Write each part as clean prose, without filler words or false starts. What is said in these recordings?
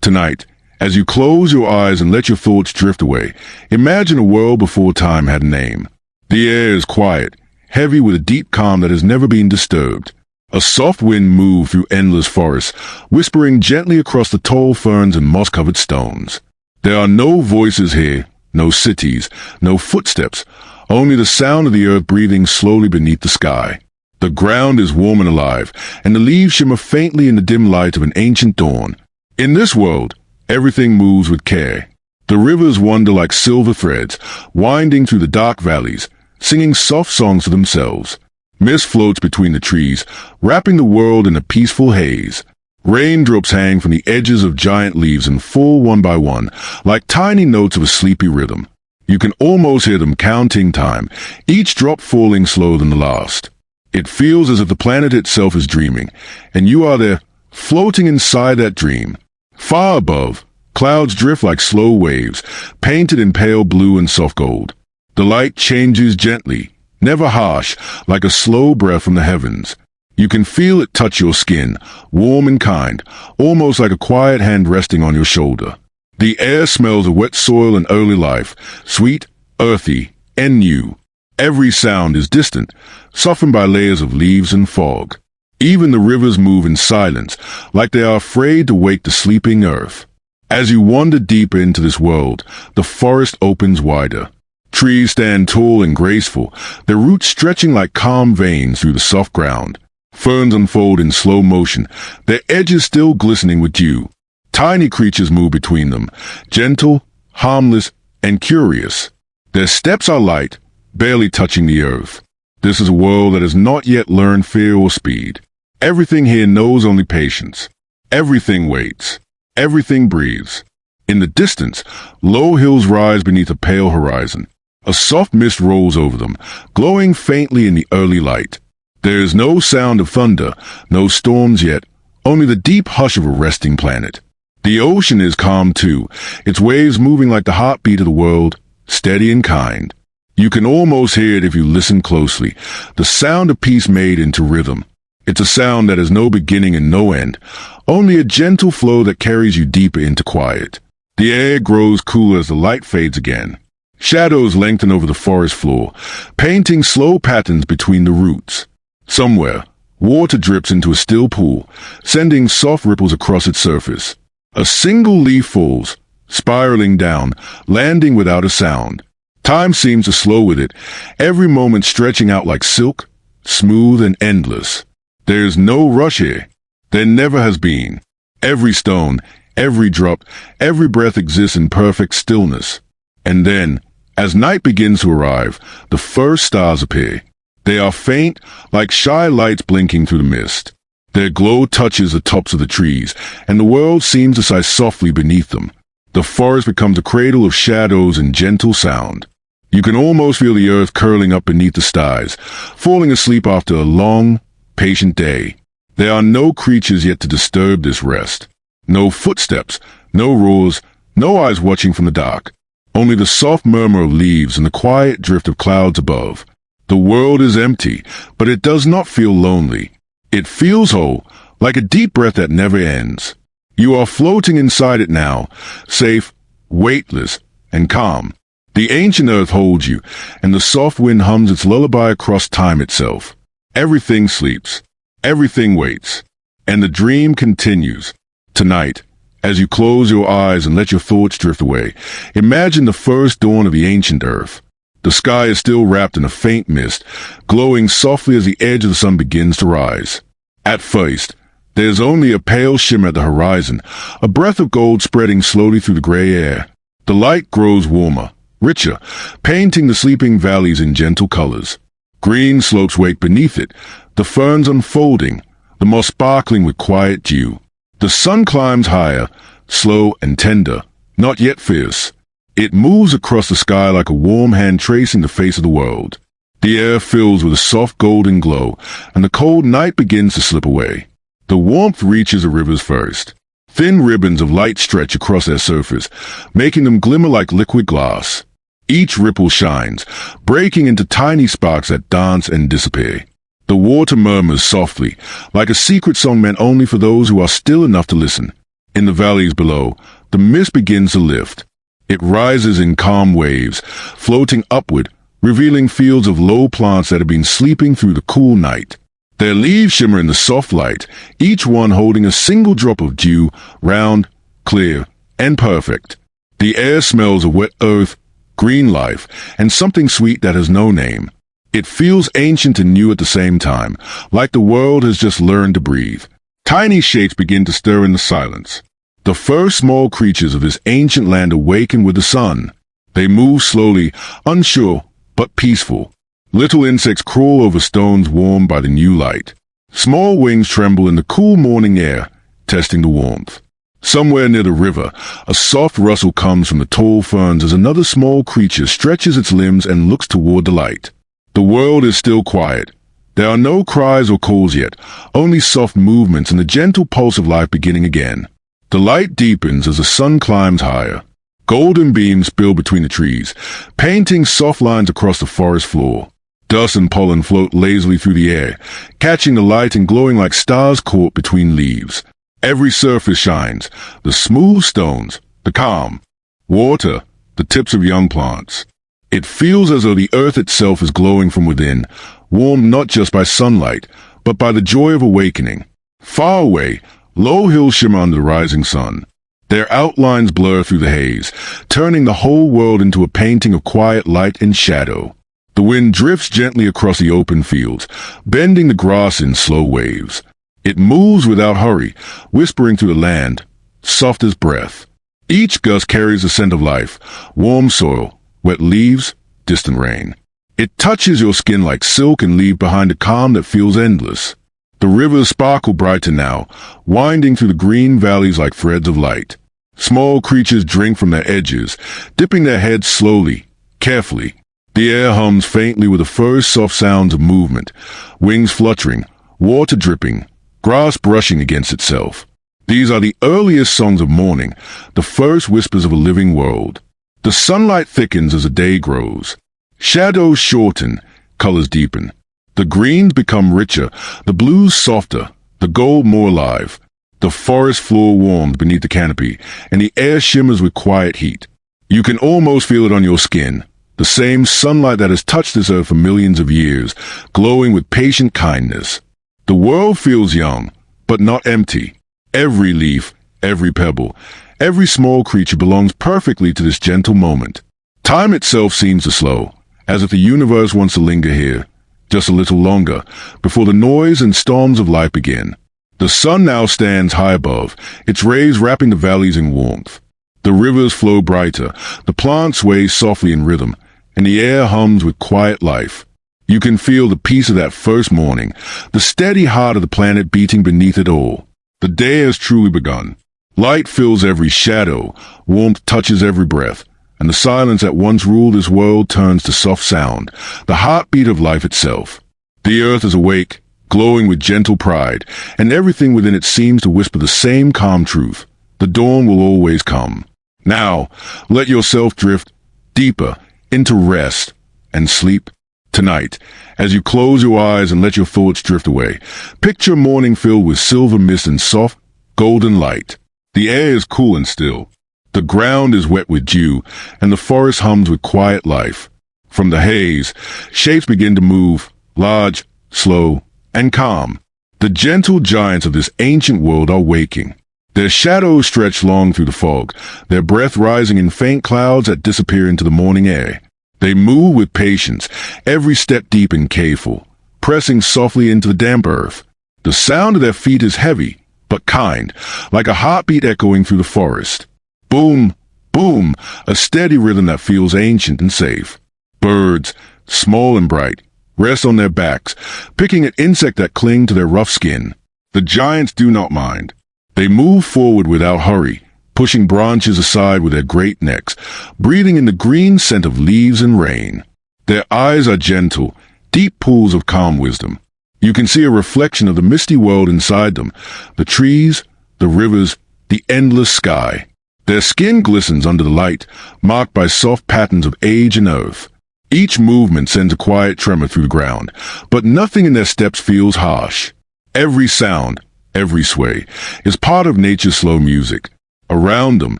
Tonight, as you close your eyes and let your thoughts drift away, imagine a world before time had a name. The air is quiet, heavy with a deep calm that has never been disturbed. A soft wind moves through endless forests, whispering gently across the tall ferns and moss-covered stones. There are no voices here, no cities, no footsteps, only the sound of the earth breathing slowly beneath the sky. The ground is warm and alive, and the leaves shimmer faintly in the dim light of an ancient dawn. In this world, everything moves with care. The rivers wander like silver threads, winding through the dark valleys, singing soft songs to themselves. Mist floats between the trees, wrapping the world in a peaceful haze. Raindrops hang from the edges of giant leaves and fall one by one, like tiny notes of a sleepy rhythm. You can almost hear them counting time, each drop falling slower than the last. It feels as if the planet itself is dreaming, and you are there, floating inside that dream. Far above, clouds drift like slow waves, painted in pale blue and soft gold. The light changes gently, never harsh, like a slow breath from the heavens. You can feel it touch your skin, warm and kind, almost like a quiet hand resting on your shoulder. The air smells of wet soil and early life, sweet, earthy, and new. Every sound is distant, softened by layers of leaves and fog. Even the rivers move in silence, like they are afraid to wake the sleeping earth. As you wander deeper into this world, the forest opens wider. Trees stand tall and graceful, their roots stretching like calm veins through the soft ground. Ferns unfold in slow motion, their edges still glistening with dew. Tiny creatures move between them, gentle, harmless, and curious. Their steps are light, barely touching the earth. This is a world that has not yet learned fear or speed. Everything here knows only patience. Everything waits. Everything breathes. In the distance, low hills rise beneath a pale horizon. A soft mist rolls over them, glowing faintly in the early light. There is no sound of thunder, no storms yet, only the deep hush of a resting planet. The ocean is calm too, its waves moving like the heartbeat of the world, steady and kind. You can almost hear it if you listen closely, the sound of peace made into rhythm. It's a sound that has no beginning and no end, only a gentle flow that carries you deeper into quiet. The air grows cooler as the light fades again. Shadows lengthen over the forest floor, painting slow patterns between the roots. Somewhere, water drips into a still pool, sending soft ripples across its surface. A single leaf falls, spiraling down, landing without a sound. Time seems to slow with it, every moment stretching out like silk, smooth and endless. There's no rush here. There never has been. Every stone, every drop, every breath exists in perfect stillness. And then, as night begins to arrive, the first stars appear. They are faint, like shy lights blinking through the mist. Their glow touches the tops of the trees, and the world seems to sigh softly beneath them. The forest becomes a cradle of shadows and gentle sound. You can almost feel the earth curling up beneath the stars, falling asleep after a long, patient day. There are no creatures yet to disturb this rest. No footsteps, no roars, no eyes watching from the dark. Only the soft murmur of leaves and the quiet drift of clouds above. The world is empty, but it does not feel lonely. It feels whole, like a deep breath that never ends. You are floating inside it now, safe, weightless, and calm. The ancient earth holds you, and the soft wind hums its lullaby across time itself. Everything sleeps. Everything waits. And the dream continues. Tonight, as you close your eyes and let your thoughts drift away, imagine the first dawn of the ancient earth. The sky is still wrapped in a faint mist, glowing softly as the edge of the sun begins to rise. At first, there's only a pale shimmer at the horizon, a breath of gold spreading slowly through the gray air. The light grows warmer, richer, painting the sleeping valleys in gentle colors. Green slopes wake beneath it, the ferns unfolding, the moss sparkling with quiet dew. The sun climbs higher, slow and tender, not yet fierce. It moves across the sky like a warm hand tracing the face of the world. The air fills with a soft golden glow, and the cold night begins to slip away. The warmth reaches the rivers first. Thin ribbons of light stretch across their surface, making them glimmer like liquid glass. Each ripple shines, breaking into tiny sparks that dance and disappear. The water murmurs softly, like a secret song meant only for those who are still enough to listen. In the valleys below, the mist begins to lift. It rises in calm waves, floating upward, revealing fields of low plants that have been sleeping through the cool night. Their leaves shimmer in the soft light, each one holding a single drop of dew, round, clear, and perfect. The air smells of wet earth, green life, and something sweet that has no name. It feels ancient and new at the same time, like the world has just learned to breathe. Tiny shapes begin to stir in the silence. The first small creatures of this ancient land awaken with the sun. They move slowly, unsure, but peaceful. Little insects crawl over stones warmed by the new light. Small wings tremble in the cool morning air, testing the warmth. Somewhere near the river, a soft rustle comes from the tall ferns as another small creature stretches its limbs and looks toward the light. The world is still quiet. There are no cries or calls yet, only soft movements and the gentle pulse of life beginning again. The light deepens as the sun climbs higher. Golden beams spill between the trees, painting soft lines across the forest floor. Dust and pollen float lazily through the air, catching the light and glowing like stars caught between leaves. Every surface shines, the smooth stones, the calm, water, the tips of young plants. It feels as though the earth itself is glowing from within, warmed not just by sunlight, but by the joy of awakening. Far away, low hills shimmer under the rising sun. Their outlines blur through the haze, turning the whole world into a painting of quiet light and shadow. The wind drifts gently across the open fields, bending the grass in slow waves. It moves without hurry, whispering through the land, soft as breath. Each gust carries the scent of life, warm soil, wet leaves, distant rain. It touches your skin like silk and leaves behind a calm that feels endless. The rivers sparkle brighter now, winding through the green valleys like threads of light. Small creatures drink from their edges, dipping their heads slowly, carefully. The air hums faintly with the first soft sounds of movement, wings fluttering, water dripping, grass brushing against itself. These are the earliest songs of morning, the first whispers of a living world. The sunlight thickens as the day grows. Shadows shorten, colors deepen. The greens become richer, the blues softer, the gold more alive. The forest floor warms beneath the canopy, and the air shimmers with quiet heat. You can almost feel it on your skin, the same sunlight that has touched this earth for millions of years, glowing with patient kindness. The world feels young, but not empty. Every leaf, every pebble, every small creature belongs perfectly to this gentle moment. Time itself seems to slow, as if the universe wants to linger here, just a little longer, before the noise and storms of life begin. The sun now stands high above, its rays wrapping the valleys in warmth. The rivers flow brighter, the plants sway softly in rhythm, and the air hums with quiet life. You can feel the peace of that first morning, the steady heart of the planet beating beneath it all. The day has truly begun. Light fills every shadow, warmth touches every breath, and the silence that once ruled this world turns to soft sound, the heartbeat of life itself. The earth is awake, glowing with gentle pride, and everything within it seems to whisper the same calm truth. The dawn will always come. Now, let yourself drift deeper into rest and sleep. Tonight, as you close your eyes and let your thoughts drift away, picture morning filled with silver mist and soft, golden light. The air is cool and still. The ground is wet with dew, and the forest hums with quiet life. From the haze, shapes begin to move, large, slow, and calm. The gentle giants of this ancient world are waking. Their shadows stretch long through the fog, their breath rising in faint clouds that disappear into the morning air. They move with patience, every step deep and careful, pressing softly into the damp earth. The sound of their feet is heavy, but kind, like a heartbeat echoing through the forest. Boom, boom, a steady rhythm that feels ancient and safe. Birds, small and bright, rest on their backs, picking at insects that cling to their rough skin. The giants do not mind. They move forward without hurry, pushing branches aside with their great necks, breathing in the green scent of leaves and rain. Their eyes are gentle, deep pools of calm wisdom. You can see a reflection of the misty world inside them, the trees, the rivers, the endless sky. Their skin glistens under the light, marked by soft patterns of age and earth. Each movement sends a quiet tremor through the ground, but nothing in their steps feels harsh. Every sound, every sway, is part of nature's slow music. Around them,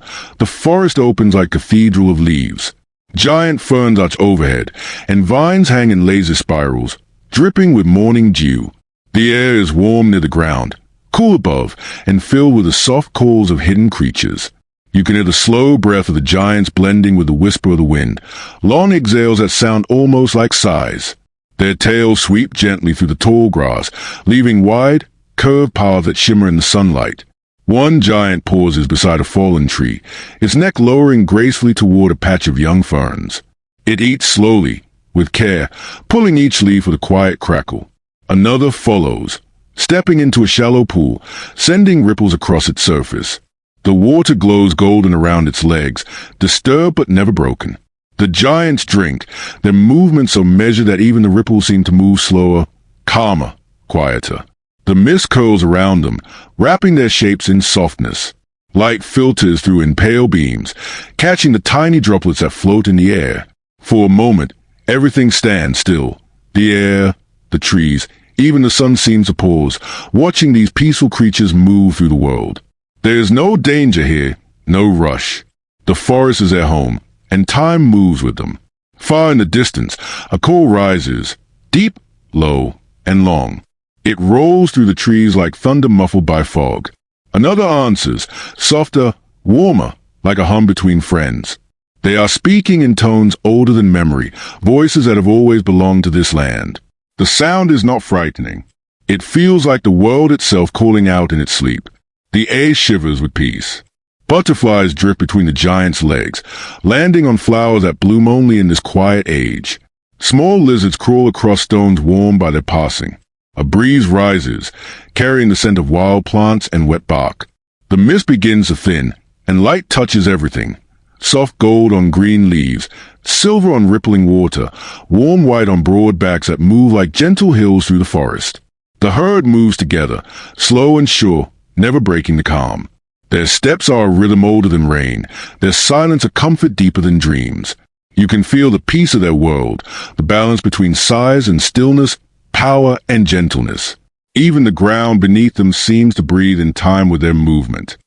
the forest opens like a cathedral of leaves. Giant ferns arch overhead, and vines hang in lazy spirals, dripping with morning dew. The air is warm near the ground, cool above, and filled with the soft calls of hidden creatures. You can hear the slow breath of the giants blending with the whisper of the wind, long exhales that sound almost like sighs. Their tails sweep gently through the tall grass, leaving wide, curved paths that shimmer in the sunlight. One giant pauses beside a fallen tree, its neck lowering gracefully toward a patch of young ferns. It eats slowly, with care, pulling each leaf with a quiet crackle. Another follows, stepping into a shallow pool, sending ripples across its surface. The water glows golden around its legs, disturbed but never broken. The giants drink, their movements so measured that even the ripples seem to move slower, calmer, quieter. The mist curls around them, wrapping their shapes in softness. Light filters through in pale beams, catching the tiny droplets that float in the air. For a moment, everything stands still. The air, the trees, even the sun seems to pause, watching these peaceful creatures move through the world. There is no danger here, no rush. The forest is their home, and time moves with them. Far in the distance, a call rises, deep, low, and long. It rolls through the trees like thunder muffled by fog. Another answers, softer, warmer, like a hum between friends. They are speaking in tones older than memory, voices that have always belonged to this land. The sound is not frightening. It feels like the world itself calling out in its sleep. The air shivers with peace. Butterflies drift between the giant's legs, landing on flowers that bloom only in this quiet age. Small lizards crawl across stones warmed by their passing. A breeze rises, carrying the scent of wild plants and wet bark. The mist begins to thin, and light touches everything. Soft gold on green leaves, silver on rippling water, warm white on broad backs that move like gentle hills through the forest. The herd moves together, slow and sure, never breaking the calm. Their steps are a rhythm older than rain, their silence a comfort deeper than dreams. You can feel the peace of their world, the balance between size and stillness, power and gentleness. Even the ground beneath them seems to breathe in time with their movement.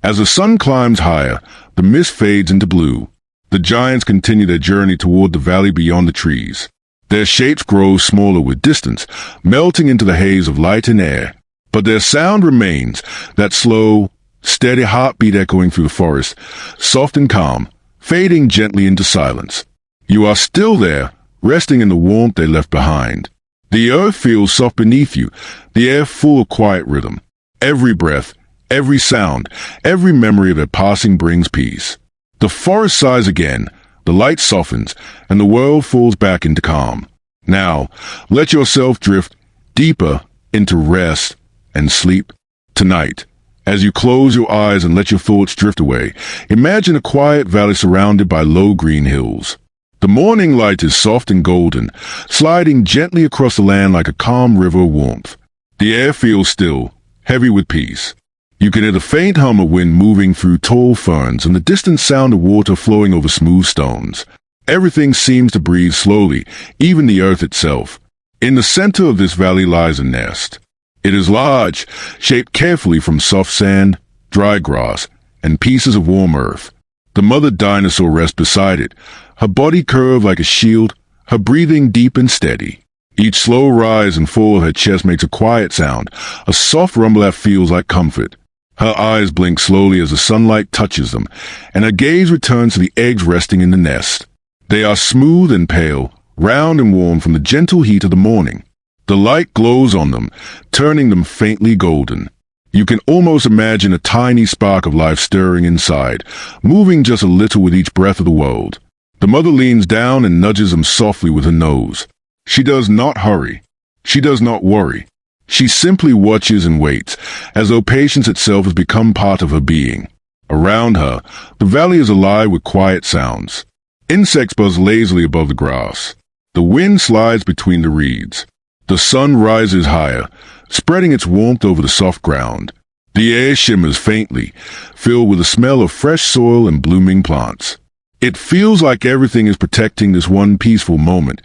As the sun climbs higher, the mist fades into blue. The giants continue their journey toward the valley beyond the trees. Their shapes grow smaller with distance, melting into the haze of light and air. But their sound remains, that slow, steady heartbeat echoing through the forest, soft and calm, fading gently into silence. You are still there, resting in the warmth they left behind. The earth feels soft beneath you, the air full of quiet rhythm. Every breath, every sound, every memory of their passing brings peace. The forest sighs again, the light softens, and the world falls back into calm. Now, let yourself drift deeper into rest and sleep. Tonight, as you close your eyes and let your thoughts drift away, imagine a quiet valley surrounded by low green hills. The morning light is soft and golden, sliding gently across the land like a calm river of warmth. The air feels still, heavy with peace. You can hear the faint hum of wind moving through tall ferns and the distant sound of water flowing over smooth stones. Everything seems to breathe slowly, even the earth itself. In the center of this valley lies a nest. It is large, shaped carefully from soft sand, dry grass, and pieces of warm earth. The mother dinosaur rests beside it, her body curved like a shield, her breathing deep and steady. Each slow rise and fall of her chest makes a quiet sound, a soft rumble that feels like comfort. Her eyes blink slowly as the sunlight touches them, and her gaze returns to the eggs resting in the nest. They are smooth and pale, round and warm from the gentle heat of the morning. The light glows on them, turning them faintly golden. You can almost imagine a tiny spark of life stirring inside, moving just a little with each breath of the world. The mother leans down and nudges them softly with her nose. She does not hurry. She does not worry. She simply watches and waits, as though patience itself has become part of her being. Around her, the valley is alive with quiet sounds. Insects buzz lazily above the grass. The wind slides between the reeds. The sun rises higher, spreading its warmth over the soft ground. The air shimmers faintly, filled with the smell of fresh soil and blooming plants. It feels like everything is protecting this one peaceful moment,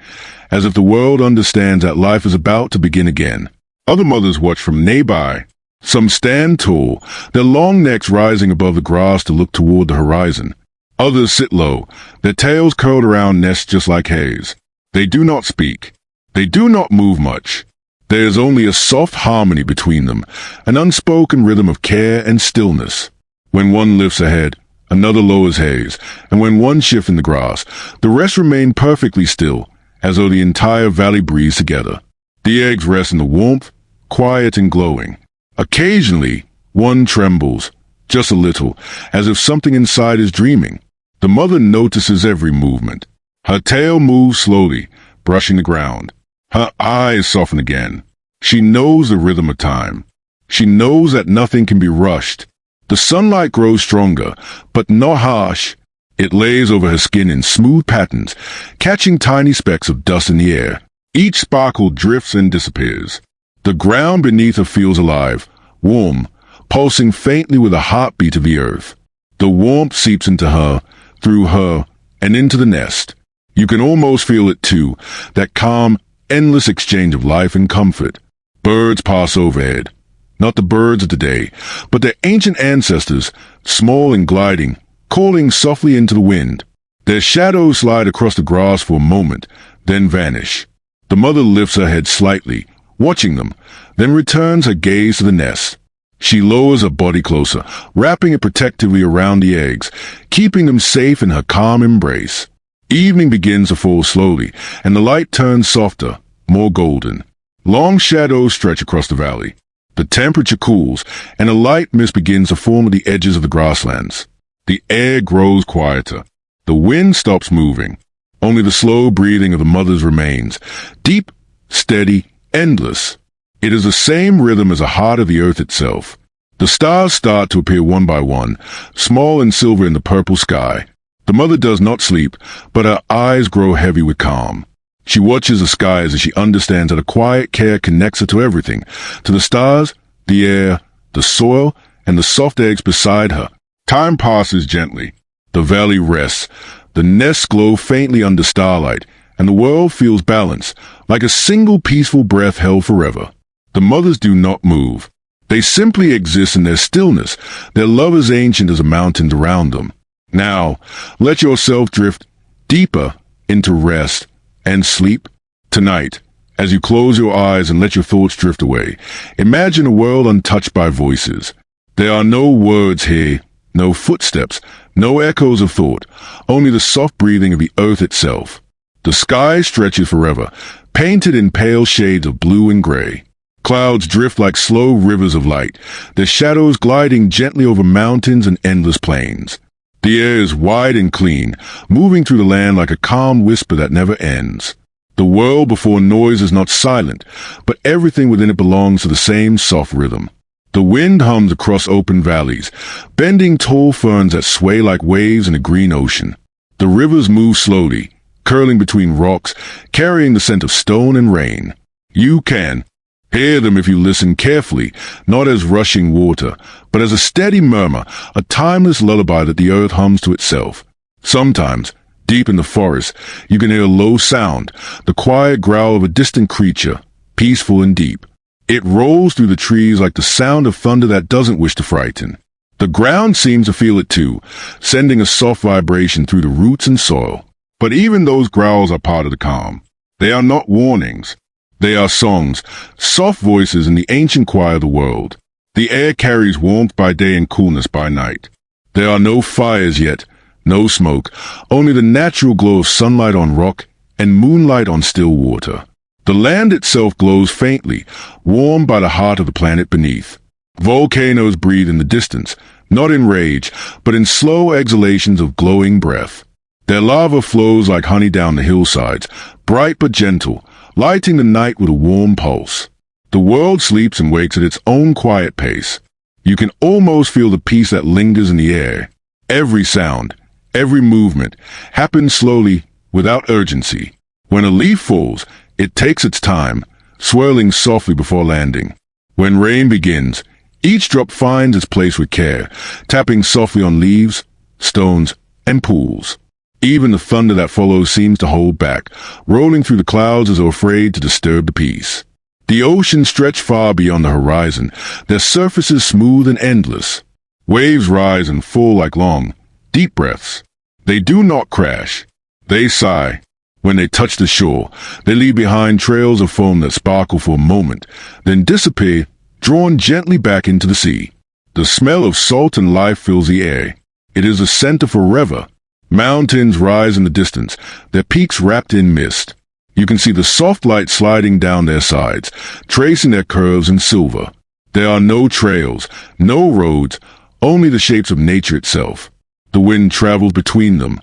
as if the world understands that life is about to begin again. Other mothers watch from nearby, Some stand tall, their long necks rising above the grass to look toward the horizon. Others sit low, their tails curled around nests just like haze. They do not speak. They do not move much. There is only a soft harmony between them, an unspoken rhythm of care and stillness. When one lifts a head, another lowers haze, and when one shifts in the grass, the rest remain perfectly still, as though the entire valley breathes together. The eggs rest in the warmth, quiet and glowing. Occasionally, one trembles, just a little, as if something inside is dreaming. The mother notices every movement. Her tail moves slowly, brushing the ground. Her eyes soften again. She knows the rhythm of time. She knows that nothing can be rushed. The sunlight grows stronger, but not harsh. It lays over her skin in smooth patterns, catching tiny specks of dust in the air. Each sparkle drifts and disappears. The ground beneath her feels alive, warm, pulsing faintly with the heartbeat of the earth. The warmth seeps into her, through her, and into the nest. You can almost feel it too, that calm, endless exchange of life and comfort. Birds pass overhead. Not the birds of today, but their ancient ancestors, small and gliding, calling softly into the wind. Their shadows slide across the grass for a moment, then vanish. The mother lifts her head slightly, watching them, then returns her gaze to the nest. She lowers her body closer, wrapping it protectively around the eggs, keeping them safe in her calm embrace. Evening begins to fall slowly, and the light turns softer, more golden. Long shadows stretch across the valley. The temperature cools, and a light mist begins to form at the edges of the grasslands. The air grows quieter. The wind stops moving. Only the slow breathing of the mothers remains, deep, steady, endless. It is the same rhythm as the heart of the earth itself. The stars start to appear one by one, small and silver in the purple sky. The mother does not sleep, but her eyes grow heavy with calm. She watches the skies as she understands that a quiet care connects her to everything, to the stars, the air, the soil, and the soft eggs beside her. Time passes gently. The valley rests. The nests glow faintly under starlight, and the world feels balanced, like a single peaceful breath held forever. The mothers do not move. They simply exist in their stillness, their love as ancient as the mountains around them. Now, let yourself drift deeper into rest and sleep. Tonight, as you close your eyes and let your thoughts drift away, imagine a world untouched by voices. There are no words here, no footsteps, no echoes of thought, only the soft breathing of the earth itself. The sky stretches forever, painted in pale shades of blue and gray. Clouds drift like slow rivers of light, their shadows gliding gently over mountains and endless plains. The air is wide and clean, moving through the land like a calm whisper that never ends. The world before noise is not silent, but everything within it belongs to the same soft rhythm. The wind hums across open valleys, bending tall ferns that sway like waves in a green ocean. The rivers move slowly, curling between rocks, carrying the scent of stone and rain. You can hear them if you listen carefully, not as rushing water, but as a steady murmur, a timeless lullaby that the earth hums to itself. Sometimes, deep in the forest, you can hear a low sound, the quiet growl of a distant creature, peaceful and deep. It rolls through the trees like the sound of thunder that doesn't wish to frighten. The ground seems to feel it too, sending a soft vibration through the roots and soil. But even those growls are part of the calm. They are not warnings. They are songs, soft voices in the ancient choir of the world. The air carries warmth by day and coolness by night. There are no fires yet, no smoke, only the natural glow of sunlight on rock and moonlight on still water. The land itself glows faintly, warmed by the heart of the planet beneath. Volcanoes breathe in the distance, not in rage, but in slow exhalations of glowing breath. Their lava flows like honey down the hillsides, bright but gentle, lighting the night with a warm pulse. The world sleeps and wakes at its own quiet pace. You can almost feel the peace that lingers in the air. Every sound, every movement, happens slowly, without urgency. When a leaf falls, it takes its time, swirling softly before landing. When rain begins, each drop finds its place with care, tapping softly on leaves, stones, and pools. Even the thunder that follows seems to hold back, rolling through the clouds as though afraid to disturb the peace. The ocean stretched far beyond the horizon, their surfaces smooth and endless. Waves rise and fall like long, deep breaths. They do not crash. They sigh. When they touch the shore, they leave behind trails of foam that sparkle for a moment, then disappear, drawn gently back into the sea. The smell of salt and life fills the air. It is a scent of forever. Mountains rise in the distance, their peaks wrapped in mist. You can see the soft light sliding down their sides, tracing their curves in silver. There are no trails, no roads, only the shapes of nature itself. The wind travels between them,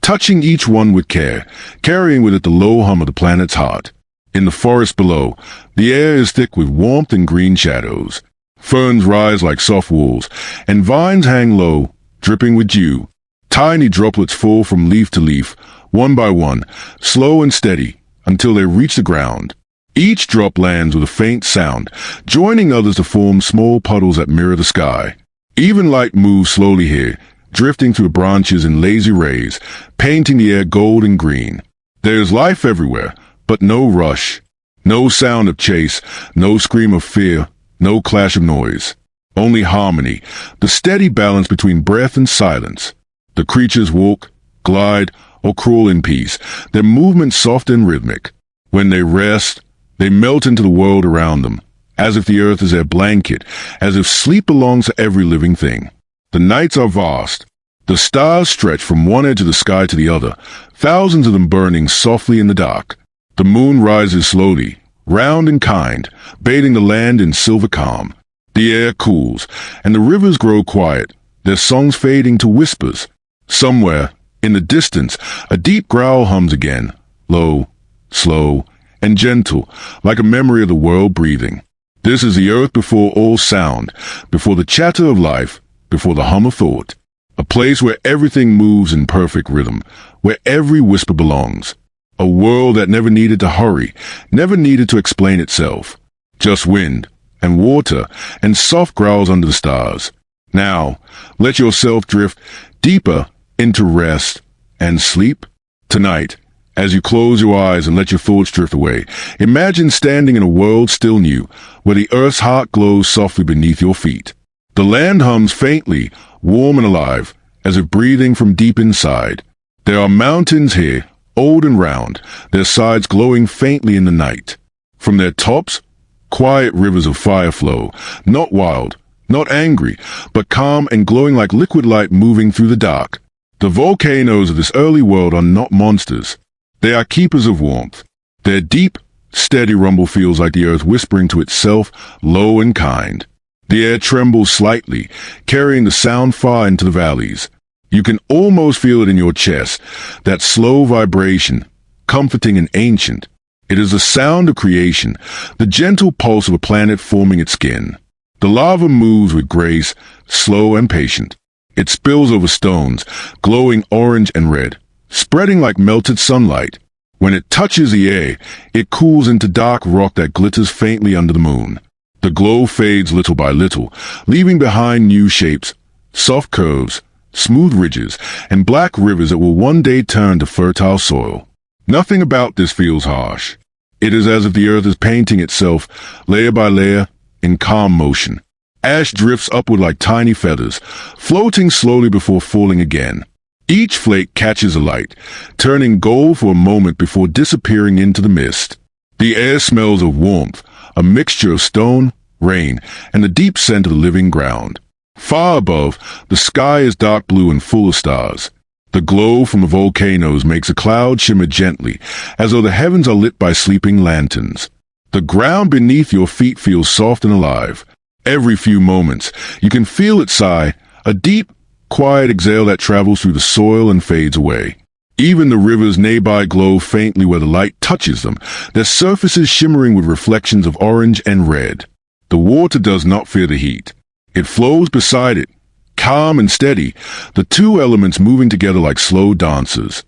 touching each one with care, carrying with it the low hum of the planet's heart. In the forest below, the air is thick with warmth and green shadows. Ferns rise like soft walls, and vines hang low, dripping with dew. Tiny droplets fall from leaf to leaf, one by one, slow and steady, until they reach the ground. Each drop lands with a faint sound, joining others to form small puddles that mirror the sky. Even light moves slowly here, drifting through the branches in lazy rays, painting the air gold and green. There is life everywhere, but no rush. No sound of chase, no scream of fear, no clash of noise. Only harmony, the steady balance between breath and silence. The creatures walk, glide, or crawl in peace, their movements soft and rhythmic. When they rest, they melt into the world around them, as if the earth is their blanket, as if sleep belongs to every living thing. The nights are vast. The stars stretch from one edge of the sky to the other, thousands of them burning softly in the dark. The moon rises slowly, round and kind, bathing the land in silver calm. The air cools, and the rivers grow quiet, their songs fading to whispers. Somewhere, in the distance, a deep growl hums again, low, slow, and gentle, like a memory of the world breathing. This is the earth before all sound, before the chatter of life, before the hum of thought. A place where everything moves in perfect rhythm, where every whisper belongs. A world that never needed to hurry, never needed to explain itself. Just wind, and water, and soft growls under the stars. Now, let yourself drift deeper into rest and sleep. Tonight, as you close your eyes and let your thoughts drift away, imagine standing in a world still new, where the earth's heart glows softly beneath your feet. The land hums faintly, warm and alive, as if breathing from deep inside. There are mountains here, old and round, their sides glowing faintly in the night. From their tops, quiet rivers of fire flow, not wild, not angry, but calm and glowing like liquid light moving through the dark. The volcanoes of this early world are not monsters. They are keepers of warmth. Their deep, steady rumble feels like the earth whispering to itself, low and kind. The air trembles slightly, carrying the sound far into the valleys. You can almost feel it in your chest, that slow vibration, comforting and ancient. It is the sound of creation, the gentle pulse of a planet forming its skin. The lava moves with grace, slow and patient. It spills over stones, glowing orange and red, spreading like melted sunlight. When it touches the air, it cools into dark rock that glitters faintly under the moon. The glow fades little by little, leaving behind new shapes, soft curves, smooth ridges, and black rivers that will one day turn to fertile soil. Nothing about this feels harsh. It is as if the earth is painting itself, layer by layer, in calm motion. Ash drifts upward like tiny feathers, floating slowly before falling again. Each flake catches a light, turning gold for a moment before disappearing into the mist. The air smells of warmth, a mixture of stone, rain, and the deep scent of the living ground. Far above, the sky is dark blue and full of stars. The glow from the volcanoes makes a cloud shimmer gently, as though the heavens are lit by sleeping lanterns. The ground beneath your feet feels soft and alive. Every few moments, you can feel it sigh, a deep, quiet exhale that travels through the soil and fades away. Even the rivers nearby glow faintly where the light touches them, their surfaces shimmering with reflections of orange and red. The water does not fear the heat. It flows beside it, calm and steady, the two elements moving together like slow dancers.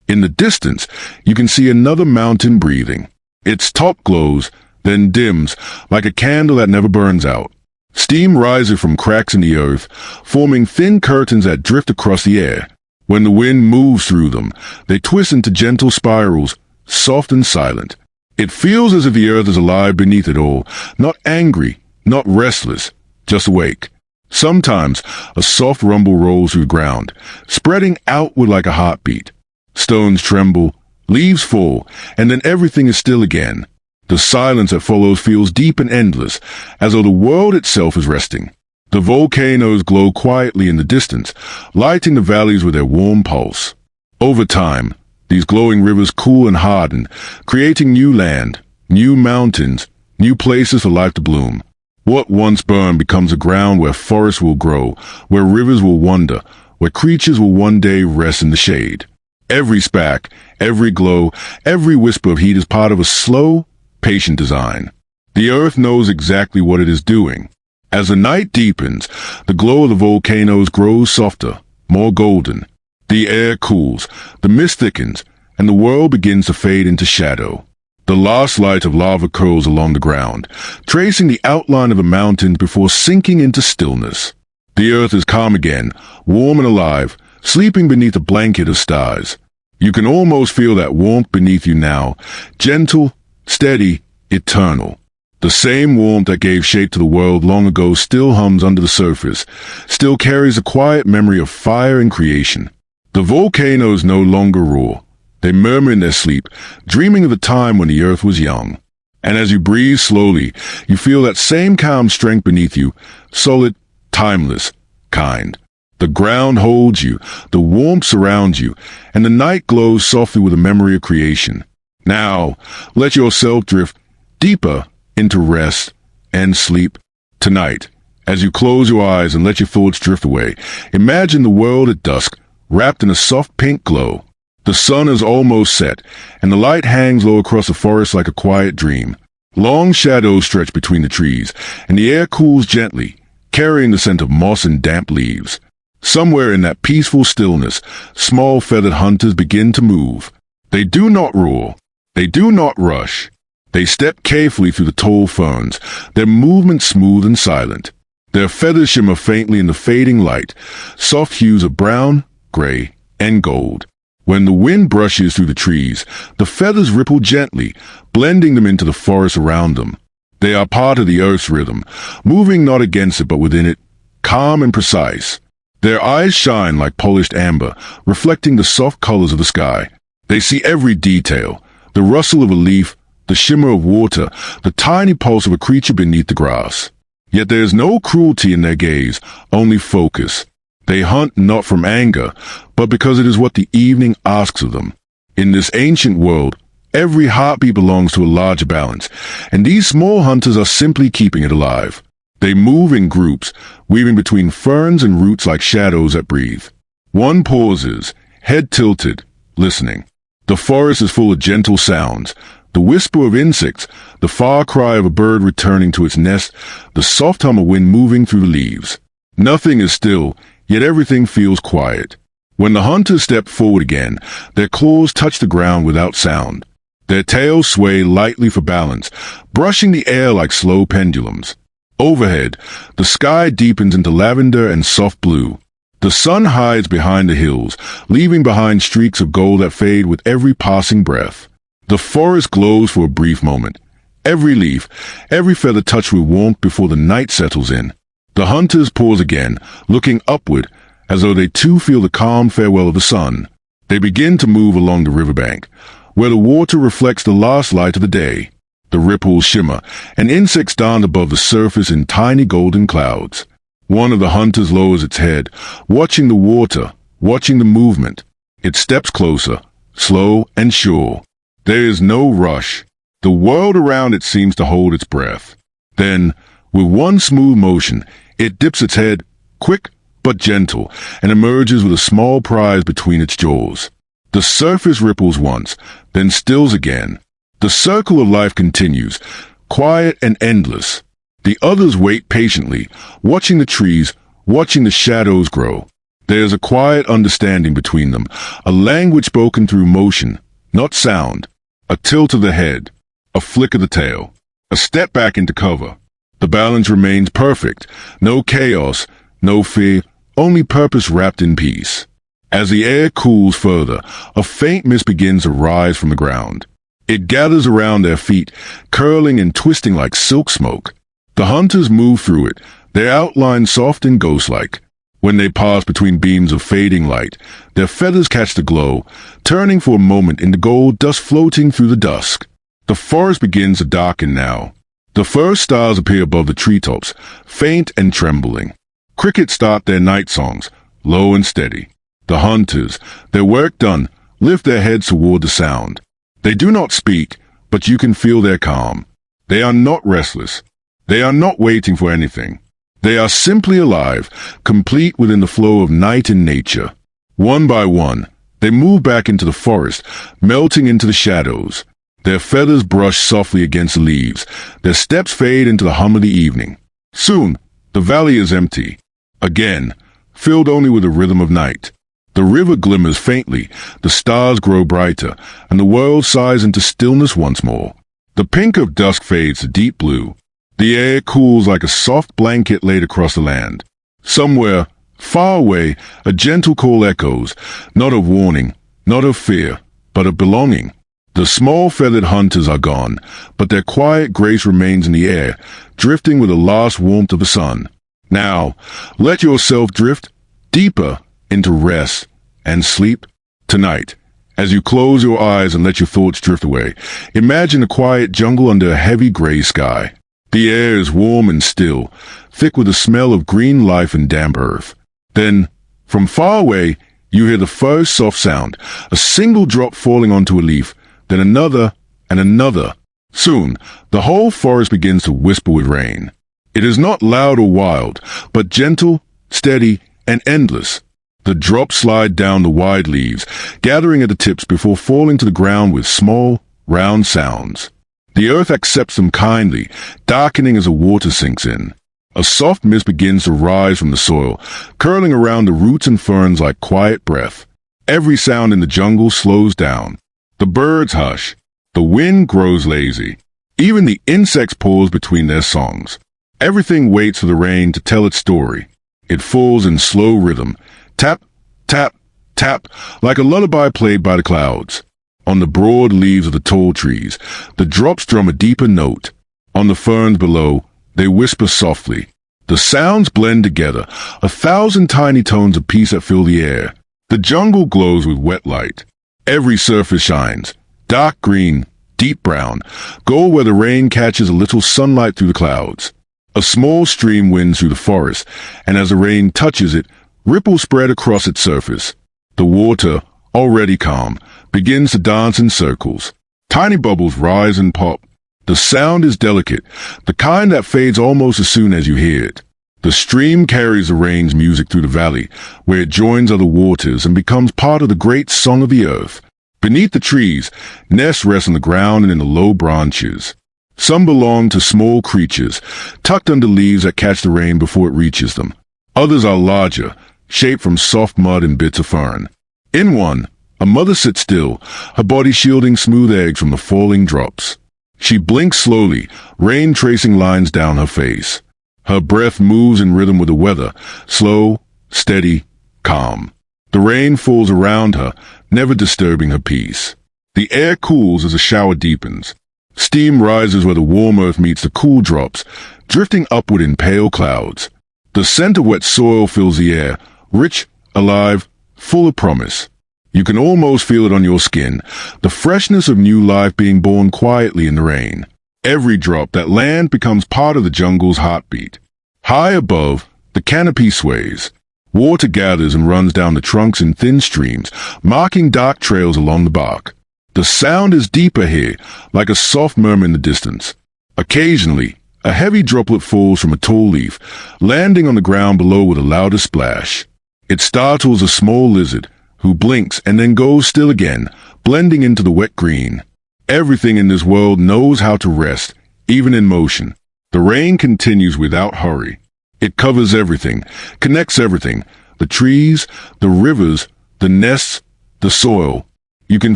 In the distance, you can see another mountain breathing. Its top glows, then dims, like a candle that never burns out. Steam rises from cracks in the earth, forming thin curtains that drift across the air. When the wind moves through them, they twist into gentle spirals, soft and silent. It feels as if the earth is alive beneath it all, not angry, not restless, just awake. Sometimes a soft rumble rolls through the ground, spreading outward like a heartbeat. Stones tremble, leaves fall, and then everything is still again. The silence that follows feels deep and endless, as though the world itself is resting. The volcanoes glow quietly in the distance, lighting the valleys with their warm pulse. Over time, these glowing rivers cool and harden, creating new land, new mountains, new places for life to bloom. What once burned becomes a ground where forests will grow, where rivers will wander, where creatures will one day rest in the shade. Every spark, every glow, every whisper of heat is part of a slow, patient design. The earth knows exactly what it is doing. As the night deepens, the glow of the volcanoes grows softer, more golden. The air cools, the mist thickens, and the world begins to fade into shadow. The last light of lava curls along the ground, tracing the outline of the mountains before sinking into stillness. The earth is calm again, warm and alive, sleeping beneath a blanket of stars. You can almost feel that warmth beneath you now, gentle, steady, eternal. The same warmth that gave shape to the world long ago still hums under the surface, still carries a quiet memory of fire and creation. The volcanoes no longer roar. They murmur in their sleep, dreaming of the time when the earth was young. And as you breathe slowly, you feel that same calm strength beneath you, solid, timeless, kind. The ground holds you, the warmth surrounds you, and the night glows softly with a memory of creation. Now, let yourself drift deeper into rest and sleep. Tonight, as you close your eyes and let your thoughts drift away, imagine the world at dusk, wrapped in a soft pink glow. The sun is almost set, and the light hangs low across the forest like a quiet dream. Long shadows stretch between the trees, and the air cools gently, carrying the scent of moss and damp leaves. Somewhere in that peaceful stillness, small feathered hunters begin to move. They do not roar. They do not rush. They step carefully through the tall ferns, their movements smooth and silent. Their feathers shimmer faintly in the fading light, soft hues of brown, gray, and gold. When the wind brushes through the trees, the feathers ripple gently, blending them into the forest around them. They are part of the earth's rhythm, moving not against it but within it, calm and precise. Their eyes shine like polished amber, reflecting the soft colors of the sky. They see every detail, the rustle of a leaf, the shimmer of water, the tiny pulse of a creature beneath the grass. Yet there is no cruelty in their gaze, only focus. They hunt not from anger, but because it is what the evening asks of them. In this ancient world, every heartbeat belongs to a larger balance, and these small hunters are simply keeping it alive. They move in groups, weaving between ferns and roots like shadows that breathe. One pauses, head tilted, listening. The forest is full of gentle sounds, the whisper of insects, the far cry of a bird returning to its nest, the soft hum of wind moving through the leaves. Nothing is still, yet everything feels quiet. When the hunters step forward again, their claws touch the ground without sound. Their tails sway lightly for balance, brushing the air like slow pendulums. Overhead, the sky deepens into lavender and soft blue. The sun hides behind the hills, leaving behind streaks of gold that fade with every passing breath. The forest glows for a brief moment. Every leaf, every feather touched with warmth before the night settles in. The hunters pause again, looking upward, as though they too feel the calm farewell of the sun. They begin to move along the riverbank, where the water reflects the last light of the day. The ripples shimmer, and insects dance above the surface in tiny golden clouds. One of the hunters lowers its head, watching the water, watching the movement. It steps closer, slow and sure. There is no rush. The world around it seems to hold its breath. Then, with one smooth motion, it dips its head, quick but gentle, and emerges with a small prize between its jaws. The surface ripples once, then stills again. The circle of life continues, quiet and endless. The others wait patiently, watching the trees, watching the shadows grow. There is a quiet understanding between them, a language spoken through motion, not sound. A tilt of the head, a flick of the tail, a step back into cover. The balance remains perfect. No chaos, no fear, only purpose wrapped in peace. As the air cools further, a faint mist begins to rise from the ground. It gathers around their feet, curling and twisting like silk smoke. The hunters move through it, their outlines soft and ghost-like. When they pass between beams of fading light, their feathers catch the glow, turning for a moment into gold dust floating through the dusk. The forest begins to darken now. The first stars appear above the treetops, faint and trembling. Crickets start their night songs, low and steady. The hunters, their work done, lift their heads toward the sound. They do not speak, but you can feel their calm. They are not restless. They are not waiting for anything. They are simply alive, complete within the flow of night and nature. One by one, they move back into the forest, melting into the shadows. Their feathers brush softly against the leaves. Their steps fade into the hum of the evening. Soon, the valley is empty. Again, filled only with the rhythm of night. The river glimmers faintly, the stars grow brighter, and the world sighs into stillness once more. The pink of dusk fades to deep blue. The air cools like a soft blanket laid across the land. Somewhere, far away, a gentle call echoes, not of warning, not of fear, but of belonging. The small feathered hunters are gone, but their quiet grace remains in the air, drifting with the last warmth of the sun. Now, let yourself drift deeper into rest and sleep. Tonight, as you close your eyes and let your thoughts drift away, imagine a quiet jungle under a heavy gray sky. The air is warm and still, thick with the smell of green life and damp earth. Then, from far away, you hear the first soft sound, a single drop falling onto a leaf, then another and another. Soon, the whole forest begins to whisper with rain. It is not loud or wild, but gentle, steady, and endless. The drops slide down the wide leaves, gathering at the tips before falling to the ground with small, round sounds. The earth accepts them kindly, darkening as the water sinks in. A soft mist begins to rise from the soil, curling around the roots and ferns like quiet breath. Every sound in the jungle slows down. The birds hush. The wind grows lazy. Even the insects pause between their songs. Everything waits for the rain to tell its story. It falls in slow rhythm, tap, tap, tap, like a lullaby played by the clouds. On the broad leaves of the tall trees, the drops drum a deeper note. On the ferns below, they whisper softly. The sounds blend together, 1,000 tiny tones of peace that fill the air. The jungle glows with wet light. Every surface shines, dark green, deep brown, gold where the rain catches a little sunlight through the clouds. A small stream winds through the forest, and as the rain touches it, ripples spread across its surface. The water, already calm, begins to dance in circles. Tiny bubbles rise and pop. The sound is delicate, the kind that fades almost as soon as you hear it. The stream carries the rain's music through the valley, where it joins other waters and becomes part of the great song of the earth. Beneath the trees, nests rest on the ground and in the low branches. Some belong to small creatures, tucked under leaves that catch the rain before it reaches them. Others are larger, shaped from soft mud and bits of fern. In one, a mother sits still, her body shielding smooth eggs from the falling drops. She blinks slowly, rain tracing lines down her face. Her breath moves in rhythm with the weather, slow, steady, calm. The rain falls around her, never disturbing her peace. The air cools as the shower deepens. Steam rises where the warm earth meets the cool drops, drifting upward in pale clouds. The scent of wet soil fills the air, rich, alive, full of promise. You can almost feel it on your skin, the freshness of new life being born quietly in the rain. Every drop that lands becomes part of the jungle's heartbeat. High above, the canopy sways. Water gathers and runs down the trunks in thin streams, marking dark trails along the bark. The sound is deeper here, like a soft murmur in the distance. Occasionally, a heavy droplet falls from a tall leaf, landing on the ground below with a louder splash. It startles a small lizard, who blinks and then goes still again, blending into the wet green. Everything in this world knows how to rest, even in motion. The rain continues without hurry. It covers everything, connects everything, the trees, the rivers, the nests, the soil. You can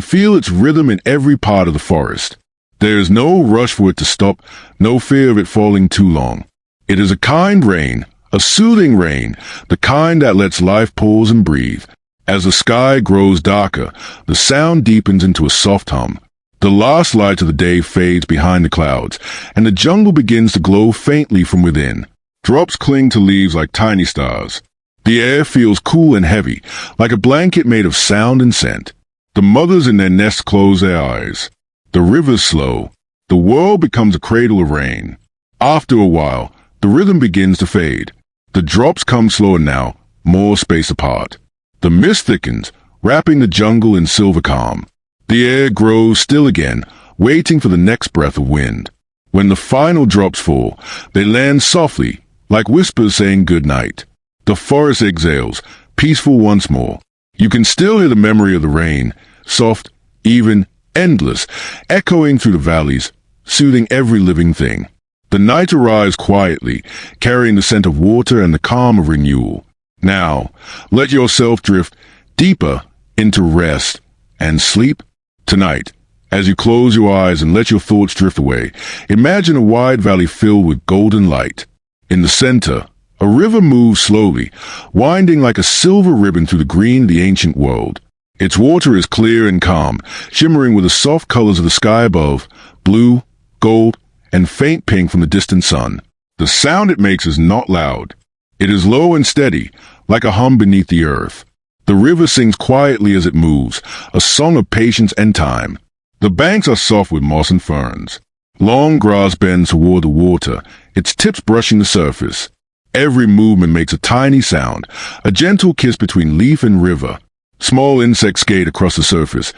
feel its rhythm in every part of the forest. There is no rush for it to stop, no fear of it falling too long. It is a kind rain, a soothing rain, the kind that lets life pause and breathe. As the sky grows darker, the sound deepens into a soft hum. The last light of the day fades behind the clouds, and the jungle begins to glow faintly from within. Drops cling to leaves like tiny stars. The air feels cool and heavy, like a blanket made of sound and scent. The mothers in their nests close their eyes. The river's slow. The world becomes a cradle of rain. After a while, the rhythm begins to fade. The drops come slower now, more space apart. The mist thickens, wrapping the jungle in silver calm. The air grows still again, waiting for the next breath of wind. When the final drops fall, they land softly, like whispers saying good night. The forest exhales, peaceful once more. You can still hear the memory of the rain, soft, even, endless, echoing through the valleys, soothing every living thing. The night arrives quietly, carrying the scent of water and the calm of renewal. Now, let yourself drift deeper into rest and sleep. Tonight, as you close your eyes and let your thoughts drift away, imagine a wide valley filled with golden light. In the center, a river moves slowly, winding like a silver ribbon through the green of the ancient world. Its water is clear and calm, shimmering with the soft colors of the sky above, blue, gold, and faint pink from the distant sun. The sound it makes is not loud. It is low and steady, like a hum beneath the earth. The river sings quietly as it moves, a song of patience and time. The banks are soft with moss and ferns. Long grass bends toward the water, its tips brushing the surface. Every movement makes a tiny sound, a gentle kiss between leaf and river. Small insects skate across the surface,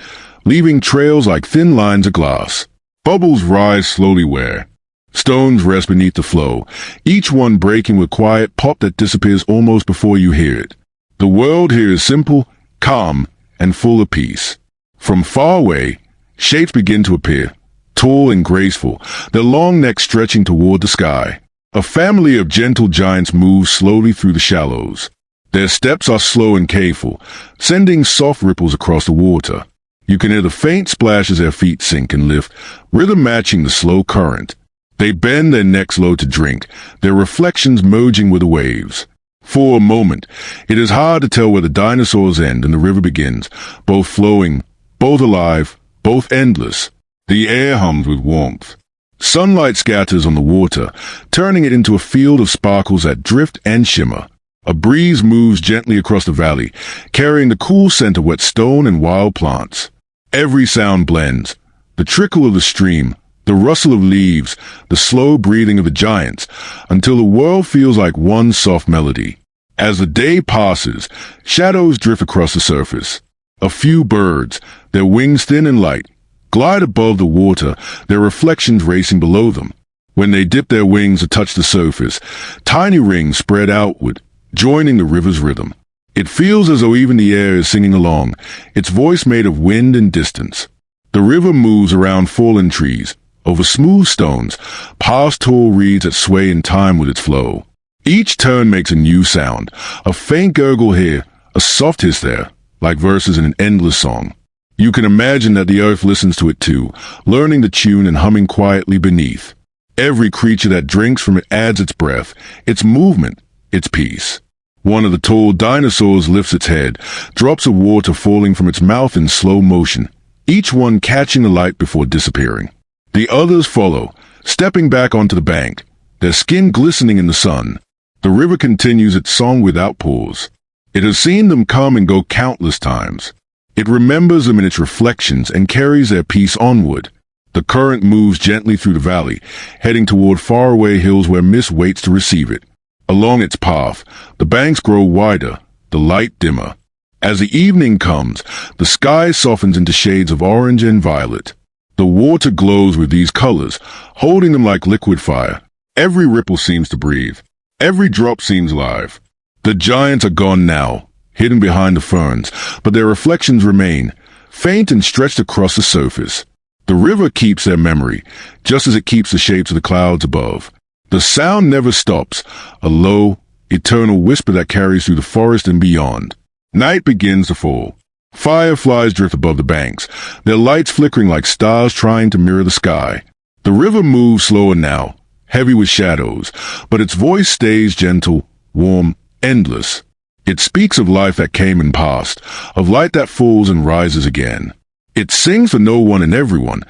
leaving trails like thin lines of glass. Bubbles rise slowly where stones rest beneath the flow, each one breaking with quiet pop that disappears almost before you hear it. The world here is simple, calm, and full of peace. From far away, shapes begin to appear, tall and graceful, their long necks stretching toward the sky. A family of gentle giants moves slowly through the shallows. Their steps are slow and careful, sending soft ripples across the water. You can hear the faint splash as their feet sink and lift, rhythm matching the slow current. They bend their necks low to drink, their reflections merging with the waves. For a moment, it is hard to tell where the dinosaurs end and the river begins, both flowing, both alive, both endless. The air hums with warmth. Sunlight scatters on the water, turning it into a field of sparkles that drift and shimmer. A breeze moves gently across the valley, carrying the cool scent of wet stone and wild plants. Every sound blends. The trickle of the stream, the rustle of leaves, the slow breathing of the giants, until the world feels like one soft melody. As the day passes, shadows drift across the surface. A few birds, their wings thin and light, glide above the water, their reflections racing below them. When they dip their wings to touch the surface, tiny rings spread outward, joining the river's rhythm. It feels as though even the air is singing along, its voice made of wind and distance. The river moves around fallen trees, over smooth stones, past tall reeds that sway in time with its flow. Each turn makes a new sound, a faint gurgle here, a soft hiss there, like verses in an endless song. You can imagine that the earth listens to it too, learning the tune and humming quietly beneath. Every creature that drinks from it adds its breath, its movement, its peace. One of the tall dinosaurs lifts its head, drops of water falling from its mouth in slow motion, each one catching the light before disappearing. The others follow, stepping back onto the bank, their skin glistening in the sun. The river continues its song without pause. It has seen them come and go countless times. It remembers them in its reflections and carries their peace onward. The current moves gently through the valley, heading toward faraway hills where mist waits to receive it. Along its path, the banks grow wider, the light dimmer. As the evening comes, the sky softens into shades of orange and violet. The water glows with these colors, holding them like liquid fire. Every ripple seems to breathe. Every drop seems alive. The giants are gone now, hidden behind the ferns, but their reflections remain, faint and stretched across the surface. The river keeps their memory, just as it keeps the shapes of the clouds above. The sound never stops, a low, eternal whisper that carries through the forest and beyond. Night begins to fall. Fireflies drift above the banks, their lights flickering like stars trying to mirror the sky. The river moves slower now, heavy with shadows, but its voice stays gentle, warm, endless. It speaks of life that came and passed, of light that falls and rises again. It sings for no one and everyone,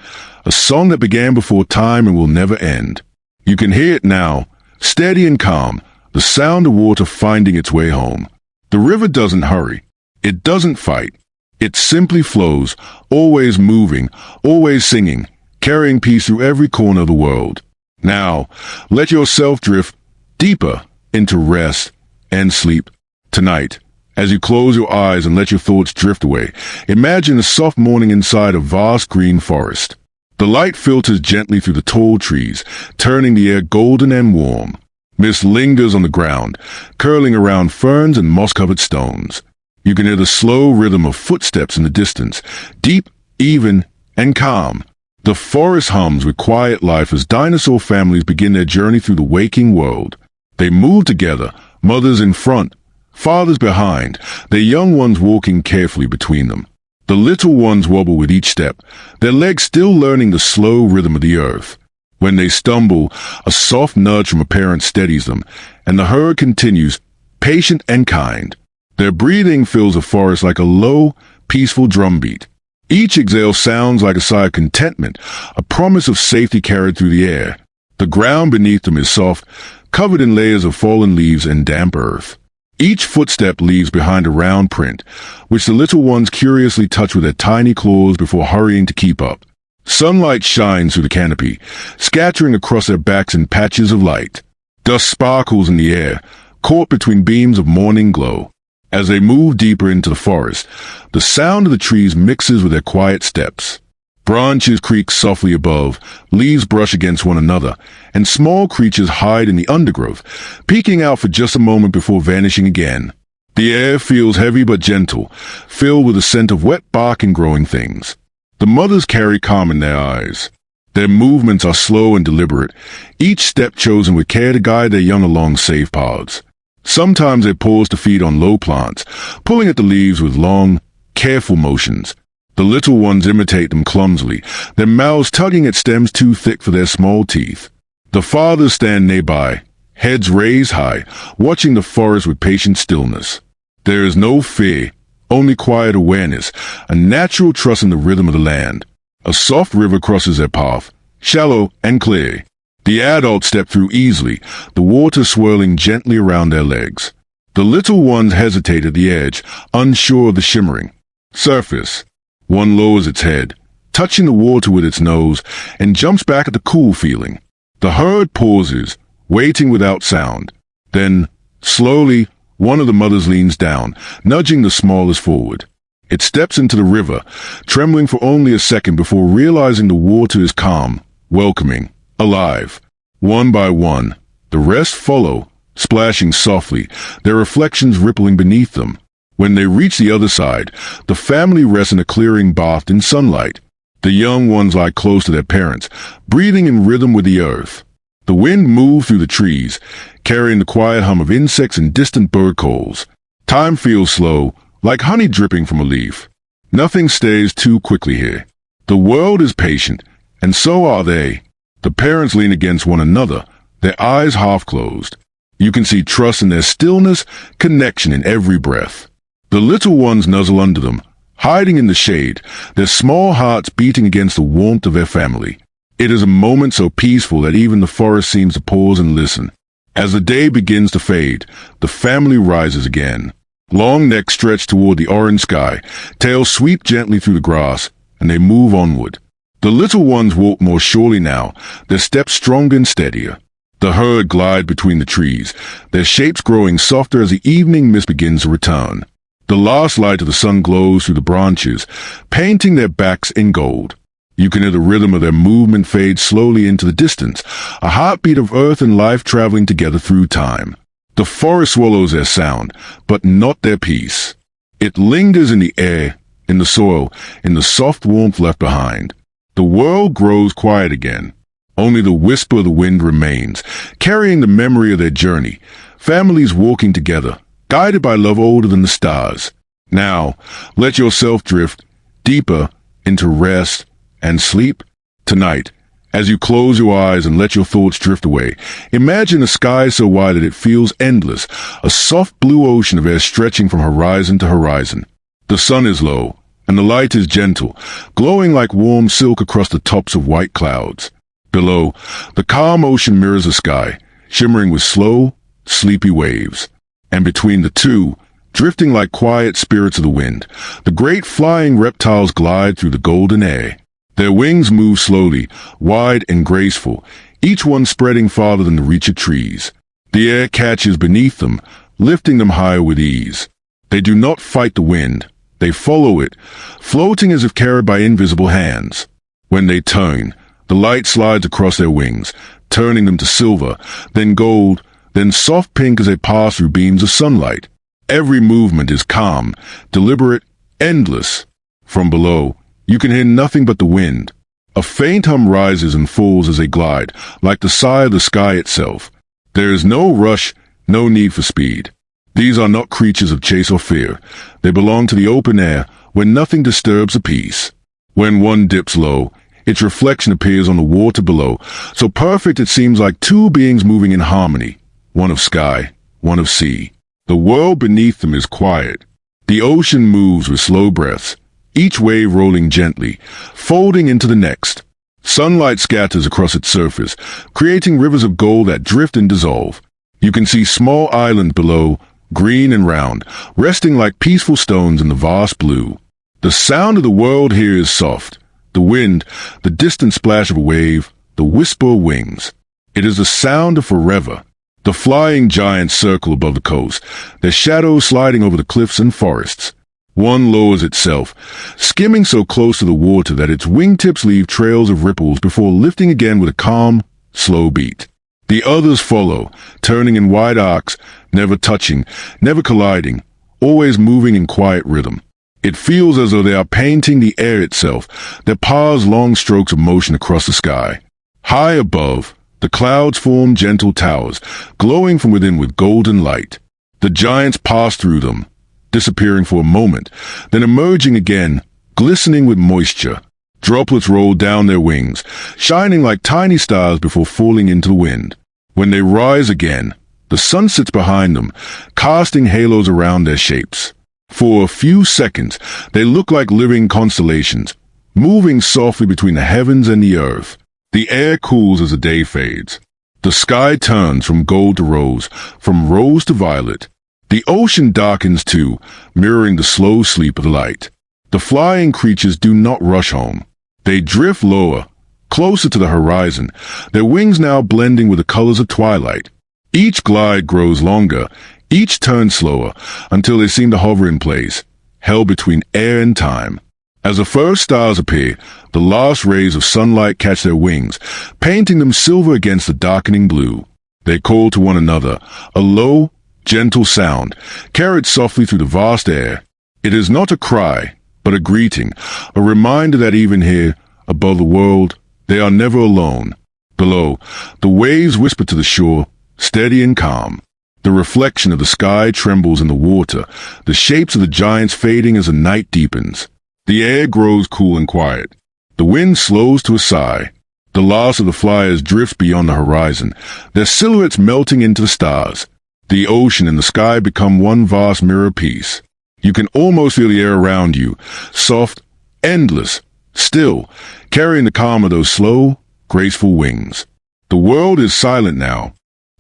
a song that began before time and will never end. You can hear it now, steady and calm, the sound of water finding its way home. The river doesn't hurry. It doesn't fight. It simply flows, always moving, always singing, carrying peace through every corner of the world. Now, let yourself drift deeper into rest and sleep tonight. As you close your eyes and let your thoughts drift away, imagine a soft morning inside a vast green forest. The light filters gently through the tall trees, turning the air golden and warm. Mist lingers on the ground, curling around ferns and moss-covered stones. You can hear the slow rhythm of footsteps in the distance, deep, even, and calm. The forest hums with quiet life as dinosaur families begin their journey through the waking world. They move together, mothers in front, fathers behind, their young ones walking carefully between them. The little ones wobble with each step, their legs still learning the slow rhythm of the earth. When they stumble, a soft nudge from a parent steadies them, and the herd continues, patient and kind. Their breathing fills the forest like a low, peaceful drumbeat. Each exhale sounds like a sigh of contentment, a promise of safety carried through the air. The ground beneath them is soft, covered in layers of fallen leaves and damp earth. Each footstep leaves behind a round print, which the little ones curiously touch with their tiny claws before hurrying to keep up. Sunlight shines through the canopy, scattering across their backs in patches of light. Dust sparkles in the air, caught between beams of morning glow. As they move deeper into the forest, the sound of the trees mixes with their quiet steps. Branches creak softly above, leaves brush against one another, and small creatures hide in the undergrowth, peeking out for just a moment before vanishing again. The air feels heavy but gentle, filled with the scent of wet bark and growing things. The mothers carry calm in their eyes. Their movements are slow and deliberate, each step chosen with care to guide their young along safe paths. Sometimes they pause to feed on low plants, pulling at the leaves with long, careful motions. The little ones imitate them clumsily, their mouths tugging at stems too thick for their small teeth. The fathers stand nearby, heads raised high, watching the forest with patient stillness. There is no fear, only quiet awareness, a natural trust in the rhythm of the land. A soft river crosses their path, shallow and clear. The adults step through easily, the water swirling gently around their legs. The little ones hesitate at the edge, unsure of the shimmering surface. One lowers its head, touching the water with its nose, and jumps back at the cool feeling. The herd pauses, waiting without sound. Then, slowly, one of the mothers leans down, nudging the smallest forward. It steps into the river, trembling for only a second before realizing the water is calm, welcoming, alive. One by one, the rest follow, splashing softly, their reflections rippling beneath them. When they reach the other side, the family rests in a clearing bathed in sunlight. The young ones lie close to their parents, breathing in rhythm with the earth. The wind moves through the trees, carrying the quiet hum of insects and distant bird calls. Time feels slow, like honey dripping from a leaf. Nothing stays too quickly here. The world is patient, and so are they. The parents lean against one another, their eyes half closed. You can see trust in their stillness, connection in every breath. The little ones nuzzle under them, hiding in the shade, their small hearts beating against the warmth of their family. It is a moment so peaceful that even the forest seems to pause and listen. As the day begins to fade, the family rises again. Long necks stretch toward the orange sky, tails sweep gently through the grass, and they move onward. The little ones walk more surely now, their steps stronger and steadier. The herd glide between the trees, their shapes growing softer as the evening mist begins to return. The last light of the sun glows through the branches, painting their backs in gold. You can hear the rhythm of their movement fade slowly into the distance, a heartbeat of earth and life traveling together through time. The forest swallows their sound, but not their peace. It lingers in the air, in the soil, in the soft warmth left behind. The world grows quiet again. Only the whisper of the wind remains, carrying the memory of their journey, families walking together, guided by love older than the stars. Now, let yourself drift deeper into rest and sleep tonight. As you close your eyes and let your thoughts drift away, imagine a sky so wide that it feels endless, a soft blue ocean of air stretching from horizon to horizon. The sun is low, and the light is gentle, glowing like warm silk across the tops of white clouds. Below, the calm ocean mirrors the sky, shimmering with slow, sleepy waves. And between the two, drifting like quiet spirits of the wind, the great flying reptiles glide through the golden air. Their wings move slowly, wide and graceful, each one spreading farther than the reach of trees. The air catches beneath them, lifting them higher with ease. They do not fight the wind. They follow it, floating as if carried by invisible hands. When they turn, the light slides across their wings, turning them to silver, then gold, then soft pink as they pass through beams of sunlight. Every movement is calm, deliberate, endless. From below, you can hear nothing but the wind. A faint hum rises and falls as they glide, like the sigh of the sky itself. There is no rush, no need for speed. These are not creatures of chase or fear. They belong to the open air, where nothing disturbs the peace. When one dips low, its reflection appears on the water below, so perfect it seems like two beings moving in harmony, one of sky, one of sea. The world beneath them is quiet. The ocean moves with slow breaths, each wave rolling gently, folding into the next. Sunlight scatters across its surface, creating rivers of gold that drift and dissolve. You can see small islands below, green and round, resting like peaceful stones in the vast blue. The sound of the world here is soft. The wind, the distant splash of a wave, the whisper of wings. It is the sound of forever. The flying giants circle above the coast, their shadows sliding over the cliffs and forests. One lowers itself, skimming so close to the water that its wingtips leave trails of ripples before lifting again with a calm, slow beat. The others follow, turning in wide arcs, never touching, never colliding, always moving in quiet rhythm. It feels as though they are painting the air itself, their paws long strokes of motion across the sky. High above, the clouds form gentle towers, glowing from within with golden light. The giants pass through them, disappearing for a moment, then emerging again, glistening with moisture. Droplets roll down their wings, shining like tiny stars before falling into the wind. When they rise again, the sun sits behind them, casting halos around their shapes. For a few seconds, they look like living constellations, moving softly between the heavens and the earth. The air cools as the day fades. The sky turns from gold to rose, from rose to violet. The ocean darkens too, mirroring the slow sleep of the light. The flying creatures do not rush home. They drift lower, closer to the horizon, their wings now blending with the colors of twilight. Each glide grows longer, each turn slower, until they seem to hover in place, held between air and time. As the first stars appear, the last rays of sunlight catch their wings, painting them silver against the darkening blue. They call to one another, a low, gentle sound, carried softly through the vast air. It is not a cry, but a greeting, a reminder that even here, above the world, they are never alone. Below, the waves whisper to the shore, steady and calm. The reflection of the sky trembles in the water, the shapes of the giants fading as the night deepens. The air grows cool and quiet. The wind slows to a sigh. The last of the flyers drifts beyond the horizon, their silhouettes melting into the stars. The ocean and the sky become one vast mirror piece. You can almost feel the air around you, soft, endless, still, carrying the calm of those slow, graceful wings. The world is silent now,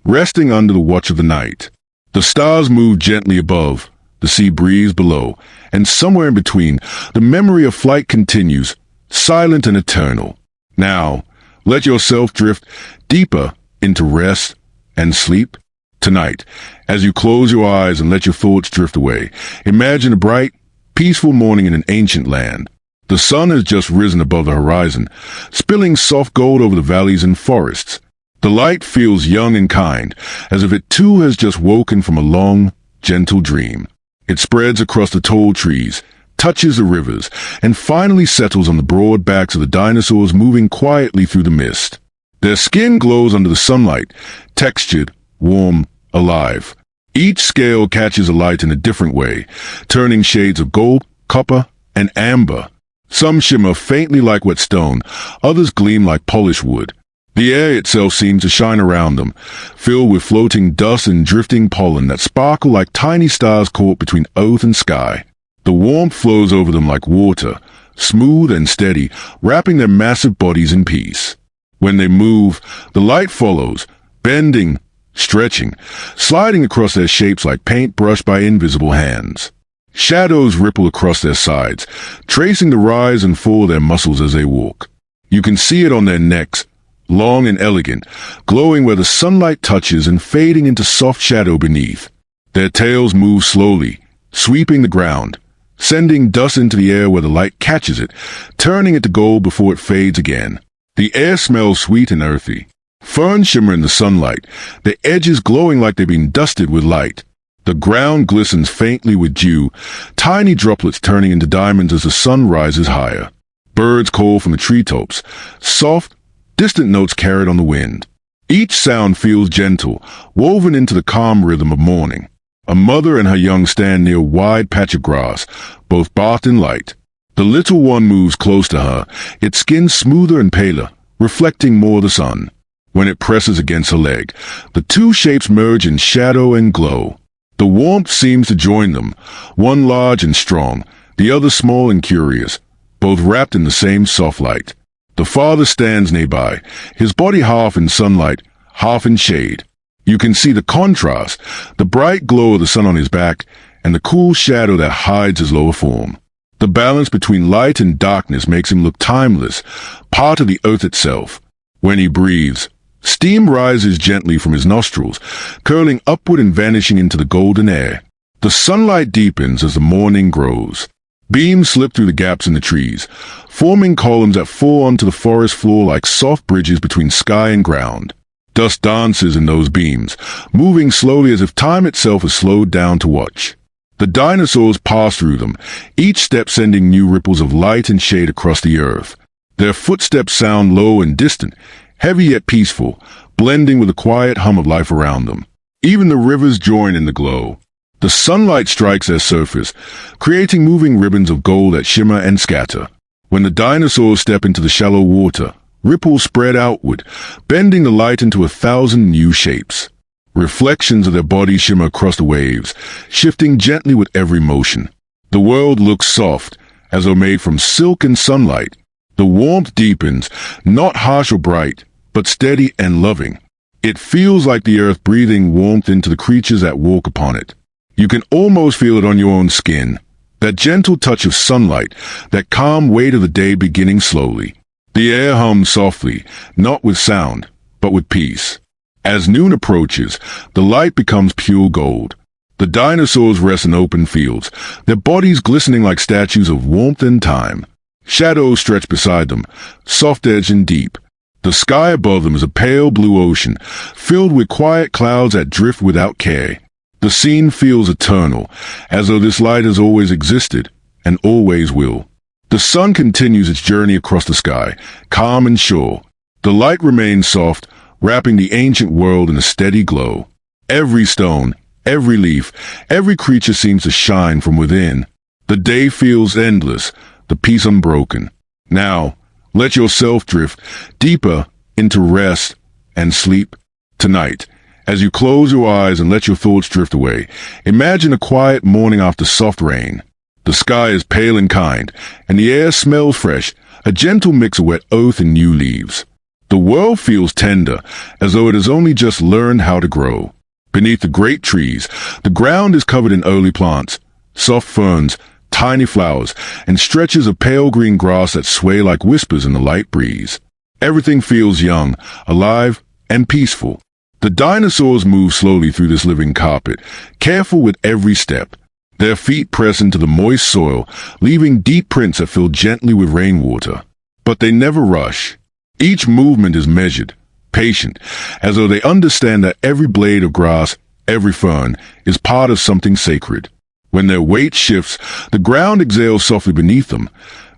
resting under the watch of the night. The stars move gently above, the sea breathes below, and somewhere in between, the memory of flight continues, silent and eternal. Now, let yourself drift deeper into rest and sleep. Tonight, as you close your eyes and let your thoughts drift away, imagine a bright, peaceful morning in an ancient land. The sun has just risen above the horizon, spilling soft gold over the valleys and forests. The light feels young and kind, as if it too has just woken from a long, gentle dream. It spreads across the tall trees, touches the rivers, and finally settles on the broad backs of the dinosaurs moving quietly through the mist. Their skin glows under the sunlight, textured, warm, alive. Each scale catches the light in a different way, turning shades of gold, copper, and amber. Some shimmer faintly like wet stone, others gleam like polished wood. The air itself seems to shine around them, filled with floating dust and drifting pollen that sparkle like tiny stars caught between earth and sky. The warmth flows over them like water, smooth and steady, wrapping their massive bodies in peace. When they move, the light follows, bending, stretching, sliding across their shapes like paint brushed by invisible hands. Shadows ripple across their sides, tracing the rise and fall of their muscles as they walk. You can see it on their necks, long and elegant, glowing where the sunlight touches and fading into soft shadow beneath. Their tails move slowly, sweeping the ground, sending dust into the air where the light catches it, turning it to gold before it fades again. The air smells sweet and earthy. Ferns shimmer in the sunlight, their edges glowing like they've been dusted with light. The ground glistens faintly with dew, tiny droplets turning into diamonds as the sun rises higher. Birds call from the treetops, soft, distant notes carried on the wind. Each sound feels gentle, woven into the calm rhythm of morning. A mother and her young stand near a wide patch of grass, both bathed in light. The little one moves close to her, its skin smoother and paler, reflecting more of the sun. When it presses against her leg, the two shapes merge in shadow and glow. The warmth seems to join them, one large and strong, the other small and curious, both wrapped in the same soft light. The father stands nearby, his body half in sunlight, half in shade. You can see the contrast, the bright glow of the sun on his back, and the cool shadow that hides his lower form. The balance between light and darkness makes him look timeless, part of the earth itself. When he breathes, steam rises gently from his nostrils, curling upward and vanishing into the golden air. The sunlight deepens as the morning grows. Beams slip through the gaps in the trees, forming columns that fall onto the forest floor like soft bridges between sky and ground. Dust dances in those beams, moving slowly as if time itself has slowed down to watch. The dinosaurs pass through them, each step sending new ripples of light and shade across the earth. Their footsteps sound low and distant, heavy yet peaceful, blending with the quiet hum of life around them. Even the rivers join in the glow. The sunlight strikes their surface, creating moving ribbons of gold that shimmer and scatter. When the dinosaurs step into the shallow water, ripples spread outward, bending the light into 1,000 new shapes. Reflections of their bodies shimmer across the waves, shifting gently with every motion. The world looks soft, as though made from silk and sunlight. The warmth deepens, not harsh or bright, but steady and loving. It feels like the earth breathing warmth into the creatures that walk upon it. You can almost feel it on your own skin, that gentle touch of sunlight, that calm weight of the day beginning slowly. The air hums softly, not with sound, but with peace. As noon approaches, the light becomes pure gold. The dinosaurs rest in open fields, their bodies glistening like statues of warmth and time. Shadows stretch beside them, soft-edged and deep. The sky above them is a pale blue ocean, filled with quiet clouds that drift without care. The scene feels eternal, as though this light has always existed, and always will. The sun continues its journey across the sky, calm and sure. The light remains soft, wrapping the ancient world in a steady glow. Every stone, every leaf, every creature seems to shine from within. The day feels endless, the peace unbroken. Now, let yourself drift deeper into rest and sleep. Tonight, as you close your eyes and let your thoughts drift away, imagine a quiet morning after soft rain. The sky is pale and kind, and the air smells fresh, a gentle mix of wet earth and new leaves. The world feels tender, as though it has only just learned how to grow. Beneath the great trees, the ground is covered in early plants, soft ferns, tiny flowers, and stretches of pale green grass that sway like whispers in the light breeze. Everything feels young, alive, and peaceful. The dinosaurs move slowly through this living carpet, careful with every step. Their feet press into the moist soil, leaving deep prints that fill gently with rainwater. But they never rush. Each movement is measured, patient, as though they understand that every blade of grass, every fern, is part of something sacred. When their weight shifts, the ground exhales softly beneath them,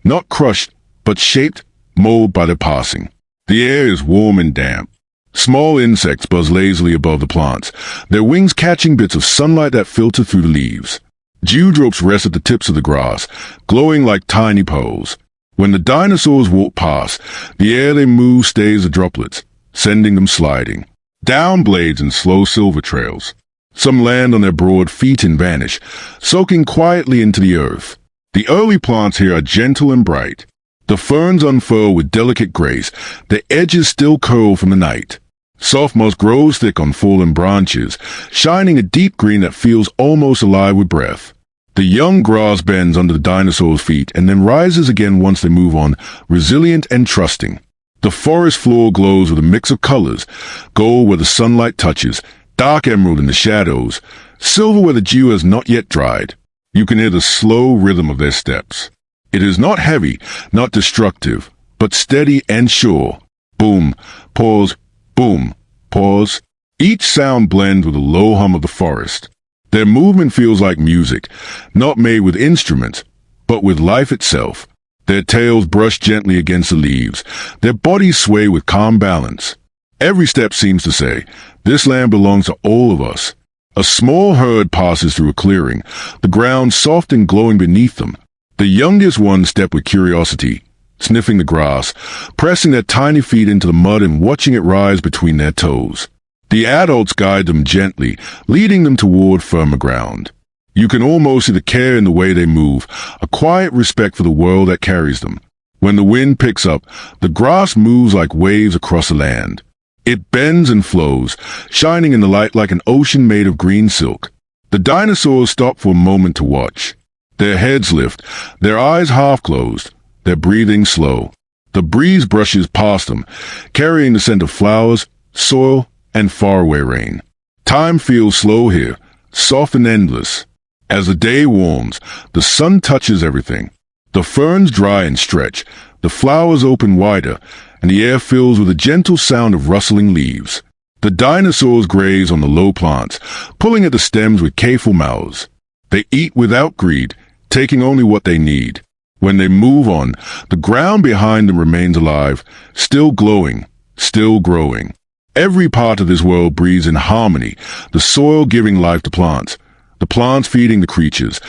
not crushed, but shaped, molded by their passing. The air is warm and damp. Small insects buzz lazily above the plants, their wings catching bits of sunlight that filter through the leaves. Dewdrops rest at the tips of the grass, glowing like tiny pearls. When the dinosaurs walk past, the air they move stays the droplets, sending them sliding. Down blades in slow silver trails. Some land on their broad feet and vanish, soaking quietly into the earth. The early plants here are gentle and bright. The ferns unfurl with delicate grace, their edges still curl from the night. Soft moss grows thick on fallen branches, shining a deep green that feels almost alive with breath. The young grass bends under the dinosaurs' feet and then rises again once they move on, resilient and trusting. The forest floor glows with a mix of colors, gold where the sunlight touches, dark emerald in the shadows, silver where the dew has not yet dried. You can hear the slow rhythm of their steps. It is not heavy, not destructive, but steady and sure. Boom, pause, boom, pause. Each sound blends with the low hum of the forest. Their movement feels like music, not made with instruments, but with life itself. Their tails brush gently against the leaves. Their bodies sway with calm balance. Every step seems to say, this land belongs to all of us. A small herd passes through a clearing, the ground soft and glowing beneath them. The youngest ones step with curiosity, sniffing the grass, pressing their tiny feet into the mud and watching it rise between their toes. The adults guide them gently, leading them toward firmer ground. You can almost see the care in the way they move, a quiet respect for the world that carries them. When the wind picks up, the grass moves like waves across the land. It bends and flows, shining in the light like an ocean made of green silk. The dinosaurs stop for a moment to watch. Their heads lift, their eyes half closed, their breathing slow. The breeze brushes past them, carrying the scent of flowers, soil, and faraway rain. Time feels slow here, soft and endless. As the day warms, the sun touches everything. The ferns dry and stretch, the flowers open wider, and the air fills with a gentle sound of rustling leaves. The dinosaurs graze on the low plants, pulling at the stems with careful mouths. They eat without greed, taking only what they need. When they move on, the ground behind them remains alive, still glowing, still growing. Every part of this world breathes in harmony, the soil giving life to plants, the plants feeding the creatures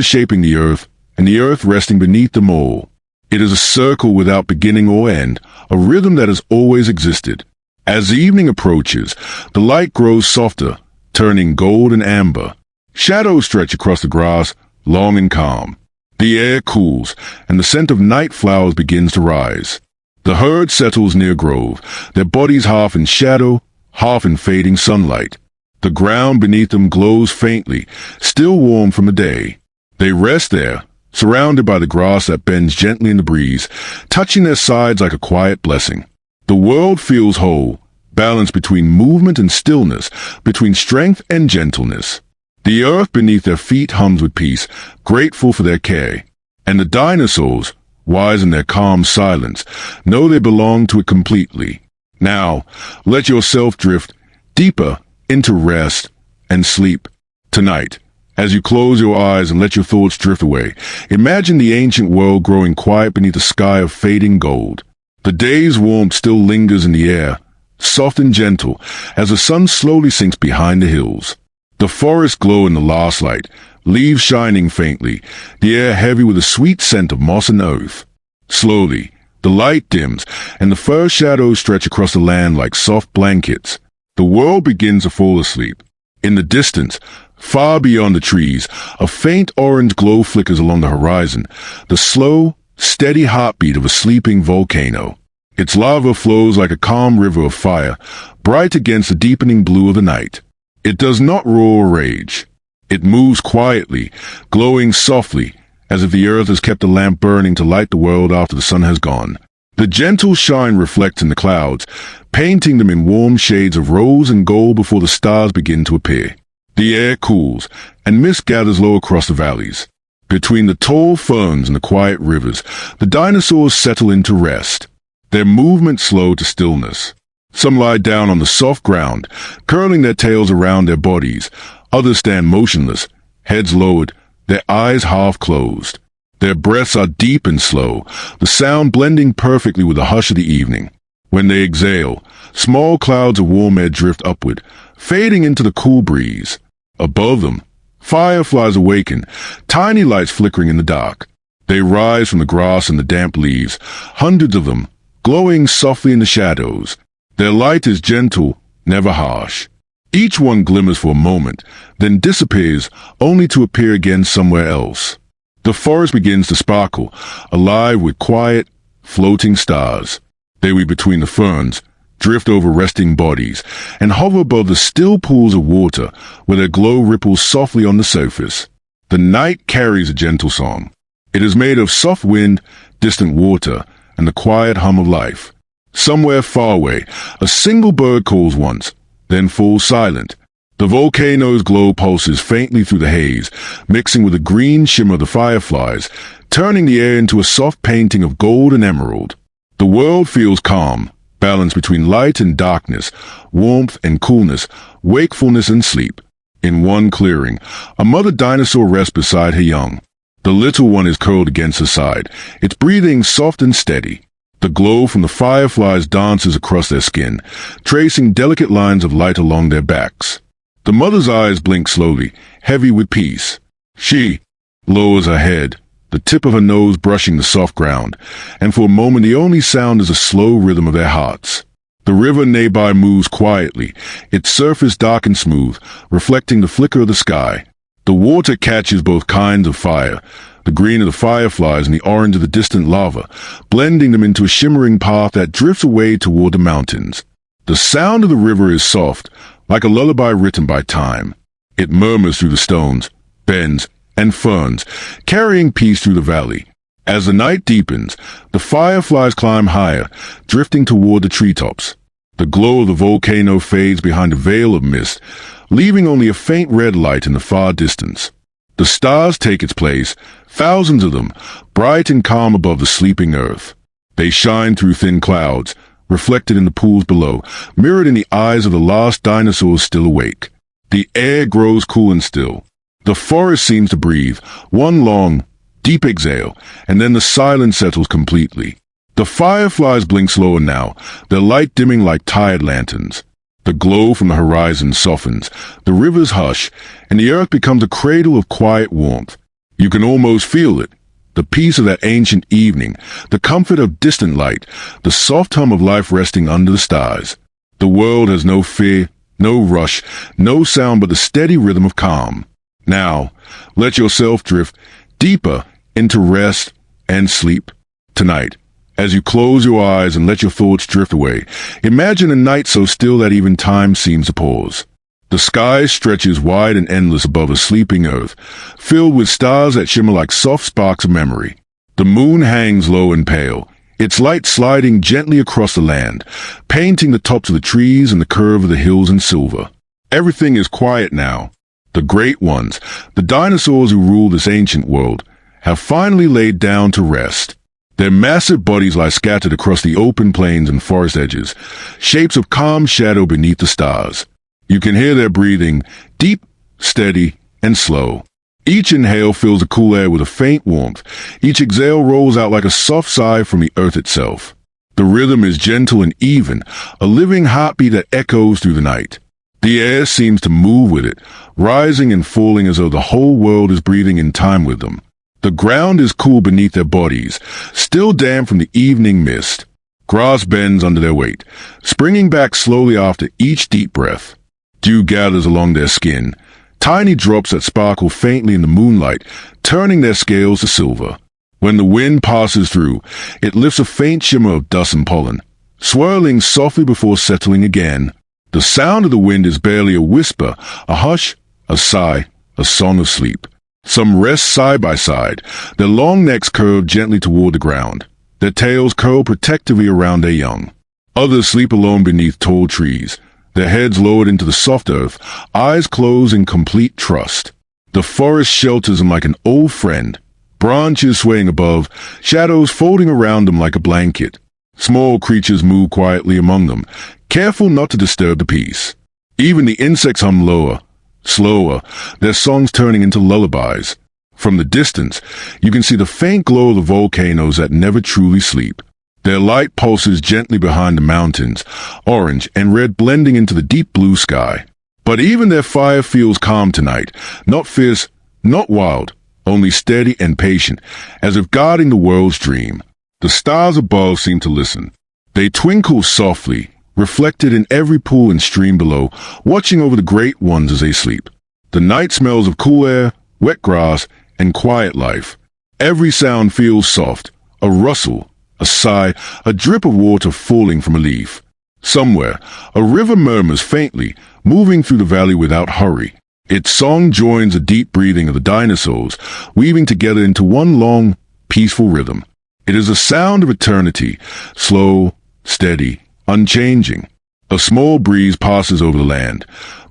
shaping the earth, and the earth resting beneath them all. It is a circle without beginning or end, a rhythm that has always existed. As the evening approaches, the light grows softer, turning gold and amber. Shadows stretch across the grass, long and calm. The air cools, and the scent of night flowers begins to rise. The herd settles near a grove, their bodies half in shadow, half in fading sunlight. The ground beneath them glows faintly, still warm from the day. They rest there, surrounded by the grass that bends gently in the breeze, touching their sides like a quiet blessing. The world feels whole, balanced between movement and stillness, between strength and gentleness. The earth beneath their feet hums with peace, grateful for their care. And the dinosaurs, wise in their calm silence, know they belong to it completely. Now, let yourself drift deeper into rest and sleep. Tonight, as you close your eyes and let your thoughts drift away, imagine the ancient world growing quiet beneath a sky of fading gold. The day's warmth still lingers in the air, soft and gentle, as the sun slowly sinks behind the hills. The forests glow in the last light, leaves shining faintly, the air heavy with a sweet scent of moss and earth. Slowly, the light dims, and the first shadows stretch across the land like soft blankets. The world begins to fall asleep. In the distance, far beyond the trees, a faint orange glow flickers along the horizon, the slow, steady heartbeat of a sleeping volcano. Its lava flows like a calm river of fire, bright against the deepening blue of the night. It does not roar or rage. It moves quietly, glowing softly, as if the earth has kept a lamp burning to light the world after the sun has gone. The gentle shine reflects in the clouds, painting them in warm shades of rose and gold before the stars begin to appear. The air cools, and mist gathers low across the valleys. Between the tall ferns and the quiet rivers, the dinosaurs settle into rest, their movement slow to stillness. Some lie down on the soft ground, curling their tails around their bodies. Others stand motionless, heads lowered, their eyes half closed. Their breaths are deep and slow, the sound blending perfectly with the hush of the evening. When they exhale, small clouds of warm air drift upward, fading into the cool breeze. Above them, fireflies awaken, tiny lights flickering in the dark. They rise from the grass and the damp leaves, hundreds of them, glowing softly in the shadows. Their light is gentle, never harsh. Each one glimmers for a moment, then disappears, only to appear again somewhere else. The forest begins to sparkle, alive with quiet, floating stars. They weave between the ferns, drift over resting bodies, and hover above the still pools of water where their glow ripples softly on the surface. The night carries a gentle song. It is made of soft wind, distant water, and the quiet hum of life. Somewhere far away, a single bird calls once, then falls silent. The volcano's glow pulses faintly through the haze, mixing with the green shimmer of the fireflies, turning the air into a soft painting of gold and emerald. The world feels calm, balanced between light and darkness, warmth and coolness, wakefulness and sleep. In one clearing, a mother dinosaur rests beside her young. The little one is curled against her side, its breathing soft and steady. The glow from the fireflies dances across their skin, tracing delicate lines of light along their backs. The mother's eyes blink slowly, heavy with peace. She lowers her head, the tip of her nose brushing the soft ground, and for a moment the only sound is a slow rhythm of their hearts. The river nearby moves quietly, its surface dark and smooth, reflecting the flicker of the sky. The water catches both kinds of fire, the green of the fireflies and the orange of the distant lava, blending them into a shimmering path that drifts away toward the mountains. The sound of the river is soft, like a lullaby written by time. It murmurs through the stones, bends, and ferns, carrying peace through the valley. As the night deepens, the fireflies climb higher, drifting toward the treetops. The glow of the volcano fades behind a veil of mist, leaving only a faint red light in the far distance. The stars take its place, thousands of them, bright and calm above the sleeping earth. They shine through thin clouds, reflected in the pools below, mirrored in the eyes of the last dinosaurs still awake. The air grows cool and still. The forest seems to breathe, one long, deep exhale, and then the silence settles completely. The fireflies blink slower now, their light dimming like tired lanterns. The glow from the horizon softens, the rivers hush, and the earth becomes a cradle of quiet warmth. You can almost feel it. The peace of that ancient evening, the comfort of distant light, the soft hum of life resting under the stars. The world has no fear, no rush, no sound but the steady rhythm of calm. Now, let yourself drift deeper into rest and sleep. Tonight, as you close your eyes and let your thoughts drift away, imagine a night so still that even time seems to pause. The sky stretches wide and endless above a sleeping earth, filled with stars that shimmer like soft sparks of memory. The moon hangs low and pale, its light sliding gently across the land, painting the tops of the trees and the curve of the hills in silver. Everything is quiet now. The great ones, the dinosaurs who rule this ancient world, have finally laid down to rest. Their massive bodies lie scattered across the open plains and forest edges, shapes of calm shadow beneath the stars. You can hear their breathing, deep, steady, and slow. Each inhale fills the cool air with a faint warmth. Each exhale rolls out like a soft sigh from the earth itself. The rhythm is gentle and even, a living heartbeat that echoes through the night. The air seems to move with it, rising and falling as though the whole world is breathing in time with them. The ground is cool beneath their bodies, still damp from the evening mist. Grass bends under their weight, springing back slowly after each deep breath. Dew gathers along their skin, tiny drops that sparkle faintly in the moonlight, turning their scales to silver. When the wind passes through, it lifts a faint shimmer of dust and pollen, swirling softly before settling again. The sound of the wind is barely a whisper, a hush, a sigh, a song of sleep. Some rest side by side, their long necks curved gently toward the ground, their tails curl protectively around their young. Others sleep alone beneath tall trees, their heads lowered into the soft earth, eyes closed in complete trust. The forest shelters them like an old friend, branches swaying above, shadows folding around them like a blanket. Small creatures move quietly among them, careful not to disturb the peace. Even the insects hum lower, slower, their songs turning into lullabies. From the distance, you can see the faint glow of the volcanoes that never truly sleep. Their light pulses gently behind the mountains, orange and red blending into the deep blue sky. But even their fire feels calm tonight, not fierce, not wild, only steady and patient, as if guarding the world's dream. The stars above seem to listen. They twinkle softly, reflected in every pool and stream below, watching over the great ones as they sleep. The night smells of cool air, wet grass, and quiet life. Every sound feels soft, a rustle, a sigh, a drip of water falling from a leaf. Somewhere, a river murmurs faintly, moving through the valley without hurry. Its song joins the deep breathing of the dinosaurs, weaving together into one long, peaceful rhythm. It is a sound of eternity, slow, steady, unchanging. A small breeze passes over the land,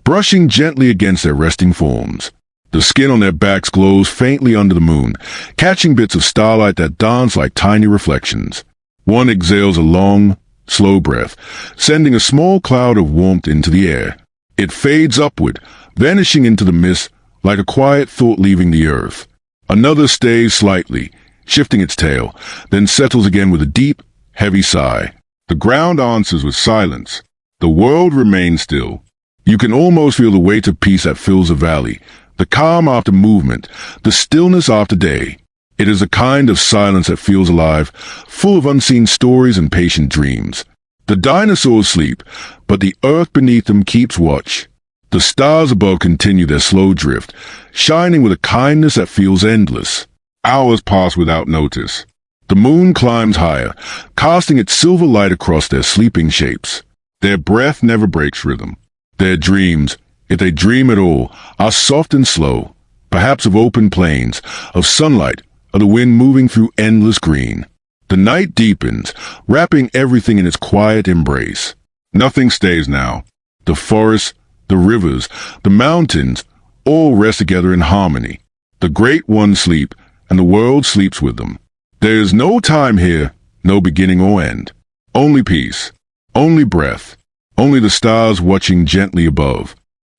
brushing gently against their resting forms. The skin on their backs glows faintly under the moon, catching bits of starlight that dance like tiny reflections. One exhales a long, slow breath, sending a small cloud of warmth into the air. It fades upward, vanishing into the mist like a quiet thought leaving the earth. Another stays slightly, shifting its tail, then settles again with a deep, heavy sigh. The ground answers with silence. The world remains still. You can almost feel the weight of peace that fills the valley, the calm after movement, the stillness after day. It is a kind of silence that feels alive, full of unseen stories and patient dreams. The dinosaurs sleep, but the earth beneath them keeps watch. The stars above continue their slow drift, shining with a kindness that feels endless. Hours pass without notice. The moon climbs higher, casting its silver light across their sleeping shapes. Their breath never breaks rhythm. Their dreams, if they dream at all, are soft and slow, perhaps of open plains, of sunlight, of the wind moving through endless green. The night deepens, wrapping everything in its quiet embrace. Nothing stays now. The forests, the rivers, the mountains, all rest together in harmony. The great ones sleep, and the world sleeps with them. There is no time here, no beginning or end. Only peace, only breath, only the stars watching gently above.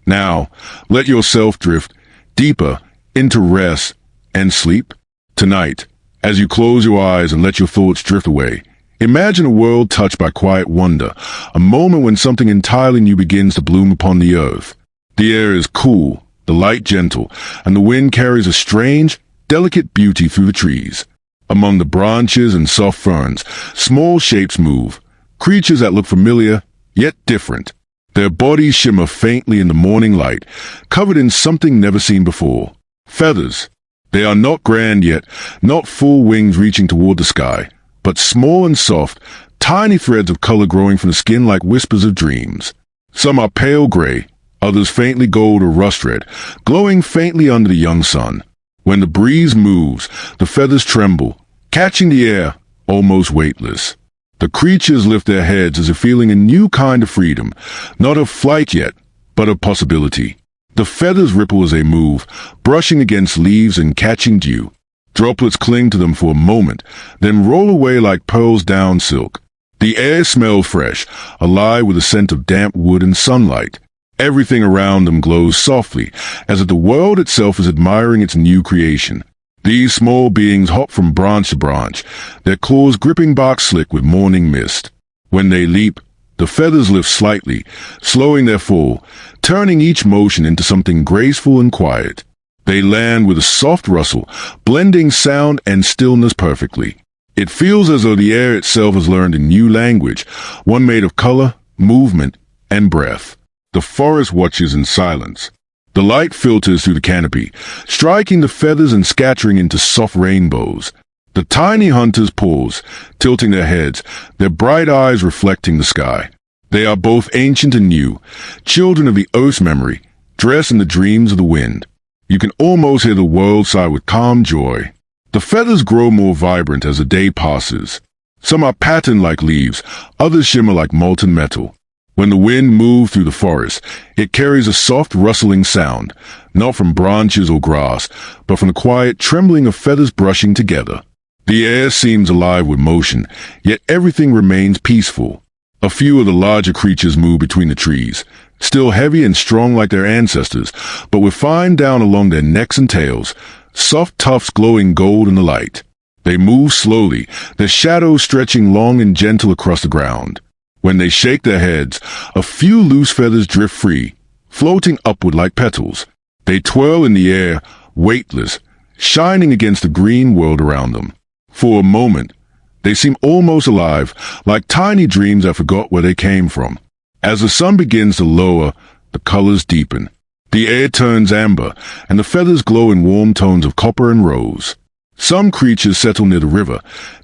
Now, let yourself drift deeper into rest and sleep. Tonight, as you close your eyes and let your thoughts drift away, imagine a world touched by quiet wonder, a moment when something entirely new begins to bloom upon the earth. The air is cool, the light gentle, and the wind carries a strange, delicate beauty through the trees. Among the branches and soft ferns, small shapes move, creatures that look familiar, yet different. Their bodies shimmer faintly in the morning light, covered in something never seen before. Feathers. They are not grand yet, not full wings reaching toward the sky, but small and soft, tiny threads of color growing from the skin like whispers of dreams. Some are pale gray, others faintly gold or rust red, glowing faintly under the young sun. When the breeze moves, the feathers tremble, catching the air, almost weightless. The creatures lift their heads as if feeling a new kind of freedom, not of flight yet, but of possibility. The feathers ripple as they move, brushing against leaves and catching dew. Droplets cling to them for a moment, then roll away like pearls down silk. The air smells fresh, alive with the scent of damp wood and sunlight. Everything around them glows softly, as if the world itself is admiring its new creation. These small beings hop from branch to branch, their claws gripping bark slick with morning mist. When they leap, the feathers lift slightly, slowing their fall, turning each motion into something graceful and quiet. They land with a soft rustle, blending sound and stillness perfectly. It feels as though the air itself has learned a new language, one made of color, movement, and breath. The forest watches in silence. The light filters through the canopy, striking the feathers and scattering into soft rainbows. The tiny hunters pause, tilting their heads, their bright eyes reflecting the sky. They are both ancient and new, children of the earth's memory, dressed in the dreams of the wind. You can almost hear the world sigh with calm joy. The feathers grow more vibrant as the day passes. Some are patterned like leaves, others shimmer like molten metal. When the wind moves through the forest, it carries a soft rustling sound, not from branches or grass, but from the quiet trembling of feathers brushing together. The air seems alive with motion, yet everything remains peaceful. A few of the larger creatures move between the trees, still heavy and strong like their ancestors, but with fine down along their necks and tails, soft tufts glowing gold in the light. They move slowly, their shadows stretching long and gentle across the ground. When they shake their heads, a few loose feathers drift free, floating upward like petals. They twirl in the air, weightless, shining against the green world around them. For a moment, they seem almost alive, like tiny dreams that forgot where they came from. As the sun begins to lower, the colors deepen. The air turns amber, and the feathers glow in warm tones of copper and rose. Some creatures settle near the river,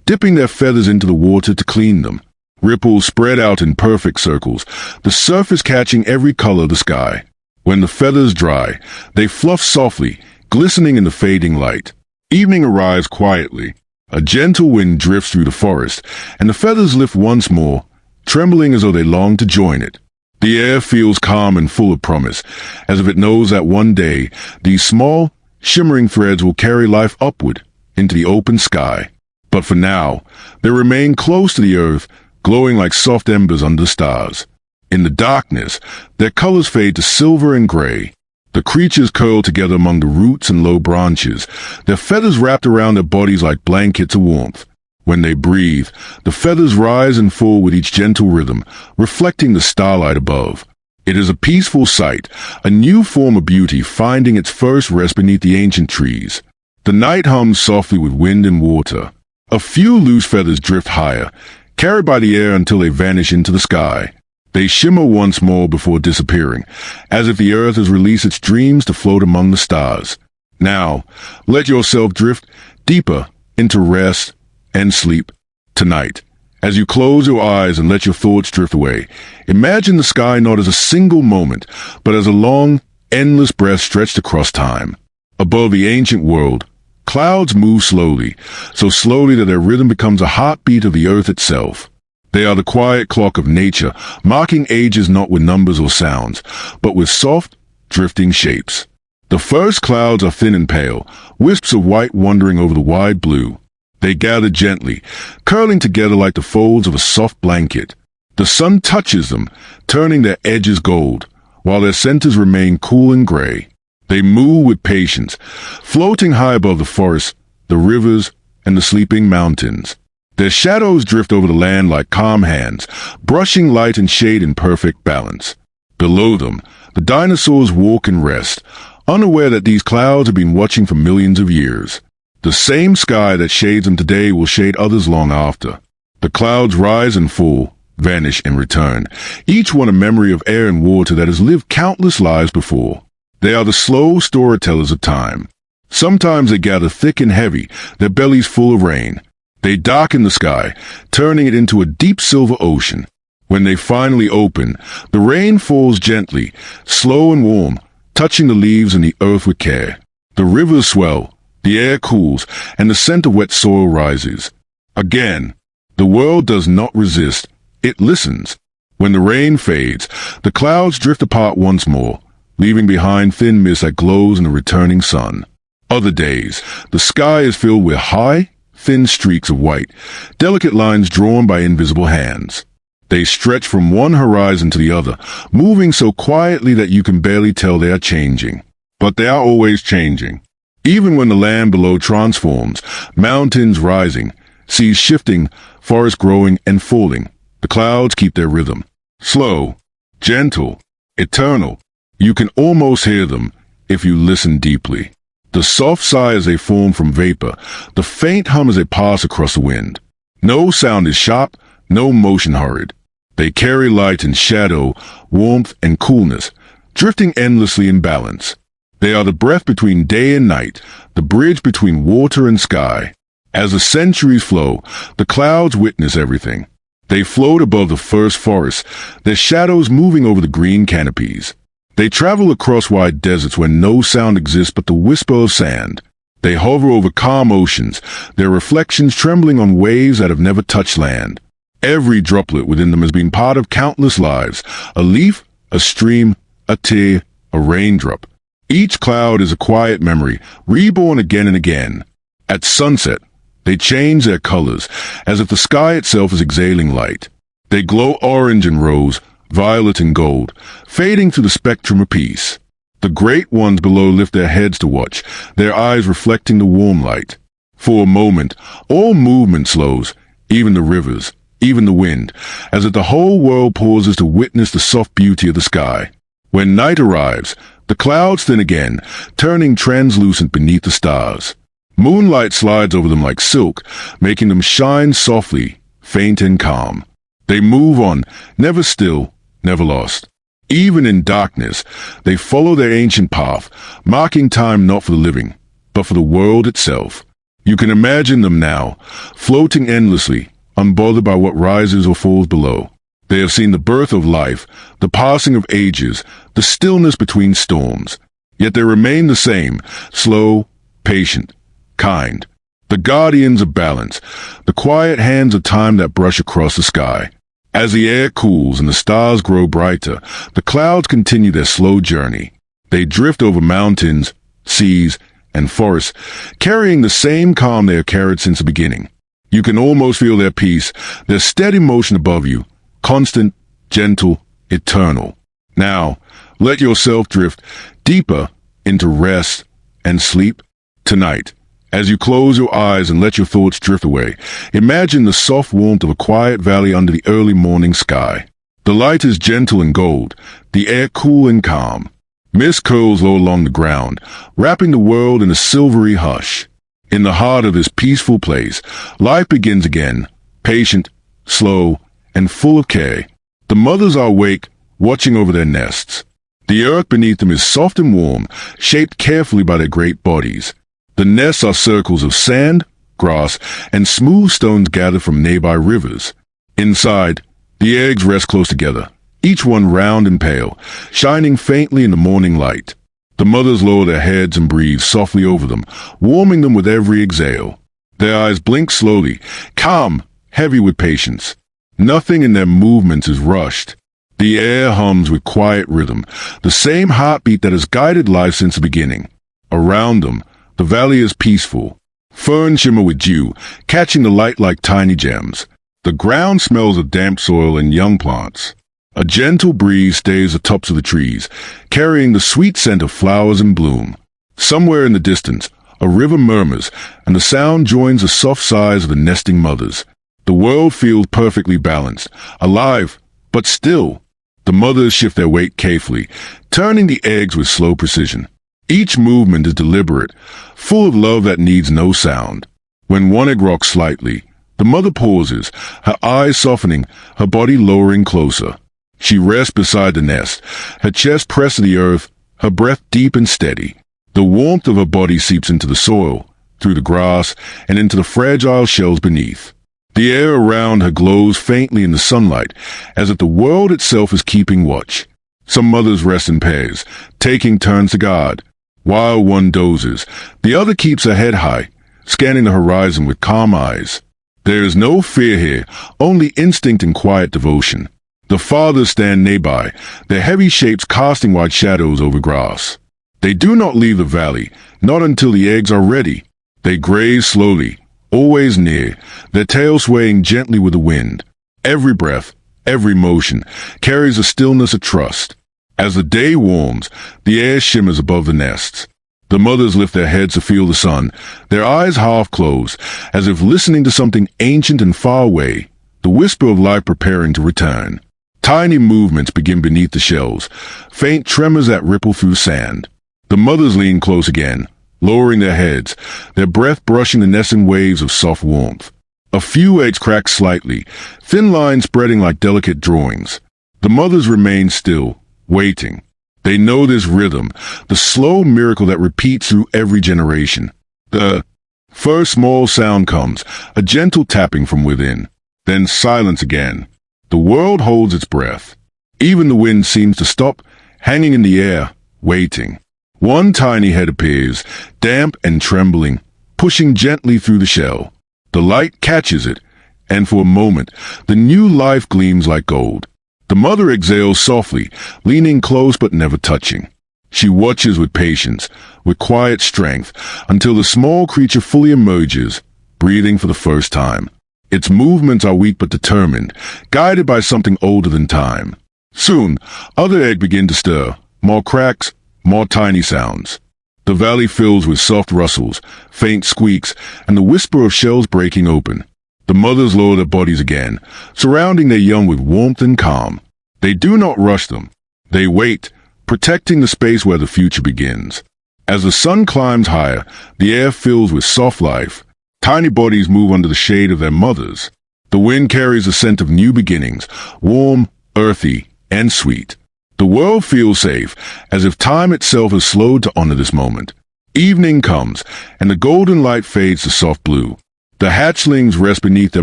dipping their feathers into the water to clean them. Ripples spread out in perfect circles, the surface catching every color of the sky. When the feathers dry, they fluff softly, glistening in the fading light. Evening arrives quietly. A gentle wind drifts through the forest, and the feathers lift once more, trembling as though they long to join it. The air feels calm and full of promise, as if it knows that one day these small, shimmering threads will carry life upward into the open sky. But for now, they remain close to the earth, glowing like soft embers under stars. In the darkness, their colors fade to silver and gray. The creatures curl together among the roots and low branches, their feathers wrapped around their bodies like blankets of warmth. When they breathe, the feathers rise and fall with each gentle rhythm, reflecting the starlight above. It is a peaceful sight, a new form of beauty finding its first rest beneath the ancient trees. The night hums softly with wind and water. A few loose feathers drift higher, carried by the air until they vanish into the sky. They shimmer once more before disappearing, as if the earth has released its dreams to float among the stars. Now, let yourself drift deeper into rest and sleep tonight. As you close your eyes and let your thoughts drift away, imagine the sky not as a single moment, but as a long, endless breath stretched across time. Above the ancient world, clouds move slowly, so slowly that their rhythm becomes a heartbeat of the earth itself. They are the quiet clock of nature, marking ages not with numbers or sounds, but with soft, drifting shapes. The first clouds are thin and pale, wisps of white wandering over the wide blue. They gather gently, curling together like the folds of a soft blanket. The sun touches them, turning their edges gold, while their centers remain cool and gray. They move with patience, floating high above the forest, the rivers, and the sleeping mountains. Their shadows drift over the land like calm hands, brushing light and shade in perfect balance. Below them, the dinosaurs walk and rest, unaware that these clouds have been watching for millions of years. The same sky that shades them today will shade others long after. The clouds rise and fall, vanish and return, each one a memory of air and water that has lived countless lives before. They are the slow storytellers of time. Sometimes they gather thick and heavy, their bellies full of rain. They darken the sky, turning it into a deep silver ocean. When they finally open, the rain falls gently, slow and warm, touching the leaves and the earth with care. The rivers swell, the air cools, and the scent of wet soil rises. Again, the world does not resist, it listens. When the rain fades, the clouds drift apart once more, leaving behind thin mist that glows in the returning sun. Other days, the sky is filled with high, thin streaks of white, delicate lines drawn by invisible hands. They stretch from one horizon to the other, moving so quietly that you can barely tell they are changing. But they are always changing. Even when the land below transforms, mountains rising, seas shifting, forests growing and falling, the clouds keep their rhythm. Slow, gentle, eternal. You can almost hear them if you listen deeply. The soft sigh as they form from vapor, the faint hum as they pass across the wind. No sound is sharp, no motion hurried. They carry light and shadow, warmth and coolness, drifting endlessly in balance. They are the breath between day and night, the bridge between water and sky. As the centuries flow, the clouds witness everything. They float above the first forests, their shadows moving over the green canopies. They travel across wide deserts where no sound exists but the whisper of sand. They hover over calm oceans, their reflections trembling on waves that have never touched land. Every droplet within them has been part of countless lives, a leaf, a stream, a tear, a raindrop. Each cloud is a quiet memory, reborn again and again. At sunset, they change their colors, as if the sky itself is exhaling light. They glow orange and rose, violet and gold, fading through the spectrum of peace. The great ones below lift their heads to watch, their eyes reflecting the warm light. For a moment, all movement slows, even the rivers, even the wind, as if the whole world pauses to witness the soft beauty of the sky. When night arrives, the clouds thin again, turning translucent beneath the stars. Moonlight slides over them like silk, making them shine softly, faint and calm. They move on, never still, never lost. Even in darkness, they follow their ancient path, marking time not for the living, but for the world itself. You can imagine them now, floating endlessly, unbothered by what rises or falls below. They have seen the birth of life, the passing of ages, the stillness between storms. Yet they remain the same, slow, patient, kind. The guardians of balance, the quiet hands of time that brush across the sky. As the air cools and the stars grow brighter, the clouds continue their slow journey. They drift over mountains, seas, and forests, carrying the same calm they have carried since the beginning. You can almost feel their peace, their steady motion above you, constant, gentle, eternal. Now, let yourself drift deeper into rest and sleep tonight. As you close your eyes and let your thoughts drift away, imagine the soft warmth of a quiet valley under the early morning sky. The light is gentle and gold, the air cool and calm. Mist curls low along the ground, wrapping the world in a silvery hush. In the heart of this peaceful place, life begins again, patient, slow, and full of care. The mothers are awake, watching over their nests. The earth beneath them is soft and warm, shaped carefully by their great bodies. The nests are circles of sand, grass, and smooth stones gathered from nearby rivers. Inside, the eggs rest close together, each one round and pale, shining faintly in the morning light. The mothers lower their heads and breathe softly over them, warming them with every exhale. Their eyes blink slowly, calm, heavy with patience. Nothing in their movements is rushed. The air hums with quiet rhythm, the same heartbeat that has guided life since the beginning. Around them, the valley is peaceful. Ferns shimmer with dew, catching the light like tiny gems. The ground smells of damp soil and young plants. A gentle breeze stays the tops of the trees, carrying the sweet scent of flowers in bloom. Somewhere in the distance, a river murmurs, and the sound joins the soft sighs of the nesting mothers. The world feels perfectly balanced, alive, but still. The mothers shift their weight carefully, turning the eggs with slow precision. Each movement is deliberate, full of love that needs no sound. When one egg rocks slightly, the mother pauses, her eyes softening, her body lowering closer. She rests beside the nest, her chest pressed to the earth, her breath deep and steady. The warmth of her body seeps into the soil, through the grass, and into the fragile shells beneath. The air around her glows faintly in the sunlight, as if the world itself is keeping watch. Some mothers rest in pairs, taking turns to guard. While one dozes, the other keeps her head high, scanning the horizon with calm eyes. There is no fear here, only instinct and quiet devotion. The fathers stand nearby, their heavy shapes casting wide shadows over grass. They do not leave the valley, not until the eggs are ready. They graze slowly, always near, their tails swaying gently with the wind. Every breath, every motion, carries a stillness of trust. As the day warms, the air shimmers above the nests. The mothers lift their heads to feel the sun, their eyes half closed, as if listening to something ancient and far away, the whisper of life preparing to return. Tiny movements begin beneath the shells, faint tremors that ripple through sand. The mothers lean close again, lowering their heads, their breath brushing the nest in waves of soft warmth. A few eggs crack slightly, thin lines spreading like delicate drawings. The mothers remain still, waiting. They know this rhythm, the slow miracle that repeats through every generation. The first small sound comes, a gentle tapping from within. Then silence again. The world holds its breath. Even the wind seems to stop, hanging in the air, waiting. One tiny head appears, damp and trembling, pushing gently through the shell. The light catches it, and for a moment, the new life gleams like gold. The mother exhales softly, leaning close but never touching. She watches with patience, with quiet strength, until the small creature fully emerges, breathing for the first time. Its movements are weak but determined, guided by something older than time. Soon, other eggs begin to stir, more cracks, more tiny sounds. The valley fills with soft rustles, faint squeaks, and the whisper of shells breaking open. The mothers lower their bodies again, surrounding their young with warmth and calm. They do not rush them. They wait, protecting the space where the future begins. As the sun climbs higher, the air fills with soft life. Tiny bodies move under the shade of their mothers. The wind carries a scent of new beginnings, warm, earthy, and sweet. The world feels safe, as if time itself has slowed to honor this moment. Evening comes, and the golden light fades to soft blue. The hatchlings rest beneath their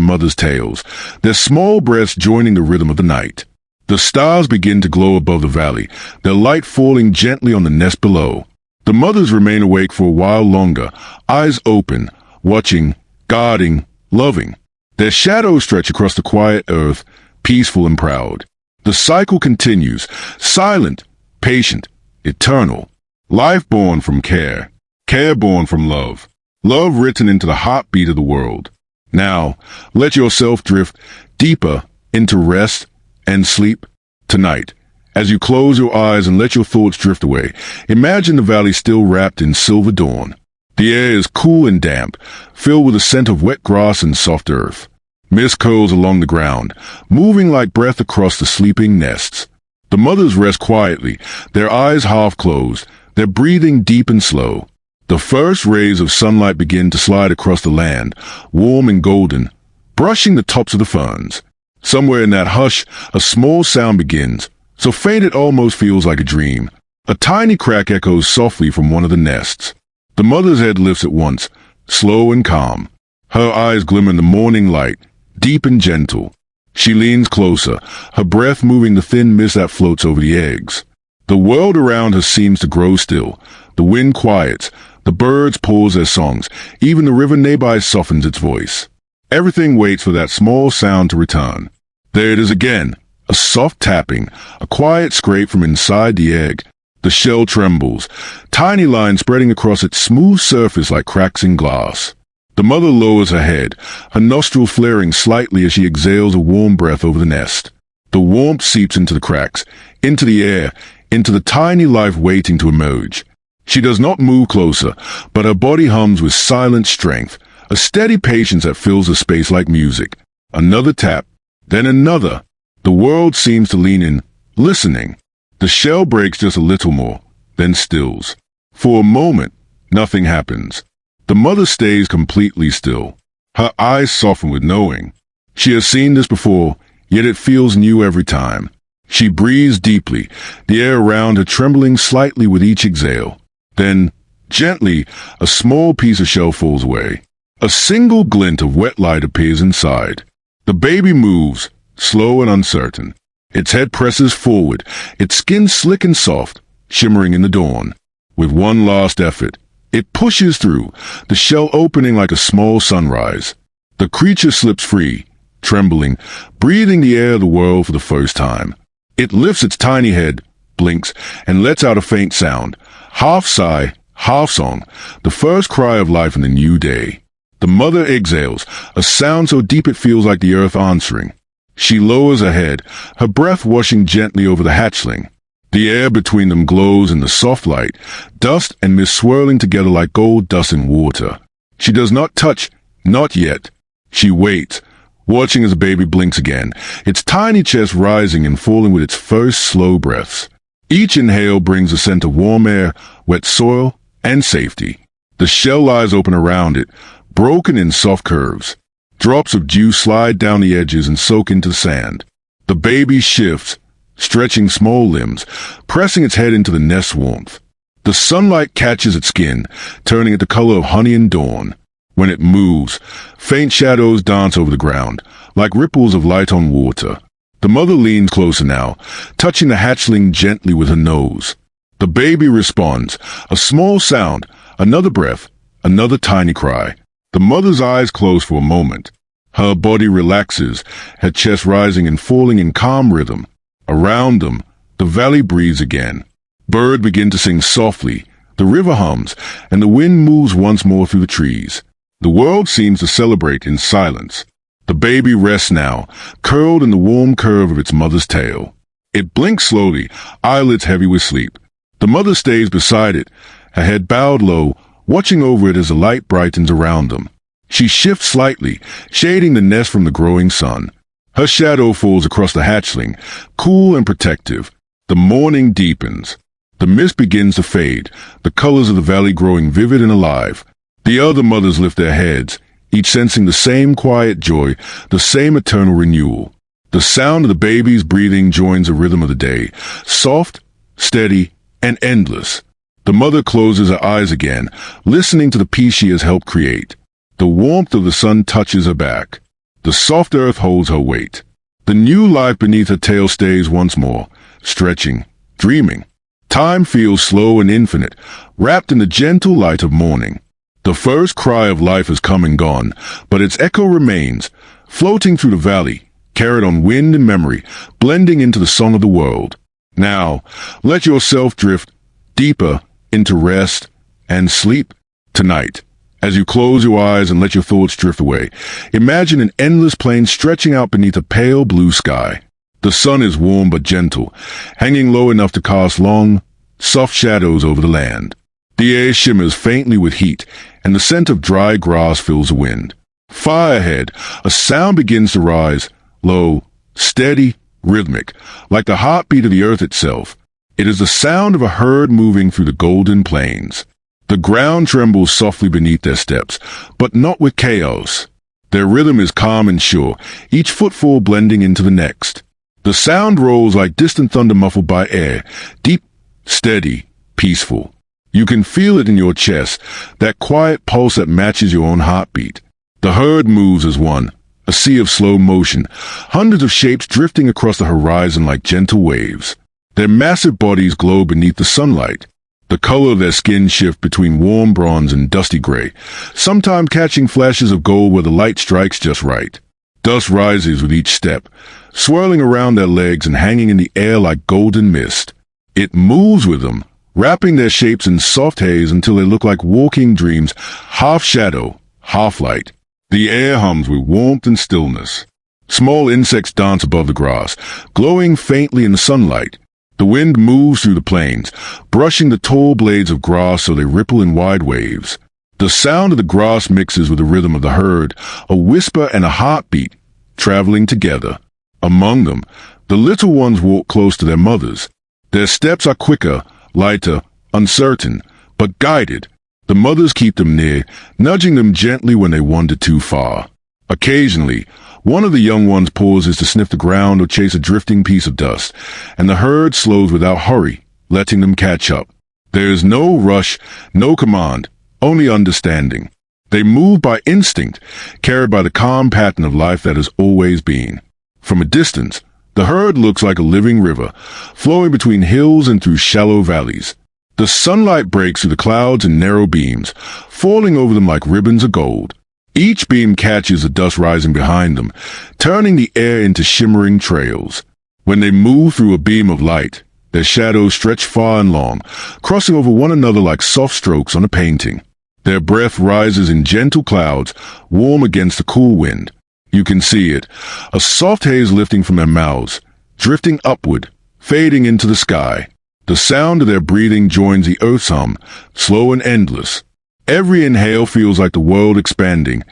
mothers' tails, their small breasts joining the rhythm of the night. The stars begin to glow above the valley, their light falling gently on the nest below. The mothers remain awake for a while longer, eyes open, watching, guarding, loving. Their shadows stretch across the quiet earth, peaceful and proud. The cycle continues, silent, patient, eternal. Life born from care, care born from love, love written into the heartbeat of the world. Now, let yourself drift deeper into rest and sleep. Tonight, as you close your eyes and let your thoughts drift away, imagine the valley still wrapped in silver dawn. The air is cool and damp, filled with the scent of wet grass and soft earth. Mist curls along the ground, moving like breath across the sleeping nests. The mothers rest quietly, their eyes half closed, their breathing deep and slow. The first rays of sunlight begin to slide across the land, warm and golden, brushing the tops of the ferns. Somewhere in that hush, a small sound begins, so faint it almost feels like a dream. A tiny crack echoes softly from one of the nests. The mother's head lifts at once, slow and calm. Her eyes glimmer in the morning light, deep and gentle. She leans closer, her breath moving the thin mist that floats over the eggs. The world around her seems to grow still. The wind quiets, the birds pause their songs, even the river nearby softens its voice. Everything waits for that small sound to return. There it is again, a soft tapping, a quiet scrape from inside the egg. The shell trembles, tiny lines spreading across its smooth surface like cracks in glass. The mother lowers her head, her nostril flaring slightly as she exhales a warm breath over the nest. The warmth seeps into the cracks, into the air, into the tiny life waiting to emerge. She does not move closer, but her body hums with silent strength, a steady patience that fills the space like music. Another tap, then another. The world seems to lean in, listening. The shell breaks just a little more, then stills. For a moment, nothing happens. The mother stays completely still. Her eyes soften with knowing. She has seen this before, yet it feels new every time. She breathes deeply, the air around her trembling slightly with each exhale. Then, gently, a small piece of shell falls away. A single glint of wet light appears inside. The baby moves, slow and uncertain. Its head presses forward, its skin slick and soft, shimmering in the dawn. With one last effort, it pushes through, the shell opening like a small sunrise. The creature slips free, trembling, breathing the air of the world for the first time. It lifts its tiny head, blinks, and lets out a faint sound. Half sigh, half song, the first cry of life in the new day. The mother exhales, a sound so deep it feels like the earth answering. She lowers her head, her breath washing gently over the hatchling. The air between them glows in the soft light, dust and mist swirling together like gold dust in water. She does not touch, not yet. She waits, watching as the baby blinks again, its tiny chest rising and falling with its first slow breaths. Each inhale brings a scent of warm air, wet soil, and safety. The shell lies open around it, broken in soft curves. Drops of dew slide down the edges and soak into the sand. The baby shifts, stretching small limbs, pressing its head into the nest's warmth. The sunlight catches its skin, turning it the color of honey and dawn. When it moves, faint shadows dance over the ground, like ripples of light on water. The mother leans closer now, touching the hatchling gently with her nose. The baby responds, a small sound, another breath, another tiny cry. The mother's eyes close for a moment. Her body relaxes, her chest rising and falling in calm rhythm. Around them, the valley breathes again. Birds begin to sing softly, the river hums, and the wind moves once more through the trees. The world seems to celebrate in silence. The baby rests now, curled in the warm curve of its mother's tail. It blinks slowly, eyelids heavy with sleep. The mother stays beside it, her head bowed low, watching over it as the light brightens around them. She shifts slightly, shading the nest from the growing sun. Her shadow falls across the hatchling, cool and protective. The morning deepens. The mist begins to fade, the colors of the valley growing vivid and alive. The other mothers lift their heads, each sensing the same quiet joy, the same eternal renewal. The sound of the baby's breathing joins the rhythm of the day, soft, steady, and endless. The mother closes her eyes again, listening to the peace she has helped create. The warmth of the sun touches her back. The soft earth holds her weight. The new life beneath her tail stays once more, stretching, dreaming. Time feels slow and infinite, wrapped in the gentle light of morning. The first cry of life has come and gone, but its echo remains, floating through the valley, carried on wind and memory, blending into the song of the world. Now, let yourself drift deeper into rest and sleep tonight. As you close your eyes and let your thoughts drift away, imagine an endless plain stretching out beneath a pale blue sky. The sun is warm but gentle, hanging low enough to cast long, soft shadows over the land. The air shimmers faintly with heat, and the scent of dry grass fills the wind. Far ahead, a sound begins to rise, low, steady, rhythmic, like the heartbeat of the earth itself. It is the sound of a herd moving through the golden plains. The ground trembles softly beneath their steps, but not with chaos. Their rhythm is calm and sure, each footfall blending into the next. The sound rolls like distant thunder muffled by air, deep, steady, peaceful. You can feel it in your chest, that quiet pulse that matches your own heartbeat. The herd moves as one, a sea of slow motion, hundreds of shapes drifting across the horizon like gentle waves. Their massive bodies glow beneath the sunlight. The color of their skin shifts between warm bronze and dusty gray, sometimes catching flashes of gold where the light strikes just right. Dust rises with each step, swirling around their legs and hanging in the air like golden mist. It moves with them, wrapping their shapes in soft haze until they look like walking dreams, half shadow, half light. The air hums with warmth and stillness. Small insects dance above the grass, glowing faintly in the sunlight. The wind moves through the plains, brushing the tall blades of grass so they ripple in wide waves. The sound of the grass mixes with the rhythm of the herd, a whisper and a heartbeat, traveling together. Among them, the little ones walk close to their mothers. Their steps are quicker, lighter, uncertain, but guided. The mothers keep them near, nudging them gently when they wander too far. Occasionally, one of the young ones pauses to sniff the ground or chase a drifting piece of dust, and the herd slows without hurry, letting them catch up. There is no rush, no command, only understanding. They move by instinct, carried by the calm pattern of life that has always been. From a distance, the herd looks like a living river, flowing between hills and through shallow valleys. The sunlight breaks through the clouds in narrow beams, falling over them like ribbons of gold. Each beam catches the dust rising behind them, turning the air into shimmering trails. When they move through a beam of light, their shadows stretch far and long, crossing over one another like soft strokes on a painting. Their breath rises in gentle clouds, warm against the cool wind. You can see it, a soft haze lifting from their mouths, drifting upward, fading into the sky. The sound of their breathing joins the earth's hum, slow and endless. Every inhale feels like the world expanding.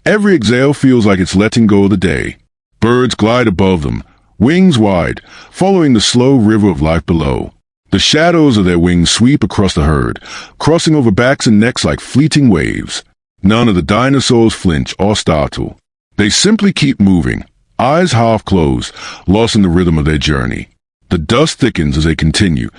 Every exhale feels like it's letting go of the day. Birds glide above them, wings wide, following the slow river of life below. The shadows of their wings sweep across the herd, crossing over backs and necks like fleeting waves. None of the dinosaurs flinch or startle. They simply keep moving, eyes half closed, lost in the rhythm of their journey. The dust thickens as they continue,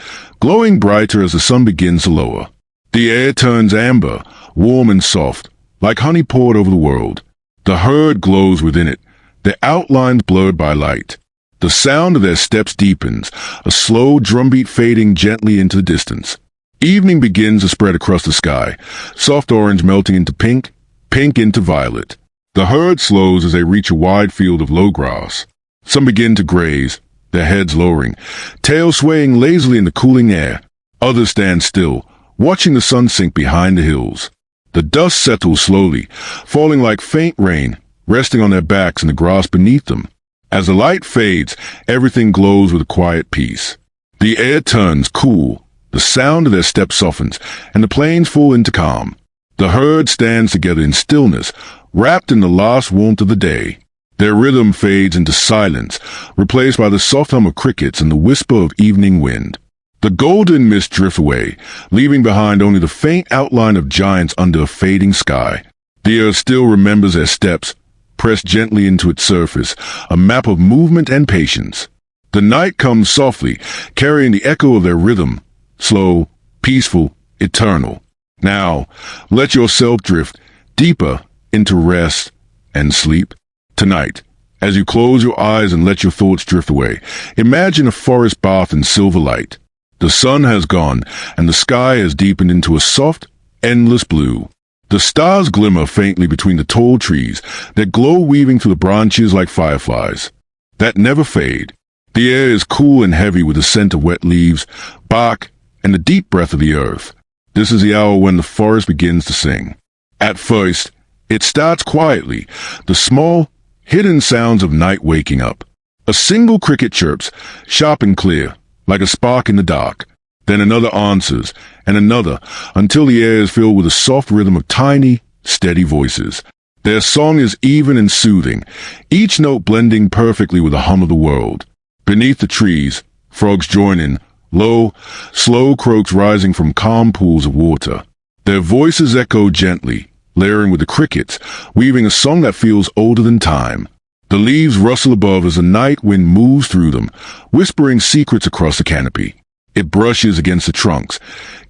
glowing brighter as the sun begins to lower. The air turns amber, warm and soft, like honey poured over the world. The herd glows within it, their outlines blurred by light. The sound of their steps deepens, a slow drumbeat fading gently into the distance. Evening begins to spread across the sky, soft orange melting into pink, pink into violet. The herd slows as they reach a wide field of low grass. Some begin to graze, their heads lowering, tails swaying lazily in the cooling air. Others stand still, watching the sun sink behind the hills. The dust settles slowly, falling like faint rain, resting on their backs and the grass beneath them. As the light fades, everything glows with a quiet peace. The air turns cool, the sound of their steps softens, and the plains fall into calm. The herd stands together in stillness, wrapped in the last warmth of the day. Their rhythm fades into silence, replaced by the soft hum of crickets and the whisper of evening wind. The golden mist drifts away, leaving behind only the faint outline of giants under a fading sky. The earth still remembers their steps, pressed gently into its surface, a map of movement and patience. The night comes softly, carrying the echo of their rhythm, slow, peaceful, eternal. Now, let yourself drift deeper into rest and sleep. Tonight, as you close your eyes and let your thoughts drift away, imagine a forest bath in silver light. The sun has gone, and the sky has deepened into a soft, endless blue. The stars glimmer faintly between the tall trees, their glow weaving through the branches like fireflies that never fade. The air is cool and heavy with the scent of wet leaves, bark, and the deep breath of the earth. This is the hour when the forest begins to sing. At first, it starts quietly, the small, hidden sounds of night waking up. A single cricket chirps, sharp and clear, like a spark in the dark. Then another answers, and another, until the air is filled with a soft rhythm of tiny, steady voices. Their song is even and soothing, each note blending perfectly with the hum of the world. Beneath the trees, frogs join in, low, slow croaks rising from calm pools of water. Their voices echo gently, layering with the crickets, weaving a song that feels older than time. The leaves rustle above as the night wind moves through them, whispering secrets across the canopy. It brushes against the trunks,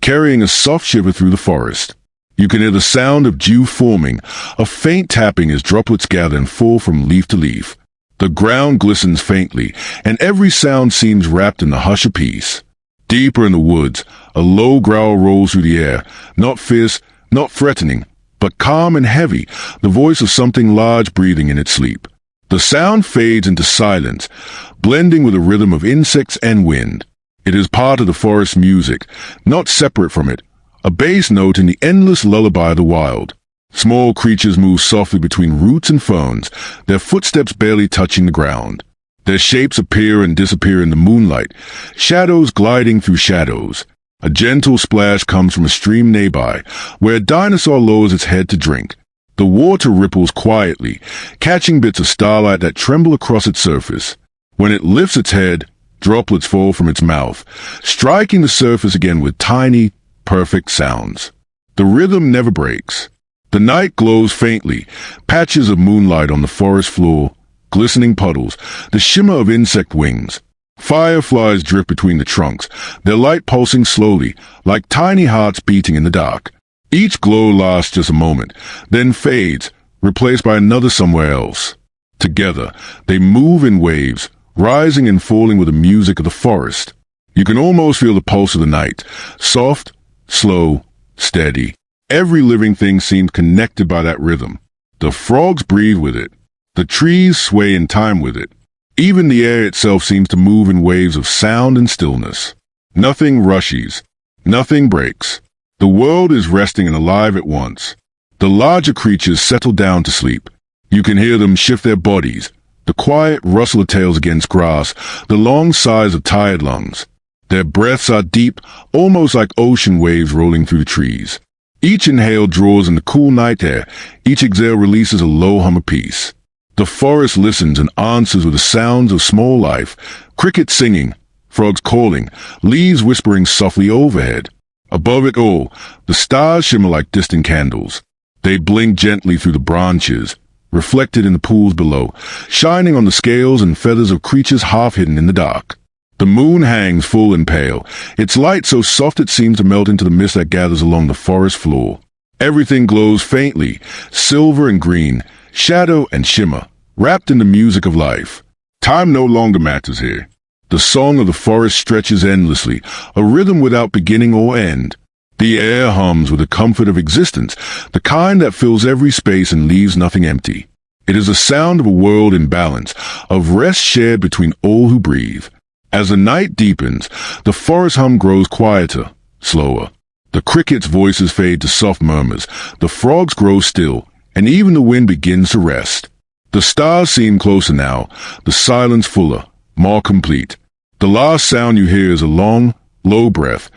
carrying a soft shiver through the forest. You can hear the sound of dew forming, a faint tapping as droplets gather and fall from leaf to leaf. The ground glistens faintly, and every sound seems wrapped in the hush of peace. Deeper in the woods, a low growl rolls through the air, not fierce, not threatening, but calm and heavy, the voice of something large breathing in its sleep. The sound fades into silence, blending with the rhythm of insects and wind. It is part of the forest's music, not separate from it, a bass note in the endless lullaby of the wild. Small creatures move softly between roots and ferns, their footsteps barely touching the ground. Their shapes appear and disappear in the moonlight, shadows gliding through shadows. A gentle splash comes from a stream nearby, where a dinosaur lowers its head to drink. The water ripples quietly, catching bits of starlight that tremble across its surface. When it lifts its head, droplets fall from its mouth, striking the surface again with tiny, perfect sounds. The rhythm never breaks. The night glows faintly, patches of moonlight on the forest floor, glistening puddles, the shimmer of insect wings. Fireflies drift between the trunks, their light pulsing slowly, like tiny hearts beating in the dark. Each glow lasts just a moment, then fades, replaced by another somewhere else. Together, they move in waves, rising and falling with the music of the forest. You can almost feel the pulse of the night, soft, slow, steady. Every living thing seems connected by that rhythm. The frogs breathe with it. The trees sway in time with it. Even the air itself seems to move in waves of sound and stillness. Nothing rushes. Nothing breaks. The world is resting and alive at once. The larger creatures settle down to sleep. You can hear them shift their bodies, the quiet rustle of tails against grass, the long sighs of tired lungs. Their breaths are deep, almost like ocean waves rolling through the trees. Each inhale draws in the cool night air, each exhale releases a low hum of peace. The forest listens and answers with the sounds of small life, crickets singing, frogs calling, leaves whispering softly overhead. Above it all, the stars shimmer like distant candles. They blink gently through the branches, reflected in the pools below, shining on the scales and feathers of creatures half hidden in the dark. The moon hangs full and pale, its light so soft it seems to melt into the mist that gathers along the forest floor. Everything glows faintly, silver and green, shadow and shimmer, wrapped in the music of life. Time no longer matters here. The song of the forest stretches endlessly, a rhythm without beginning or end. The air hums with the comfort of existence, the kind that fills every space and leaves nothing empty. It is the sound of a world in balance, of rest shared between all who breathe. As the night deepens, the forest hum grows quieter, slower. The crickets' voices fade to soft murmurs, the frogs grow still, and even the wind begins to rest. The stars seem closer now, the silence fuller, more complete. The last sound you hear is a long, low breath,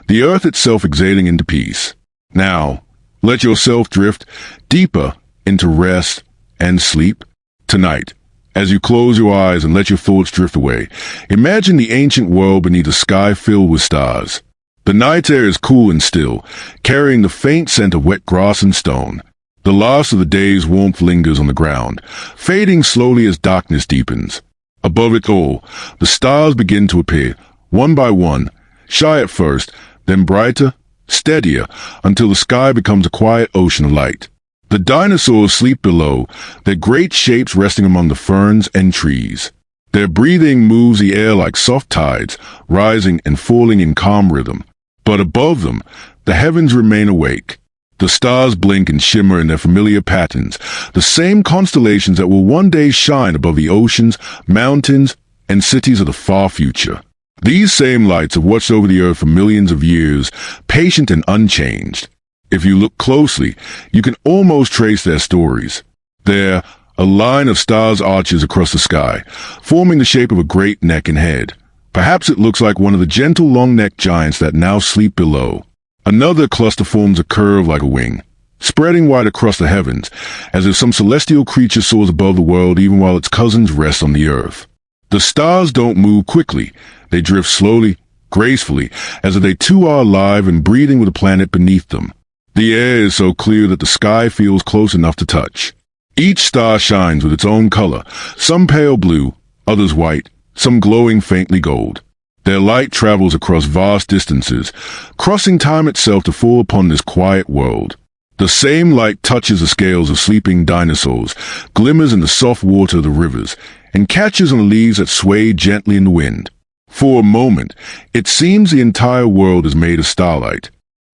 the earth itself exhaling into peace. Now, let yourself drift deeper into rest and sleep. Tonight, as you close your eyes and let your thoughts drift away, imagine the ancient world beneath a sky filled with stars. The night air is cool and still, carrying the faint scent of wet grass and stone. The The last of the day's warmth lingers on the ground, fading slowly as darkness deepens. Above it all, the stars begin to appear, one by one, shy at first, then brighter, steadier, until the sky becomes a quiet ocean of light. The dinosaurs sleep below, their great shapes resting among the ferns and trees. Their breathing moves the air like soft tides, rising and falling in calm rhythm. But above them, the heavens remain awake. The stars blink and shimmer in their familiar patterns, the same constellations that will one day shine above the oceans, mountains, and cities of the far future. These same lights have watched over the earth for millions of years, patient and unchanged. If you look closely, you can almost trace their stories. There, a line of stars arches across the sky, forming the shape of a great neck and head. Perhaps it looks like one of the gentle long-necked giants that now sleep below. Another cluster forms a curve like a wing, spreading wide across the heavens, as if some celestial creature soars above the world even while its cousins rest on the earth. The stars don't move quickly. They drift slowly, gracefully, as if they too are alive and breathing with the planet beneath them. The air is so clear that the sky feels close enough to touch. Each star shines with its own color, some pale blue, others white, some glowing faintly gold. Their light travels across vast distances, crossing time itself to fall upon this quiet world. The same light touches the scales of sleeping dinosaurs, glimmers in the soft water of the rivers, and catches on the leaves that sway gently in the wind. For a moment, it seems the entire world is made of starlight.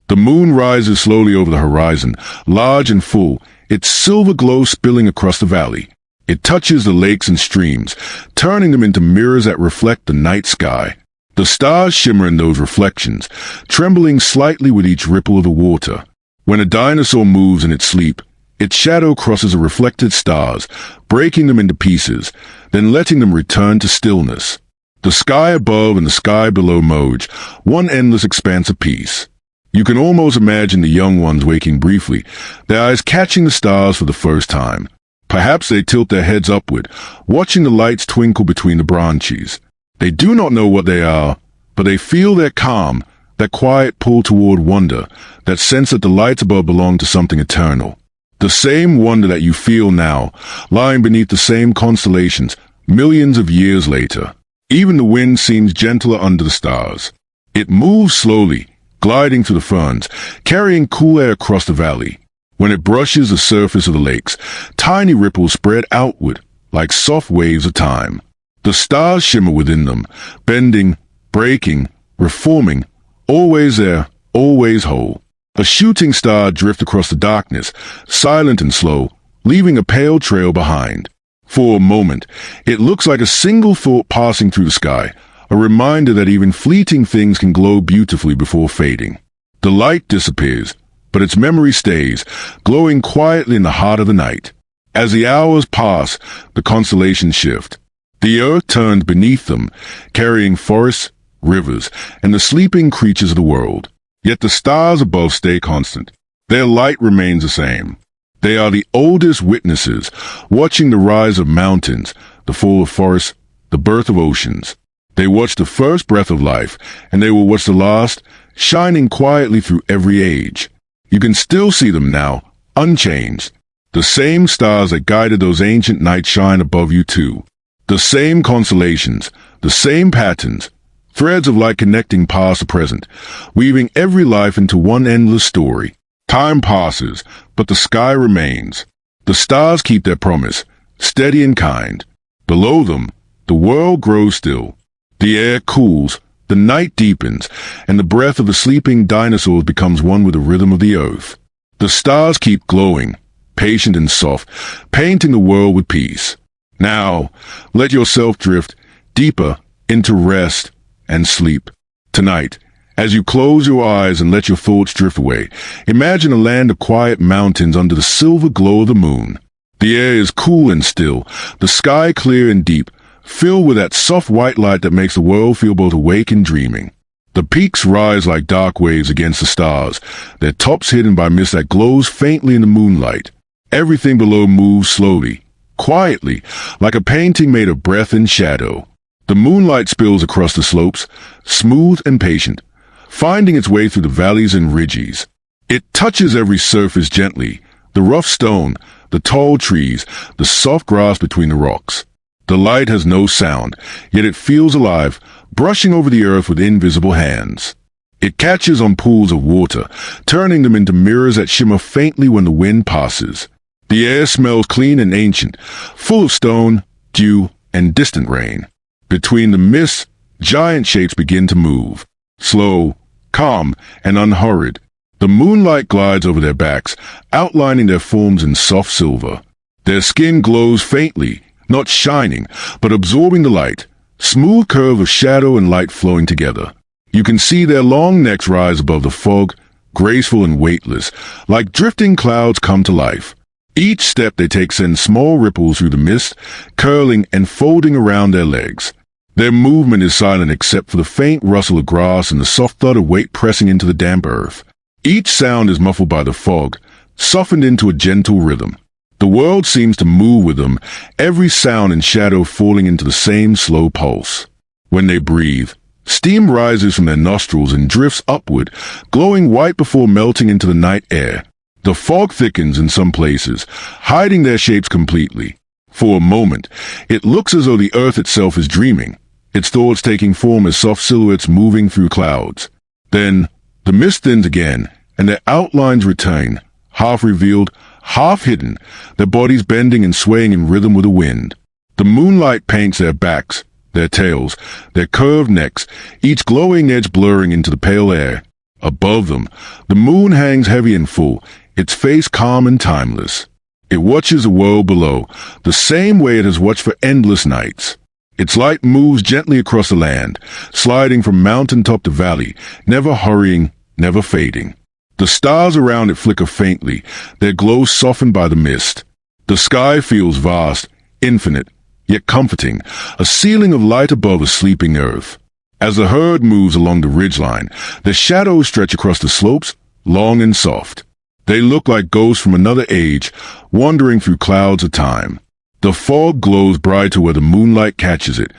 The moon rises slowly over the horizon, large and full, its silver glow spilling across the valley. It touches the lakes and streams, turning them into mirrors that reflect the night sky. The stars shimmer in those reflections, trembling slightly with each ripple of the water. When a dinosaur moves in its sleep, its shadow crosses the reflected stars, breaking them into pieces, then letting them return to stillness. The sky above and the sky below merge, one endless expanse of peace. You can almost imagine the young ones waking briefly, their eyes catching the stars for the first time. Perhaps they tilt their heads upward, watching the lights twinkle between the branches. They do not know what they are, but they feel their calm, that quiet pull toward wonder, that sense that the lights above belong to something eternal. The same wonder that you feel now, lying beneath the same constellations, millions of years later. Even the wind seems gentler under the stars. It moves slowly, gliding through the ferns, carrying cool air across the valley. When it brushes the surface of the lakes, tiny ripples spread outward, like soft waves of time. The stars shimmer within them, bending, breaking, reforming, always there, always whole. A shooting star drifts across the darkness, silent and slow, leaving a pale trail behind. For a moment, it looks like a single thought passing through the sky, a reminder that even fleeting things can glow beautifully before fading. The light disappears, but its memory stays, glowing quietly in the heart of the night. As the hours pass, the constellations shift. The earth turns beneath them, carrying forests, rivers, and the sleeping creatures of the world. Yet the stars above stay constant. Their light remains the same. They are the oldest witnesses, watching the rise of mountains, the fall of forests, the birth of oceans. They watch the first breath of life, and they will watch the last, shining quietly through every age. You can still see them now, unchanged. The same stars that guided those ancient nights shine above you too. The same constellations, the same patterns, threads of light connecting past to present, weaving every life into one endless story. Time passes, but the sky remains. The stars keep their promise, steady and kind. Below them, the world grows still. The air cools, the night deepens, and the breath of the sleeping dinosaurs becomes one with the rhythm of the earth. The stars keep glowing, patient and soft, painting the world with peace. Now, let yourself drift deeper into rest and sleep. Tonight, as you close your eyes and let your thoughts drift away, imagine a land of quiet mountains under the silver glow of the moon. The air is cool and still, the sky clear and deep, filled with that soft white light that makes the world feel both awake and dreaming. The peaks rise like dark waves against the stars, their tops hidden by mist that glows faintly in the moonlight. Everything below moves slowly, quietly, like a painting made of breath and shadow. The moonlight spills across the slopes, smooth and patient, finding its way through the valleys and ridges. It touches every surface gently, The rough stone, the tall trees, the soft grass between the rocks. The light has no sound, yet it feels alive, brushing over the earth with invisible hands. It catches on pools of water, turning them into mirrors that shimmer faintly when the wind passes. The air smells clean and ancient, full of stone, dew, and distant rain. Between the mists, giant shapes begin to move, slow, calm, and unhurried. The moonlight glides over their backs, outlining their forms in soft silver. Their skin glows faintly, not shining, but absorbing the light, smooth curve of shadow and light flowing together. You can see their long necks rise above the fog, graceful and weightless, like drifting clouds come to life. Each step they take sends small ripples through the mist, curling and folding around their legs. Their movement is silent except for the faint rustle of grass and the soft thud of weight pressing into the damp earth. Each sound is muffled by the fog, softened into a gentle rhythm. The world seems to move with them, every sound and shadow falling into the same slow pulse. When they breathe, steam rises from their nostrils and drifts upward, glowing white before melting into the night air. The fog thickens in some places, hiding their shapes completely. For a moment, it looks as though the earth itself is dreaming, its thoughts taking form as soft silhouettes moving through clouds. Then, the mist thins again, and their outlines return, half revealed, half hidden, their bodies bending and swaying in rhythm with the wind. The moonlight paints their backs, their tails, their curved necks, each glowing edge blurring into the pale air. Above them, the moon hangs heavy and full, its face calm and timeless. It watches the world below, the same way it has watched for endless nights. Its light moves gently across the land, sliding from mountaintop to valley, never hurrying, never fading. The stars around it flicker faintly, their glow softened by the mist. The sky feels vast, infinite, yet comforting, a ceiling of light above a sleeping earth. As the herd moves along the ridgeline, the shadows stretch across the slopes, long and soft. They look like ghosts from another age, wandering through clouds of time. The fog glows brighter where the moonlight catches it,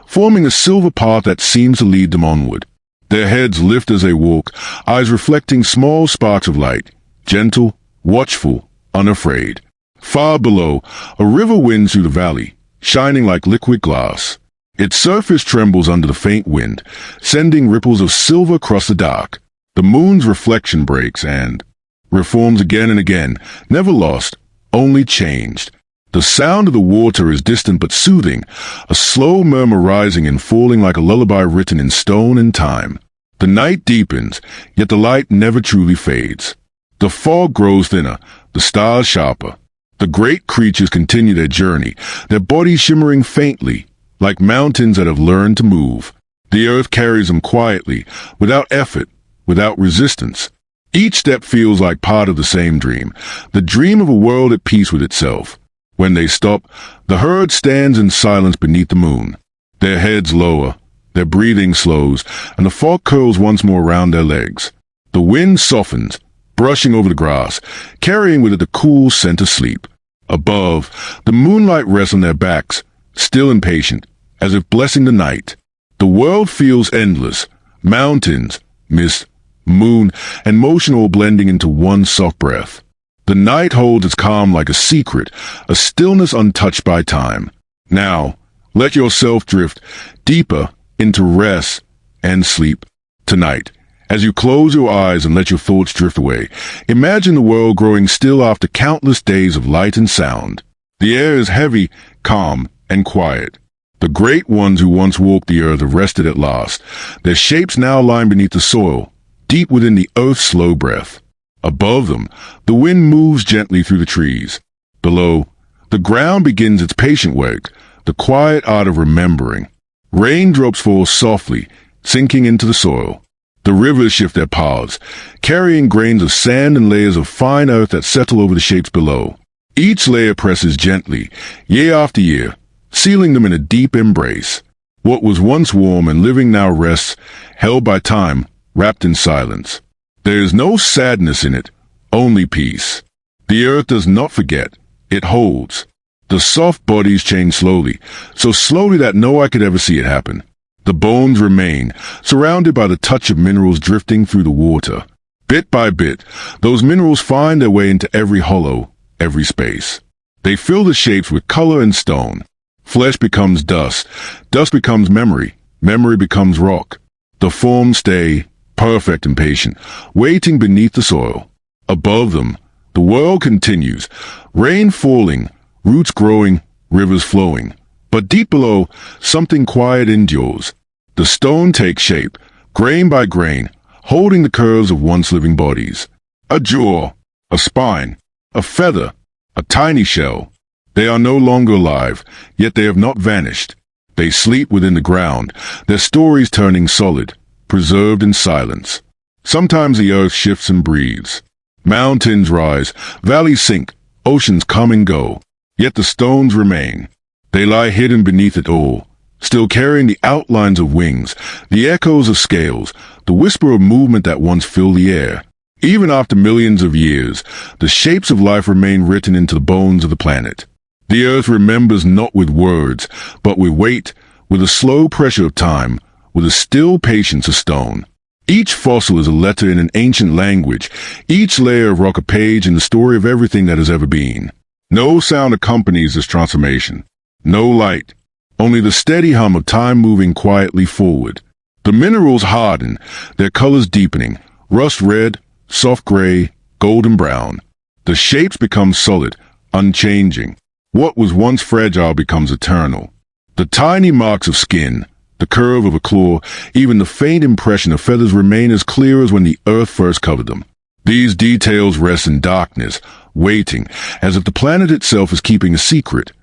forming a silver path that seems to lead them onward. Their heads lift as they walk, eyes reflecting small sparks of light, gentle, watchful, unafraid. Far below, a river winds through the valley, shining like liquid glass. Its surface trembles under the faint wind, sending ripples of silver across the dark. The moon's reflection breaks and reforms again and again, never lost, only changed. The sound of the water is distant but soothing, a slow murmur rising and falling like a lullaby written in stone and time. The night deepens, yet the light never truly fades. The fog grows thinner, the stars sharper. The great creatures continue their journey, their bodies shimmering faintly, like mountains that have learned to move. The earth carries them quietly, without effort, without resistance. Each step feels like part of the same dream, the dream of a world at peace with itself. When they stop, the herd stands in silence beneath the moon. Their heads lower, their breathing slows, and the fog curls once more around their legs. The wind softens, brushing over the grass, carrying with it the cool scent of sleep. Above, the moonlight rests on their backs, still and patient, as if blessing the night. The world feels endless, mountains, mist, moon, and motion all blending into one soft breath. The night holds its calm like a secret, a stillness untouched by time. Now, let yourself drift deeper into rest and sleep. Tonight, as you close your eyes and let your thoughts drift away, imagine the world growing still after countless days of light and sound. The air is heavy, calm, and quiet. The great ones who once walked the earth have rested at last, their shapes now lying beneath the soil, deep within the earth's slow breath. Above them, the wind moves gently through the trees. Below, the ground begins its patient work, the quiet art of remembering. Raindrops fall softly, sinking into the soil. The rivers shift their paths, carrying grains of sand and layers of fine earth that settle over the shapes below. Each layer presses gently, year after year, sealing them in a deep embrace. What was once warm and living now rests, held by time, wrapped in silence. There is no sadness in it, only peace. The earth does not forget, it holds. The soft bodies change slowly, so slowly that no eye could ever see it happen. The bones remain, surrounded by the touch of minerals drifting through the water. Bit by bit, those minerals find their way into every hollow, every space. They fill the shapes with color and stone. Flesh becomes dust, dust becomes memory, memory becomes rock. The forms stay, perfect and patient, waiting beneath the soil. Above them, the world continues, rain falling, roots growing, rivers flowing. But deep below, something quiet endures. The stone takes shape, grain by grain, holding the curves of once living bodies. A jaw, a spine, a feather, a tiny shell. They are no longer alive, yet they have not vanished. They sleep within the ground, their stories turning solid, preserved in silence. Sometimes the earth shifts and breathes. Mountains rise, valleys sink, oceans come and go. Yet the stones remain. They lie hidden beneath it all, still carrying the outlines of wings, the echoes of scales, the whisper of movement that once filled the air. Even after millions of years, the shapes of life remain written into the bones of the planet. The earth remembers not with words, but with weight, with a slow pressure of time, with a still patience of stone. Each fossil is a letter in an ancient language, each layer of rock a page in the story of everything that has ever been. No sound accompanies this transformation. No light. Only the steady hum of time moving quietly forward. The minerals harden, their colors deepening, rust red, soft gray, golden brown. The shapes become solid, unchanging. What was once fragile becomes eternal. The tiny marks of skin, the curve of a claw, even the faint impression of feathers remain as clear as when the earth first covered them. These details rest in darkness, waiting, as if the planet itself is keeping a secret,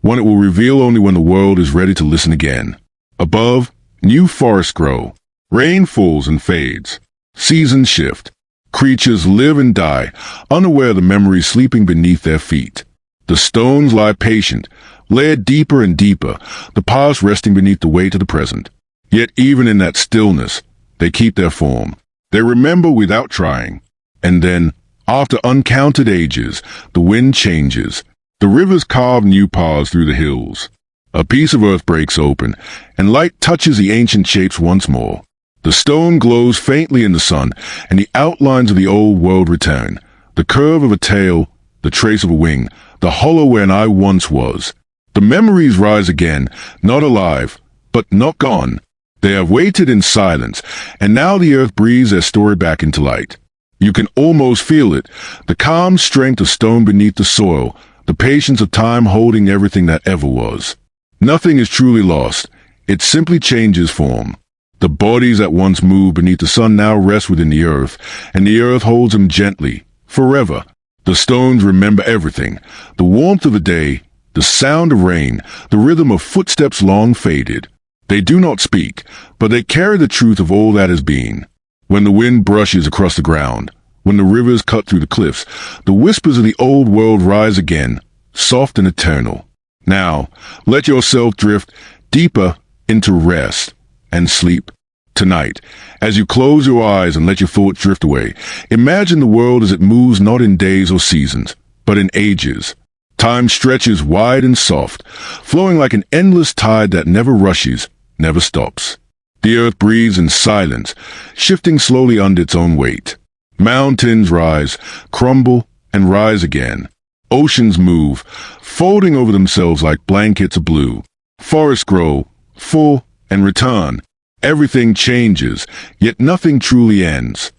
one it will reveal only when the world is ready to listen again. Above, new forests grow. Rain falls and fades. Seasons shift. Creatures live and die, unaware of the memories sleeping beneath their feet. The stones lie patient, layered deeper and deeper, the past resting beneath the weight of the present. Yet even in that stillness, they keep their form. They remember without trying. And then, after uncounted ages, the wind changes. The rivers carve new paths through the hills. A piece of earth breaks open, and light touches the ancient shapes once more. The stone glows faintly in the sun, and the outlines of the old world return. The curve of a tail, the trace of a wing, the hollow where an eye once was. The memories rise again, not alive, but not gone. They have waited in silence, and now the earth breathes their story back into light. You can almost feel it, the calm strength of stone beneath the soil, the patience of time holding everything that ever was. Nothing is truly lost. It simply changes form. The bodies that once moved beneath the sun now rest within the earth, and the earth holds them gently, forever. The stones remember everything, the warmth of a day, the sound of rain, the rhythm of footsteps long faded. They do not speak, but they carry the truth of all that has been. When the wind brushes across the ground, when the rivers cut through the cliffs, the whispers of the old world rise again, soft and eternal. Now, let yourself drift deeper into rest and sleep. Tonight, as you close your eyes and let your thoughts drift away, imagine the world as it moves not in days or seasons, but in ages. Time stretches wide and soft, flowing like an endless tide that never rushes, never stops. The earth breathes in silence, shifting slowly under its own weight. Mountains rise, crumble, and rise again. Oceans move, folding over themselves like blankets of blue. Forests grow, fall, and return. Everything changes, yet nothing truly ends.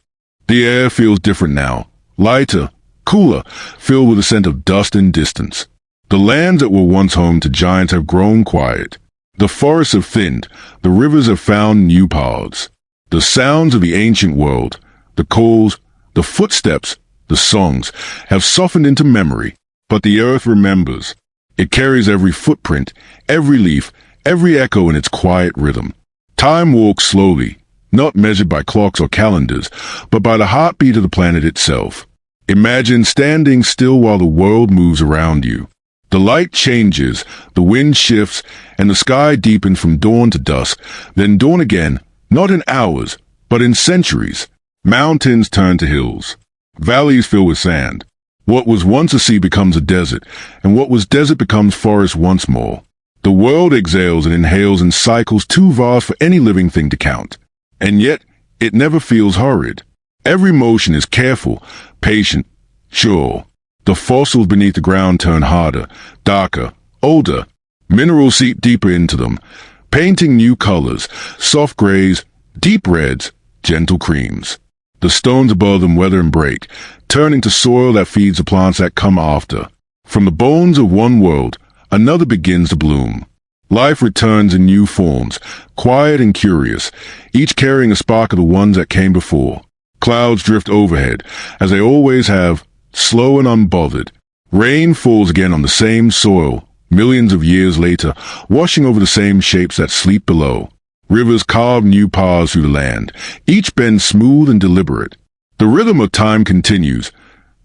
The air feels different now, lighter, cooler, filled with a scent of dust and distance. The lands that were once home to giants have grown quiet. The forests have thinned, the rivers have found new paths. The sounds of the ancient world, the calls, the footsteps, the songs, have softened into memory. But the earth remembers. It carries every footprint, every leaf, every echo in its quiet rhythm. Time walks slowly, not measured by clocks or calendars, but by the heartbeat of the planet itself. Imagine standing still while the world moves around you. The light changes, the wind shifts, and the sky deepens from dawn to dusk, then dawn again, not in hours, but in centuries. Mountains turn to hills. Valleys fill with sand. What was once a sea becomes a desert, and what was desert becomes forest once more. The world exhales and inhales in cycles too vast for any living thing to count. And yet, it never feels hurried. Every motion is careful, patient, sure. The fossils beneath the ground turn harder, darker, older. Minerals seep deeper into them, painting new colors, soft grays, deep reds, gentle creams. The stones above them weather and break, turning to soil that feeds the plants that come after. From the bones of one world, another begins to bloom. Life returns in new forms, quiet and curious, each carrying a spark of the ones that came before. Clouds drift overhead, as they always have, slow and unbothered. Rain falls again on the same soil, millions of years later, washing over the same shapes that sleep below. Rivers carve new paths through the land, each bend smooth and deliberate. The rhythm of time continues,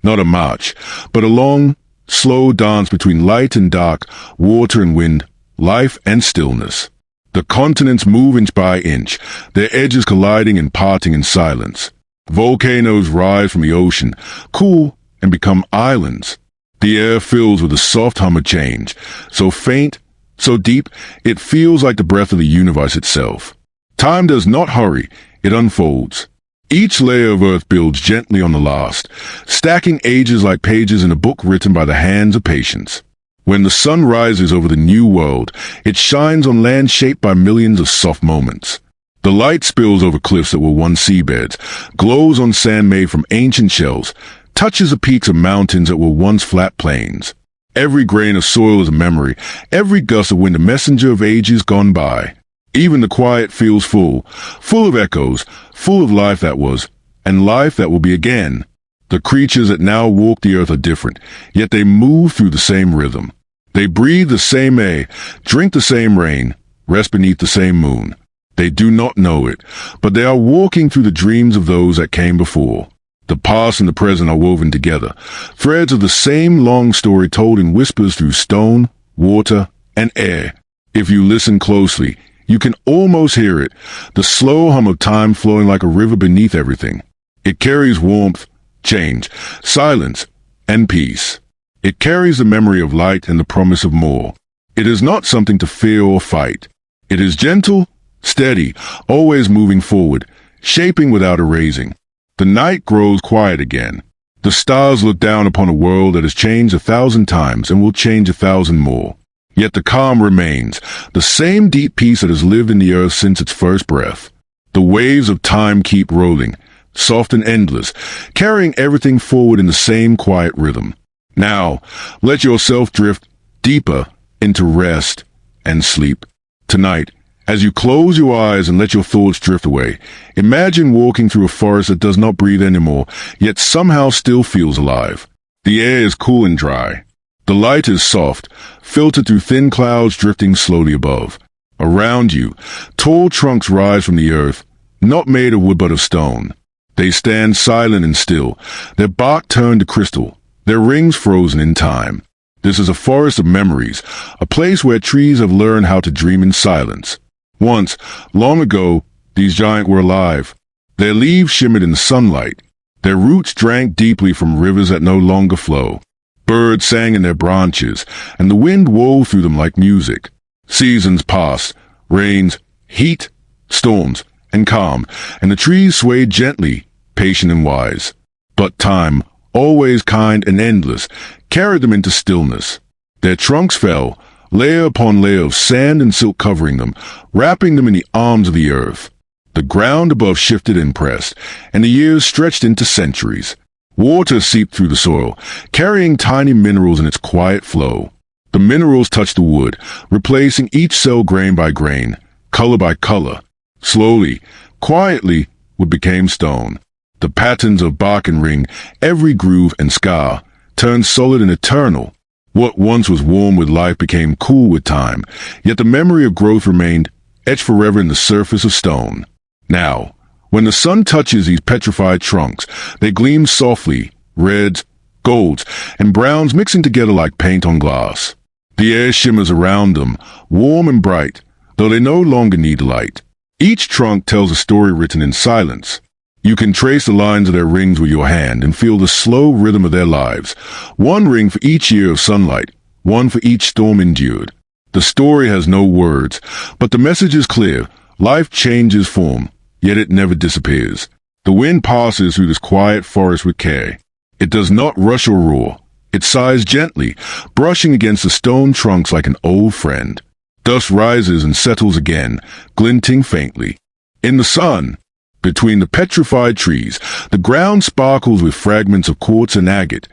not a march, but a long, slow dance between light and dark, water and wind, life and stillness. The continents move inch by inch, their edges colliding and parting in silence. Volcanoes rise from the ocean, cool and become islands. The air fills with a soft hum of change, so faint, so deep, it feels like the breath of the universe itself. Time does not hurry, it unfolds. Each layer of earth builds gently on the last, stacking ages like pages in a book written by the hands of patience. When the sun rises over the new world, it shines on land shaped by millions of soft moments. The light spills over cliffs that were once seabeds, glows on sand made from ancient shells, touches the peaks of mountains that were once flat plains. Every grain of soil is a memory, every gust of wind a messenger of ages gone by. Even the quiet feels full of echoes, full of life that was, and life that will be again. The creatures that now walk the earth are different, yet they move through the same rhythm. They breathe the same air, drink the same rain, rest beneath the same moon. They do not know it, but they are walking through the dreams of those that came before. The past and the present are woven together, threads of the same long story told in whispers through stone, water, and air. If you listen closely, you can almost hear it, the slow hum of time flowing like a river beneath everything. It carries warmth, change, silence, and peace. It carries the memory of light and the promise of more. It is not something to fear or fight. It is gentle, steady, always moving forward, shaping without erasing. The night grows quiet again. The stars look down upon a world that has changed 1,000 times and will change 1,000 more. Yet the calm remains, the same deep peace that has lived in the earth since its first breath. The waves of time keep rolling, soft and endless, carrying everything forward in the same quiet rhythm. Now, let yourself drift deeper into rest and sleep. Tonight, as you close your eyes and let your thoughts drift away, imagine walking through a forest that does not breathe anymore, yet somehow still feels alive. The air is cool and dry. The light is soft, filtered through thin clouds drifting slowly above. Around you, tall trunks rise from the earth, not made of wood but of stone. They stand silent and still, their bark turned to crystal, their rings frozen in time. This is a forest of memories, a place where trees have learned how to dream in silence. Once, long ago, these giants were alive. Their leaves shimmered in the sunlight. Their roots drank deeply from rivers that no longer flow. Birds sang in their branches, and the wind wove through them like music. Seasons passed, rains, heat, storms, and calm, and the trees swayed gently, patient and wise. But time, always kind and endless, carried them into stillness. Their trunks fell, layer upon layer of sand and silk covering them, wrapping them in the arms of the earth. The ground above shifted and pressed, and the years stretched into centuries. Water seeped through the soil, carrying tiny minerals in its quiet flow. The minerals touched the wood, replacing each cell grain by grain, color by color. Slowly, quietly, wood became stone. The patterns of bark and ring, every groove and scar, turned solid and eternal. What once was warm with life became cool with time, yet the memory of growth remained etched forever in the surface of stone. Now, when the sun touches these petrified trunks, they gleam softly, reds, golds, and browns mixing together like paint on glass. The air shimmers around them, warm and bright, though they no longer need light. Each trunk tells a story written in silence. You can trace the lines of their rings with your hand and feel the slow rhythm of their lives. One ring for each year of sunlight, one for each storm endured. The story has no words, but the message is clear. Life changes form, yet it never disappears. The wind passes through this quiet forest with care. It does not rush or roar. It sighs gently, brushing against the stone trunks like an old friend. Dust rises and settles again, glinting faintly. In the sun, between the petrified trees, the ground sparkles with fragments of quartz and agate,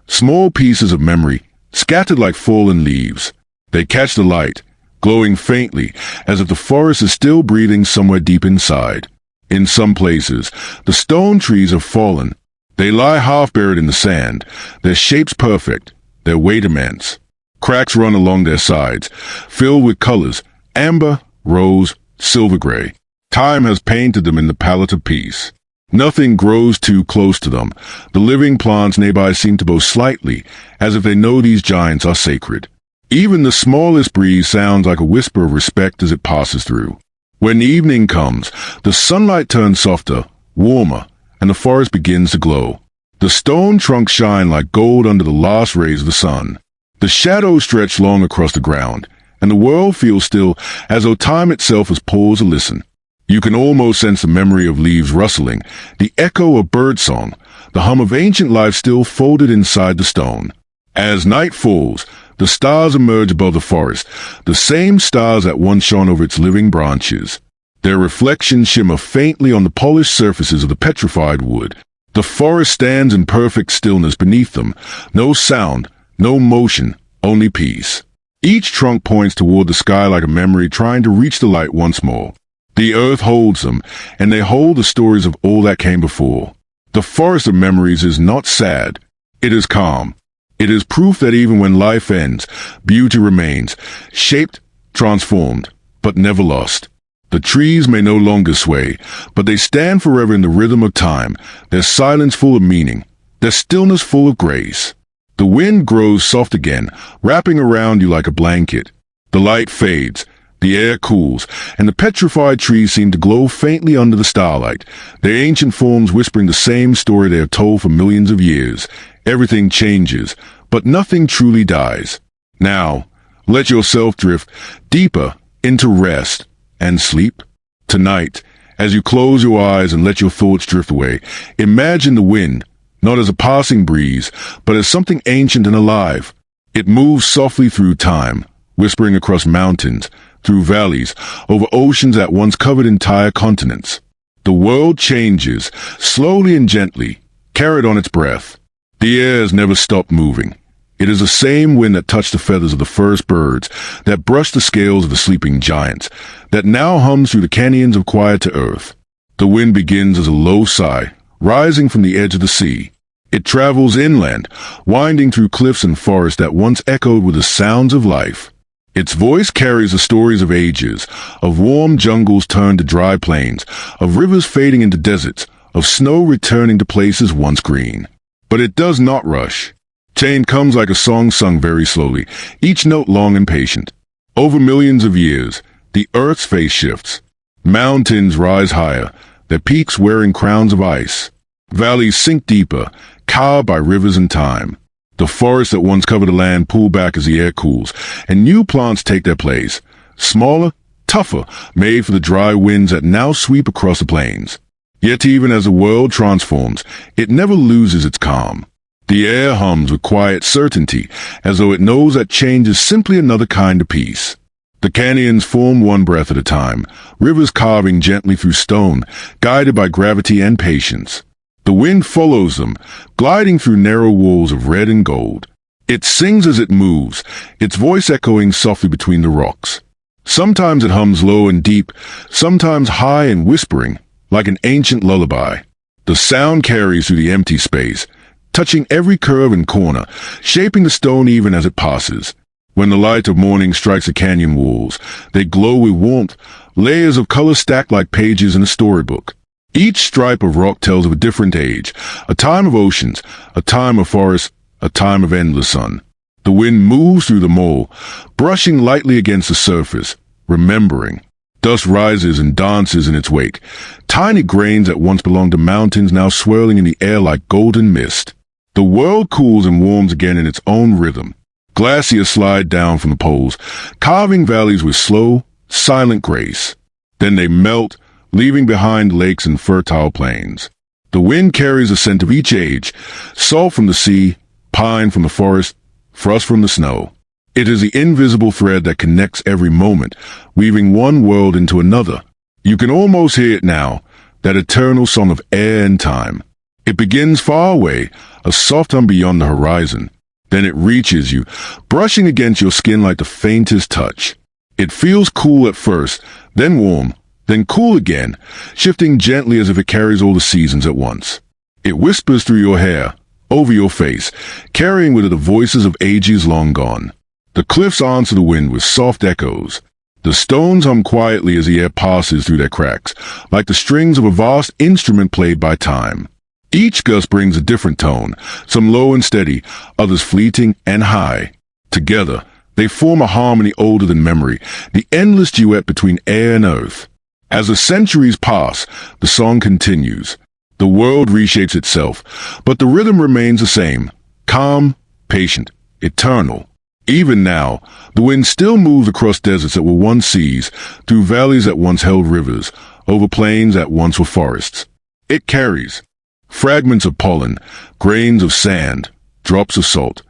small pieces of memory, scattered like fallen leaves. They catch the light, glowing faintly, as if the forest is still breathing somewhere deep inside. In some places, the stone trees have fallen. They lie half-buried in the sand, their shapes perfect, their weight immense. Cracks run along their sides, filled with colors, amber, rose, silver gray. Time has painted them in the palette of peace. Nothing grows too close to them. The living plants nearby seem to bow slightly, as if they know these giants are sacred. Even the smallest breeze sounds like a whisper of respect as it passes through. When evening comes, the sunlight turns softer, warmer, and the forest begins to glow. The stone trunks shine like gold under the last rays of the sun. The shadows stretch long across the ground, and the world feels still, as though time itself has paused to listen. You can almost sense the memory of leaves rustling, the echo of birdsong, the hum of ancient life still folded inside the stone. As night falls, the stars emerge above the forest, the same stars that once shone over its living branches. Their reflections shimmer faintly on the polished surfaces of the petrified wood. The forest stands in perfect stillness beneath them. No sound, no motion, only peace. Each trunk points toward the sky like a memory trying to reach the light once more. The earth holds them, and they hold the stories of all that came before. The forest of memories is not sad. It is calm. It is proof that even when life ends, beauty remains, shaped, transformed, but never lost. The trees may no longer sway, but they stand forever in the rhythm of time, their silence full of meaning, their stillness full of grace. The wind grows soft again, wrapping around you like a blanket. The light fades, the air cools, and the petrified trees seem to glow faintly under the starlight, their ancient forms whispering the same story they have told for millions of years. Everything changes, but nothing truly dies. Now, let yourself drift deeper into rest and sleep. Tonight, as you close your eyes and let your thoughts drift away, imagine the wind, not as a passing breeze, but as something ancient and alive. It moves softly through time, whispering across mountains, through valleys, over oceans that once covered entire continents. The world changes, slowly and gently, carried on its breath. The air has never stopped moving. It is the same wind that touched the feathers of the first birds, that brushed the scales of the sleeping giants, that now hums through the canyons of quiet to earth. The wind begins as a low sigh, rising from the edge of the sea. It travels inland, winding through cliffs and forests that once echoed with the sounds of life. Its voice carries the stories of ages, of warm jungles turned to dry plains, of rivers fading into deserts, of snow returning to places once green. But it does not rush. Change comes like a song sung very slowly, each note long and patient. Over millions of years, the earth's face shifts. Mountains rise higher, their peaks wearing crowns of ice. Valleys sink deeper, carved by rivers and time. The forests that once covered the land pull back as the air cools, and new plants take their place. Smaller, tougher, made for the dry winds that now sweep across the plains. Yet even as the world transforms, it never loses its calm. The air hums with quiet certainty, as though it knows that change is simply another kind of peace. The canyons form one breath at a time, rivers carving gently through stone, guided by gravity and patience. The wind follows them, gliding through narrow walls of red and gold. It sings as it moves, its voice echoing softly between the rocks. Sometimes it hums low and deep, sometimes high and whispering, like an ancient lullaby. The sound carries through the empty space, touching every curve and corner, shaping the stone even as it passes. When the light of morning strikes the canyon walls, they glow with warmth, layers of color stacked like pages in a storybook. Each stripe of rock tells of a different age, a time of oceans, a time of forests, a time of endless sun. The wind moves through the mole, brushing lightly against the surface, remembering. Dust rises and dances in its wake, tiny grains that once belonged to mountains now swirling in the air like golden mist. The world cools and warms again in its own rhythm. Glaciers slide down from the poles, carving valleys with slow, silent grace. Then they melt, leaving behind lakes and fertile plains. The wind carries the scent of each age, salt from the sea, pine from the forest, frost from the snow. It is the invisible thread that connects every moment, weaving one world into another. You can almost hear it now, that eternal song of air and time. It begins far away, a soft hum beyond the horizon. Then it reaches you, brushing against your skin like the faintest touch. It feels cool at first, then warm, then cool again, shifting gently as if it carries all the seasons at once. It whispers through your hair, over your face, carrying with it the voices of ages long gone. The cliffs answer the wind with soft echoes. The stones hum quietly as the air passes through their cracks, like the strings of a vast instrument played by time. Each gust brings a different tone, some low and steady, others fleeting and high. Together, they form a harmony older than memory, the endless duet between air and earth. As the centuries pass, the song continues. The world reshapes itself, but the rhythm remains the same, calm, patient, eternal. Even now, the wind still moves across deserts that were once seas, through valleys that once held rivers, over plains that once were forests. It carries fragments of pollen, grains of sand, drops of salt,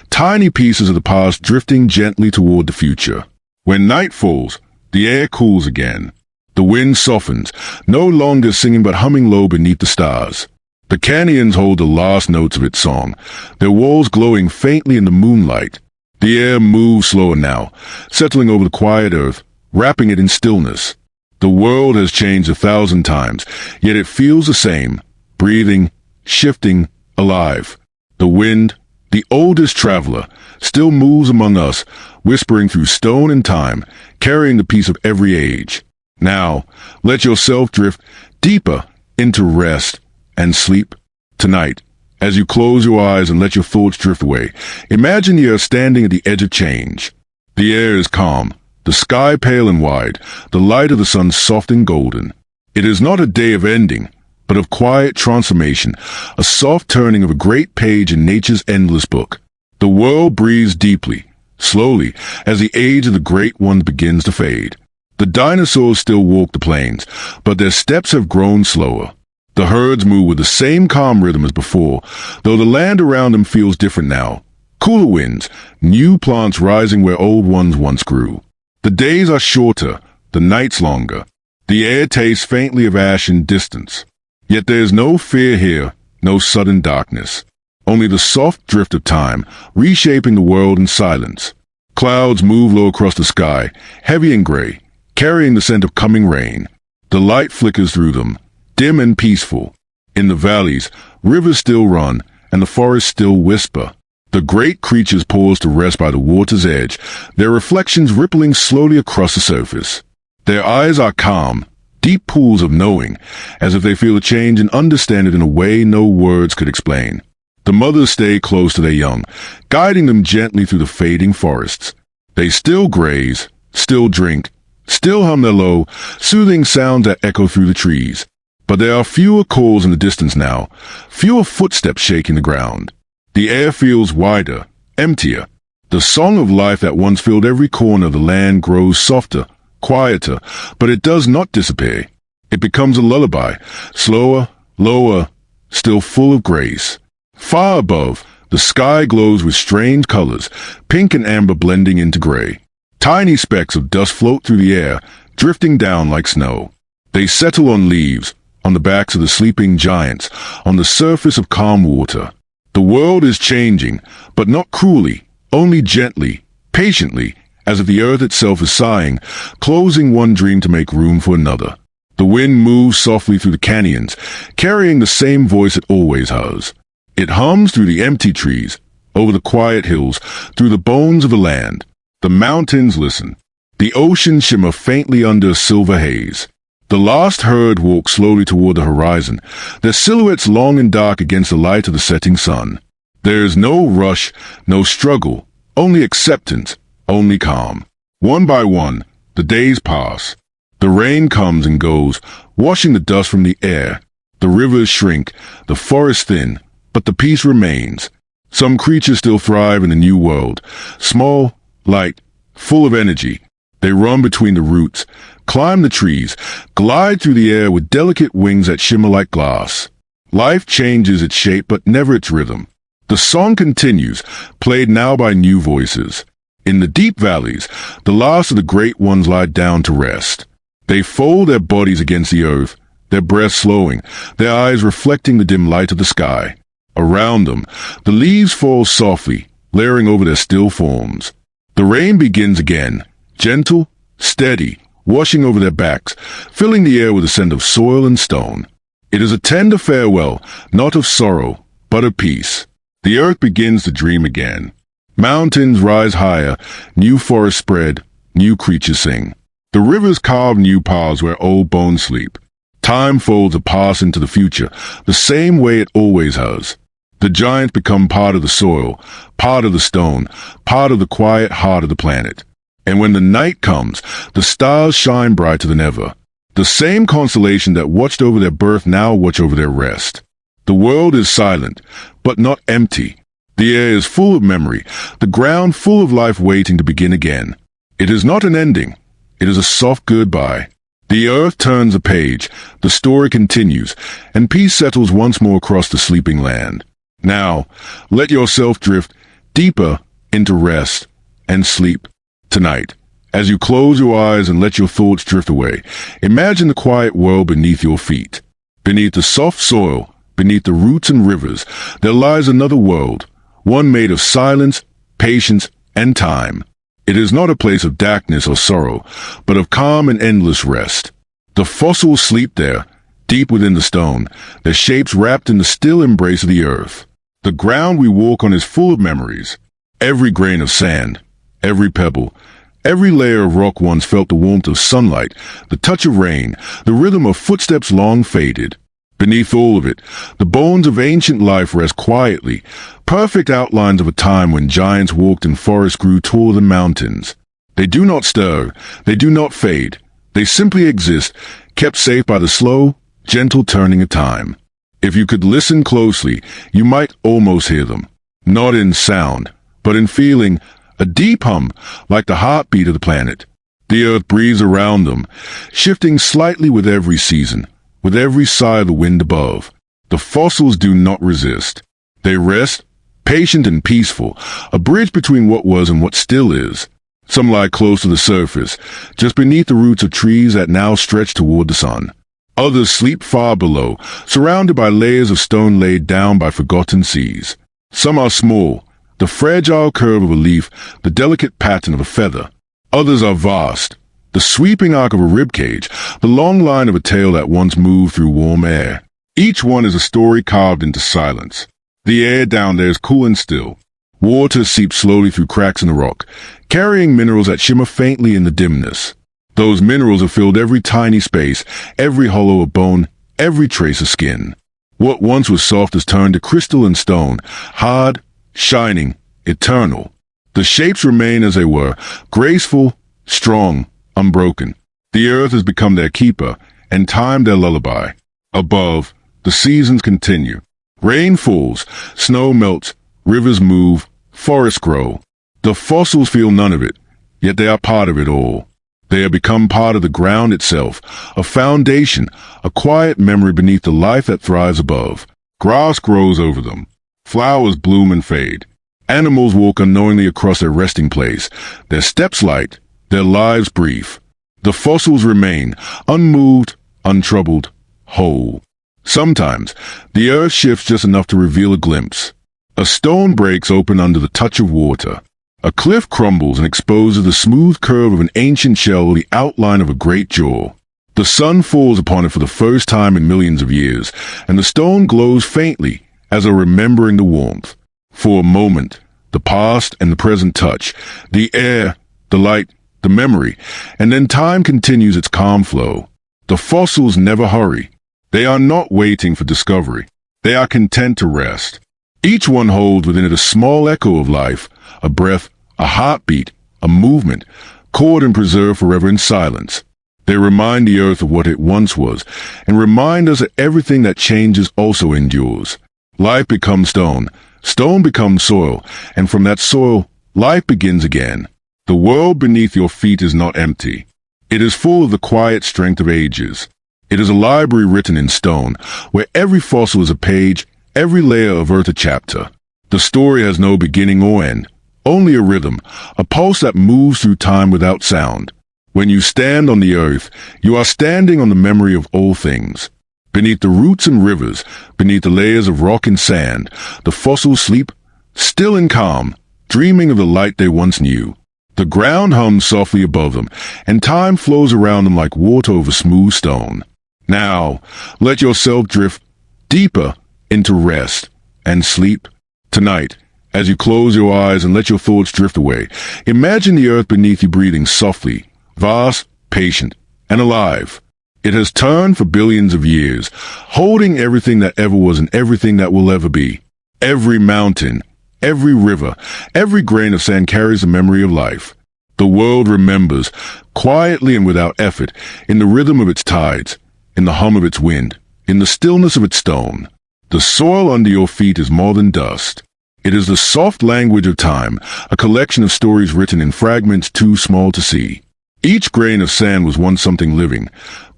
tiny pieces of the past drifting gently toward the future. When night falls, the air cools again. The wind softens, no longer singing but humming low beneath the stars. The canyons hold the last notes of its song, their walls glowing faintly in the moonlight. The air moves slower now, settling over the quiet earth, wrapping it in stillness. The world has changed 1,000 times, yet it feels the same, breathing, shifting, alive. The wind, the oldest traveler, still moves among us, whispering through stone and time, carrying the peace of every age. Now, let yourself drift deeper into rest and sleep. Tonight, as you close your eyes and let your thoughts drift away, imagine you are standing at the edge of change. The air is calm, the sky pale and wide, the light of the sun soft and golden. It is not a day of ending, but of quiet transformation, a soft turning of a great page in nature's endless book. The world breathes deeply, slowly, as the age of the great ones begins to fade. The dinosaurs still walk the plains, but their steps have grown slower. The herds move with the same calm rhythm as before, though the land around them feels different now. Cooler winds, new plants rising where old ones once grew. The days are shorter, the nights longer. The air tastes faintly of ash and distance. Yet there is no fear here, no sudden darkness. Only the soft drift of time, reshaping the world in silence. Clouds move low across the sky, heavy and gray, carrying the scent of coming rain. The light flickers through them, dim and peaceful. In the valleys, rivers still run, and the forests still whisper. The great creatures pause to rest by the water's edge, their reflections rippling slowly across the surface. Their eyes are calm, deep pools of knowing, as if they feel a change and understand it in a way no words could explain. The mothers stay close to their young, guiding them gently through the fading forests. They still graze, still drink, still hum their low, soothing sounds that echo through the trees. But there are fewer calls in the distance now, fewer footsteps shaking the ground. The air feels wider, emptier. The song of life that once filled every corner of the land grows softer, quieter, but it does not disappear. It becomes a lullaby, slower, lower, still full of grace. Far above, the sky glows with strange colors, pink and amber blending into gray. Tiny specks of dust float through the air, drifting down like snow. They settle on leaves, on the backs of the sleeping giants, on the surface of calm water. The world is changing, but not cruelly, only gently, patiently, as if the earth itself is sighing, closing one dream to make room for another. The wind moves softly through the canyons, carrying the same voice it always has. It hums through the empty trees, over the quiet hills, through the bones of the land. The mountains listen. The oceans shimmer faintly under a silver haze. The last herd walks slowly toward the horizon, their silhouettes long and dark against the light of the setting sun. There is no rush, no struggle, only acceptance, only calm. One by one, the days pass. The rain comes and goes, washing the dust from the air. The rivers shrink, the forests thin, but the peace remains. Some creatures still thrive in the new world, small, light, full of energy. They run between the roots, climb the trees, glide through the air with delicate wings that shimmer like glass. Life changes its shape but never its rhythm. The song continues, played now by new voices. In the deep valleys, the last of the great ones lie down to rest. They fold their bodies against the earth, their breath slowing, their eyes reflecting the dim light of the sky. Around them, the leaves fall softly, layering over their still forms. The rain begins again, gentle, steady, washing over their backs, filling the air with a scent of soil and stone. It is a tender farewell, not of sorrow, but of peace. The earth begins to dream again. Mountains rise higher, new forests spread, new creatures sing. The rivers carve new paths where old bones sleep. Time folds a past into the future, the same way it always has. The giants become part of the soil, part of the stone, part of the quiet heart of the planet. And when the night comes, the stars shine brighter than ever. The same constellation that watched over their birth now watch over their rest. The world is silent, but not empty. The air is full of memory, the ground full of life waiting to begin again. It is not an ending. It is a soft goodbye. The earth turns a page, the story continues, and peace settles once more across the sleeping land. Now, let yourself drift deeper into rest and sleep tonight. As you close your eyes and let your thoughts drift away, imagine the quiet world beneath your feet. Beneath the soft soil, beneath the roots and rivers, there lies another world, one made of silence, patience, and time. It is not a place of darkness or sorrow, but of calm and endless rest. The fossils sleep there, deep within the stone, their shapes wrapped in the still embrace of the earth. The ground we walk on is full of memories. Every grain of sand, every pebble, every layer of rock once felt the warmth of sunlight, the touch of rain, the rhythm of footsteps long faded. Beneath all of it, the bones of ancient life rest quietly, perfect outlines of a time when giants walked and forests grew taller than mountains. They do not stir, they do not fade, they simply exist, kept safe by the slow, gentle turning of time. If you could listen closely, you might almost hear them. Not in sound, but in feeling, a deep hum, like the heartbeat of the planet. The earth breathes around them, shifting slightly with every season, with every sigh of the wind above. The fossils do not resist. They rest, patient and peaceful, a bridge between what was and what still is. Some lie close to the surface, just beneath the roots of trees that now stretch toward the sun. Others sleep far below, surrounded by layers of stone laid down by forgotten seas. Some are small, the fragile curve of a leaf, the delicate pattern of a feather. Others are vast, the sweeping arc of a ribcage, the long line of a tail that once moved through warm air. Each one is a story carved into silence. The air down there is cool and still. Water seeps slowly through cracks in the rock, carrying minerals that shimmer faintly in the dimness. Those minerals have filled every tiny space, every hollow of bone, every trace of skin. What once was soft has turned to crystal and stone, hard, shining, eternal. The shapes remain as they were, graceful, strong, unbroken. The earth has become their keeper, and time their lullaby. Above, the seasons continue. Rain falls, snow melts, rivers move, forests grow. The fossils feel none of it, yet they are part of it all. They have become part of the ground itself, a foundation, a quiet memory beneath the life that thrives above. Grass grows over them. Flowers bloom and fade. Animals walk unknowingly across their resting place, their steps light, their lives brief. The fossils remain, unmoved, untroubled, whole. Sometimes, the earth shifts just enough to reveal a glimpse. A stone breaks open under the touch of water. A cliff crumbles and exposes the smooth curve of an ancient shell or the outline of a great jaw. The sun falls upon it for the first time in millions of years, and the stone glows faintly as though remembering the warmth. For a moment, the past and the present touch, the air, the light, the memory, and then time continues its calm flow. The fossils never hurry. They are not waiting for discovery. They are content to rest. Each one holds within it a small echo of life, a breath, a heartbeat, a movement, caught and preserved forever in silence. They remind the earth of what it once was, and remind us that everything that changes also endures. Life becomes stone, stone becomes soil, and from that soil, life begins again. The world beneath your feet is not empty. It is full of the quiet strength of ages. It is a library written in stone, where every fossil is a page, every layer of earth a chapter. The story has no beginning or end, only a rhythm, a pulse that moves through time without sound. When you stand on the earth, you are standing on the memory of all things. Beneath the roots and rivers, beneath the layers of rock and sand, the fossils sleep, still and calm, dreaming of the light they once knew. The ground hums softly above them, and time flows around them like water over smooth stone. Now, let yourself drift deeper into rest and sleep. Tonight, as you close your eyes and let your thoughts drift away, imagine the earth beneath you breathing softly, vast, patient, and alive. It has turned for billions of years, holding everything that ever was and everything that will ever be. Every mountain, every river, every grain of sand carries a memory of life. The world remembers, quietly and without effort, in the rhythm of its tides, in the hum of its wind, in the stillness of its stone. The soil under your feet is more than dust. It is the soft language of time, a collection of stories written in fragments too small to see. Each grain of sand was once something living,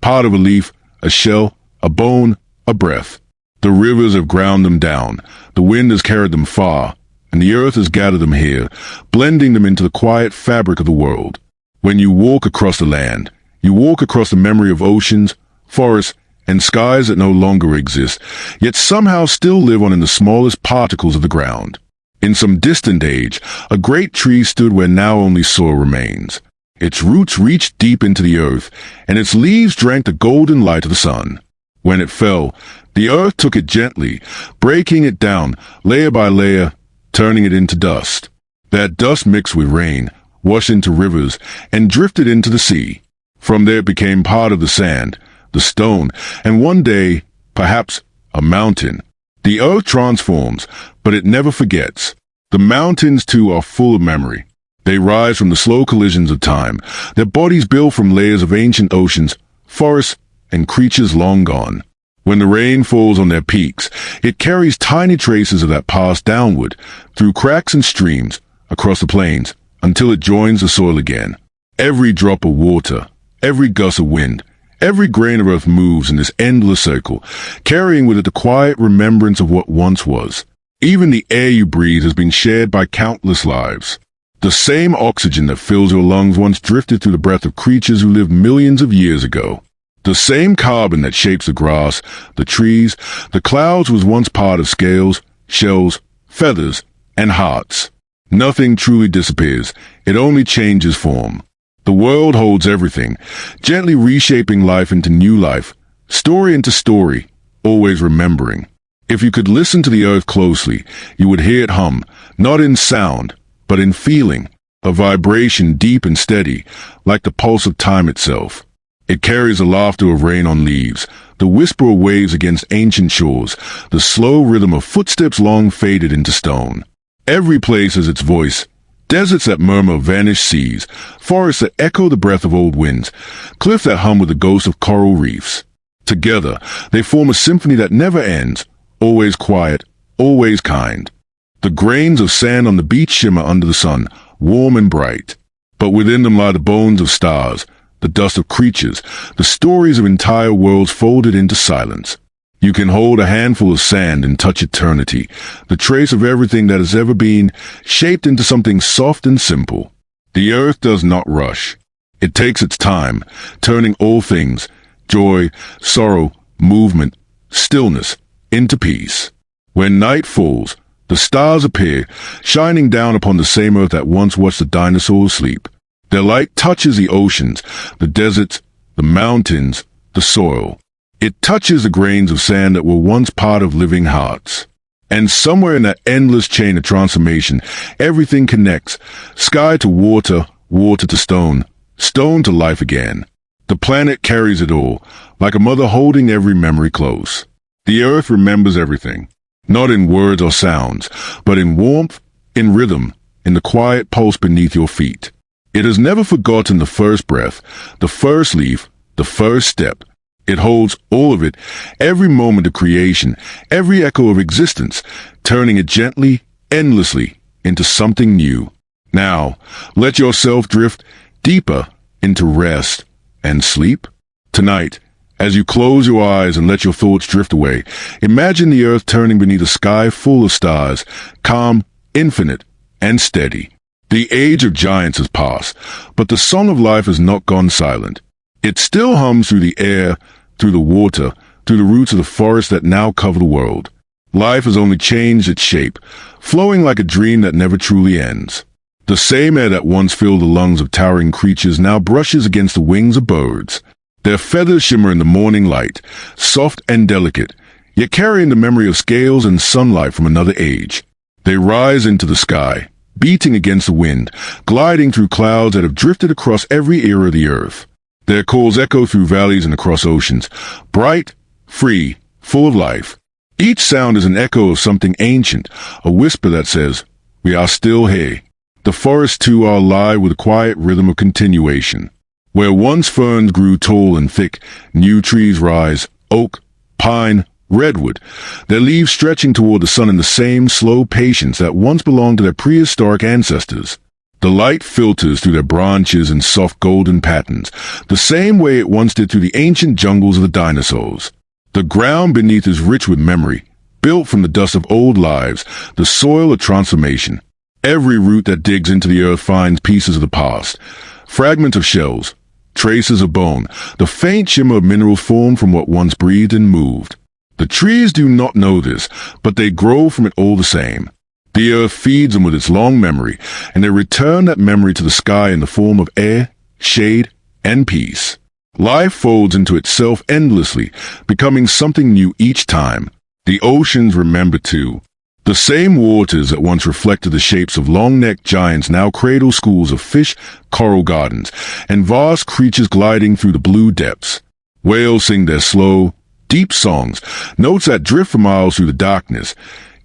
part of a leaf, a shell, a bone, a breath. The rivers have ground them down, the wind has carried them far, and the earth has gathered them here, blending them into the quiet fabric of the world. When you walk across the land, you walk across the memory of oceans, forests, and skies that no longer exist, yet somehow still live on in the smallest particles of the ground. In some distant age, a great tree stood where now only soil remains. Its roots reached deep into the earth, and its leaves drank the golden light of the sun. When it fell, the earth took it gently, breaking it down, layer by layer, turning it into dust. That dust mixed with rain, washed into rivers, and drifted into the sea. From there it became part of the sand, the stone, and one day, perhaps, a mountain. The earth transforms, but it never forgets. The mountains, too, are full of memory. They rise from the slow collisions of time, their bodies built from layers of ancient oceans, forests, and creatures long gone. When the rain falls on their peaks, it carries tiny traces of that past downward, through cracks and streams, across the plains, until it joins the soil again. Every drop of water, every gust of wind, every grain of earth moves in this endless circle, carrying with it the quiet remembrance of what once was. Even the air you breathe has been shared by countless lives. The same oxygen that fills your lungs once drifted through the breath of creatures who lived millions of years ago. The same carbon that shapes the grass, the trees, the clouds was once part of scales, shells, feathers, and hearts. Nothing truly disappears, it only changes form. The world holds everything, gently reshaping life into new life, story into story, always remembering. If you could listen to the earth closely, you would hear it hum, not in sound, but in feeling, a vibration deep and steady, like the pulse of time itself. It carries the laughter of rain on leaves, the whisper of waves against ancient shores, the slow rhythm of footsteps long faded into stone. Every place has its voice, deserts that murmur of vanished seas, forests that echo the breath of old winds, cliffs that hum with the ghost of coral reefs. Together, they form a symphony that never ends, always quiet, always kind. The grains of sand on the beach shimmer under the sun, warm and bright. But within them lie the bones of stars, the dust of creatures, the stories of entire worlds folded into silence. You can hold a handful of sand and touch eternity, the trace of everything that has ever been, shaped into something soft and simple. The earth does not rush. It takes its time, turning all things, joy, sorrow, movement, stillness, into peace. When night falls, the stars appear, shining down upon the same earth that once watched the dinosaurs sleep. Their light touches the oceans, the deserts, the mountains, the soil. It touches the grains of sand that were once part of living hearts. And somewhere in that endless chain of transformation, everything connects, sky to water, water to stone, stone to life again. The planet carries it all, like a mother holding every memory close. The earth remembers everything. Not in words or sounds, but in warmth, in rhythm, in the quiet pulse beneath your feet. It has never forgotten the first breath, the first leaf, the first step. It holds all of it, every moment of creation, every echo of existence, turning it gently, endlessly, into something new. Now, let yourself drift deeper into rest and sleep. Tonight, As you close your eyes and let your thoughts drift away, imagine the earth turning beneath a sky full of stars, calm, infinite, and steady. The age of giants has passed, but the song of life has not gone silent. It still hums through the air, through the water, through the roots of the forest that now cover the world. Life has only changed its shape, flowing like a dream that never truly ends. The same air that once filled the lungs of towering creatures now brushes against the wings of birds. Their feathers shimmer in the morning light, soft and delicate, yet carrying the memory of scales and sunlight from another age. They rise into the sky, beating against the wind, gliding through clouds that have drifted across every era of the earth. Their calls echo through valleys and across oceans, bright, free, full of life. Each sound is an echo of something ancient, a whisper that says, "We are still here." The forests too are alive with a quiet rhythm of continuation. Where once ferns grew tall and thick, new trees rise, oak, pine, redwood, their leaves stretching toward the sun in the same slow patience that once belonged to their prehistoric ancestors. The light filters through their branches in soft golden patterns, the same way it once did through the ancient jungles of the dinosaurs. The ground beneath is rich with memory, built from the dust of old lives, the soil of transformation. Every root that digs into the earth finds pieces of the past, fragments of shells, traces of bone, the faint shimmer of minerals formed from what once breathed and moved. The trees do not know this, but they grow from it all the same. The earth feeds them with its long memory, and they return that memory to the sky in the form of air, shade, and peace. Life folds into itself endlessly, becoming something new each time. The oceans remember too. The same waters that once reflected the shapes of long-necked giants now cradle schools of fish, coral gardens, and vast creatures gliding through the blue depths. Whales sing their slow, deep songs, notes that drift for miles through the darkness,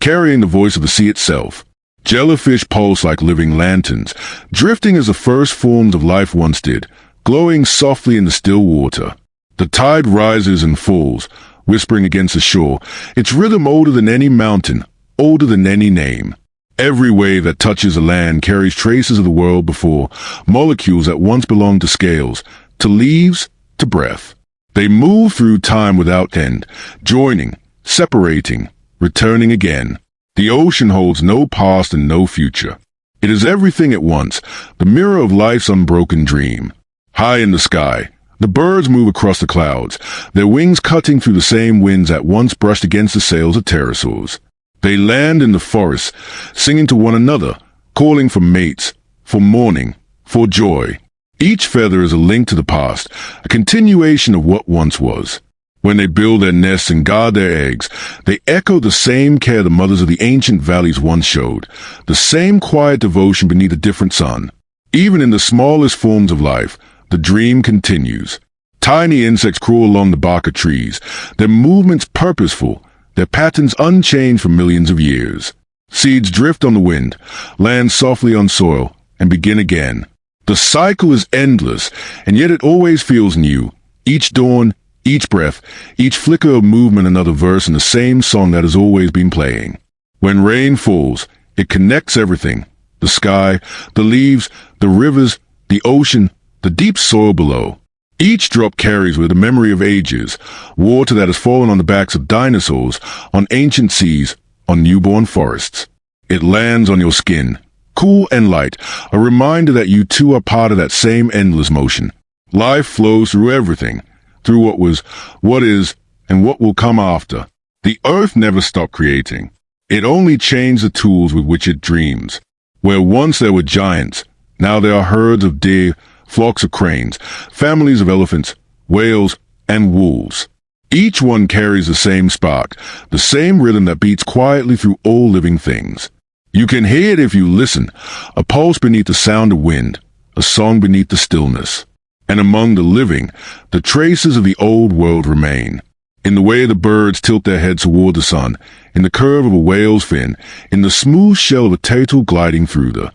carrying the voice of the sea itself. Jellyfish pulse like living lanterns, drifting as the first forms of life once did, glowing softly in the still water. The tide rises and falls, whispering against the shore, its rhythm older than any mountain, older than any name. Every wave that touches the land carries traces of the world before, molecules that once belonged to scales, to leaves, to breath. They move through time without end, joining, separating, returning again. The ocean holds no past and no future. It is everything at once, the mirror of life's unbroken dream. High in the sky, the birds move across the clouds, their wings cutting through the same winds that once brushed against the sails of pterosaurs. They land in the forest, singing to one another, calling for mates, for mourning, for joy. Each feather is a link to the past, a continuation of what once was. When they build their nests and guard their eggs, they echo the same care the mothers of the ancient valleys once showed, the same quiet devotion beneath a different sun. Even in the smallest forms of life, the dream continues. Tiny insects crawl along the bark of trees, their movements purposeful, their patterns unchanged for millions of years. Seeds drift on the wind, land softly on soil, and begin again. The cycle is endless, and yet it always feels new. Each dawn, each breath, each flicker of movement another verse in the same song that has always been playing. When rain falls, it connects everything. The sky, the leaves, the rivers, the ocean, the deep soil below. Each drop carries with it a memory of ages, water that has fallen on the backs of dinosaurs, on ancient seas, on newborn forests. It lands on your skin, cool and light, a reminder that you too are part of that same endless motion. Life flows through everything, through what was, what is, and what will come after. The earth never stopped creating. It only changed the tools with which it dreams. Where once there were giants, now there are herds of deer, flocks of cranes, families of elephants, whales, and wolves. Each one carries the same spark, the same rhythm that beats quietly through all living things. You can hear it if you listen, a pulse beneath the sound of wind, a song beneath the stillness. And among the living, the traces of the old world remain. In the way the birds tilt their heads toward the sun, in the curve of a whale's fin, in the smooth shell of a turtle gliding through the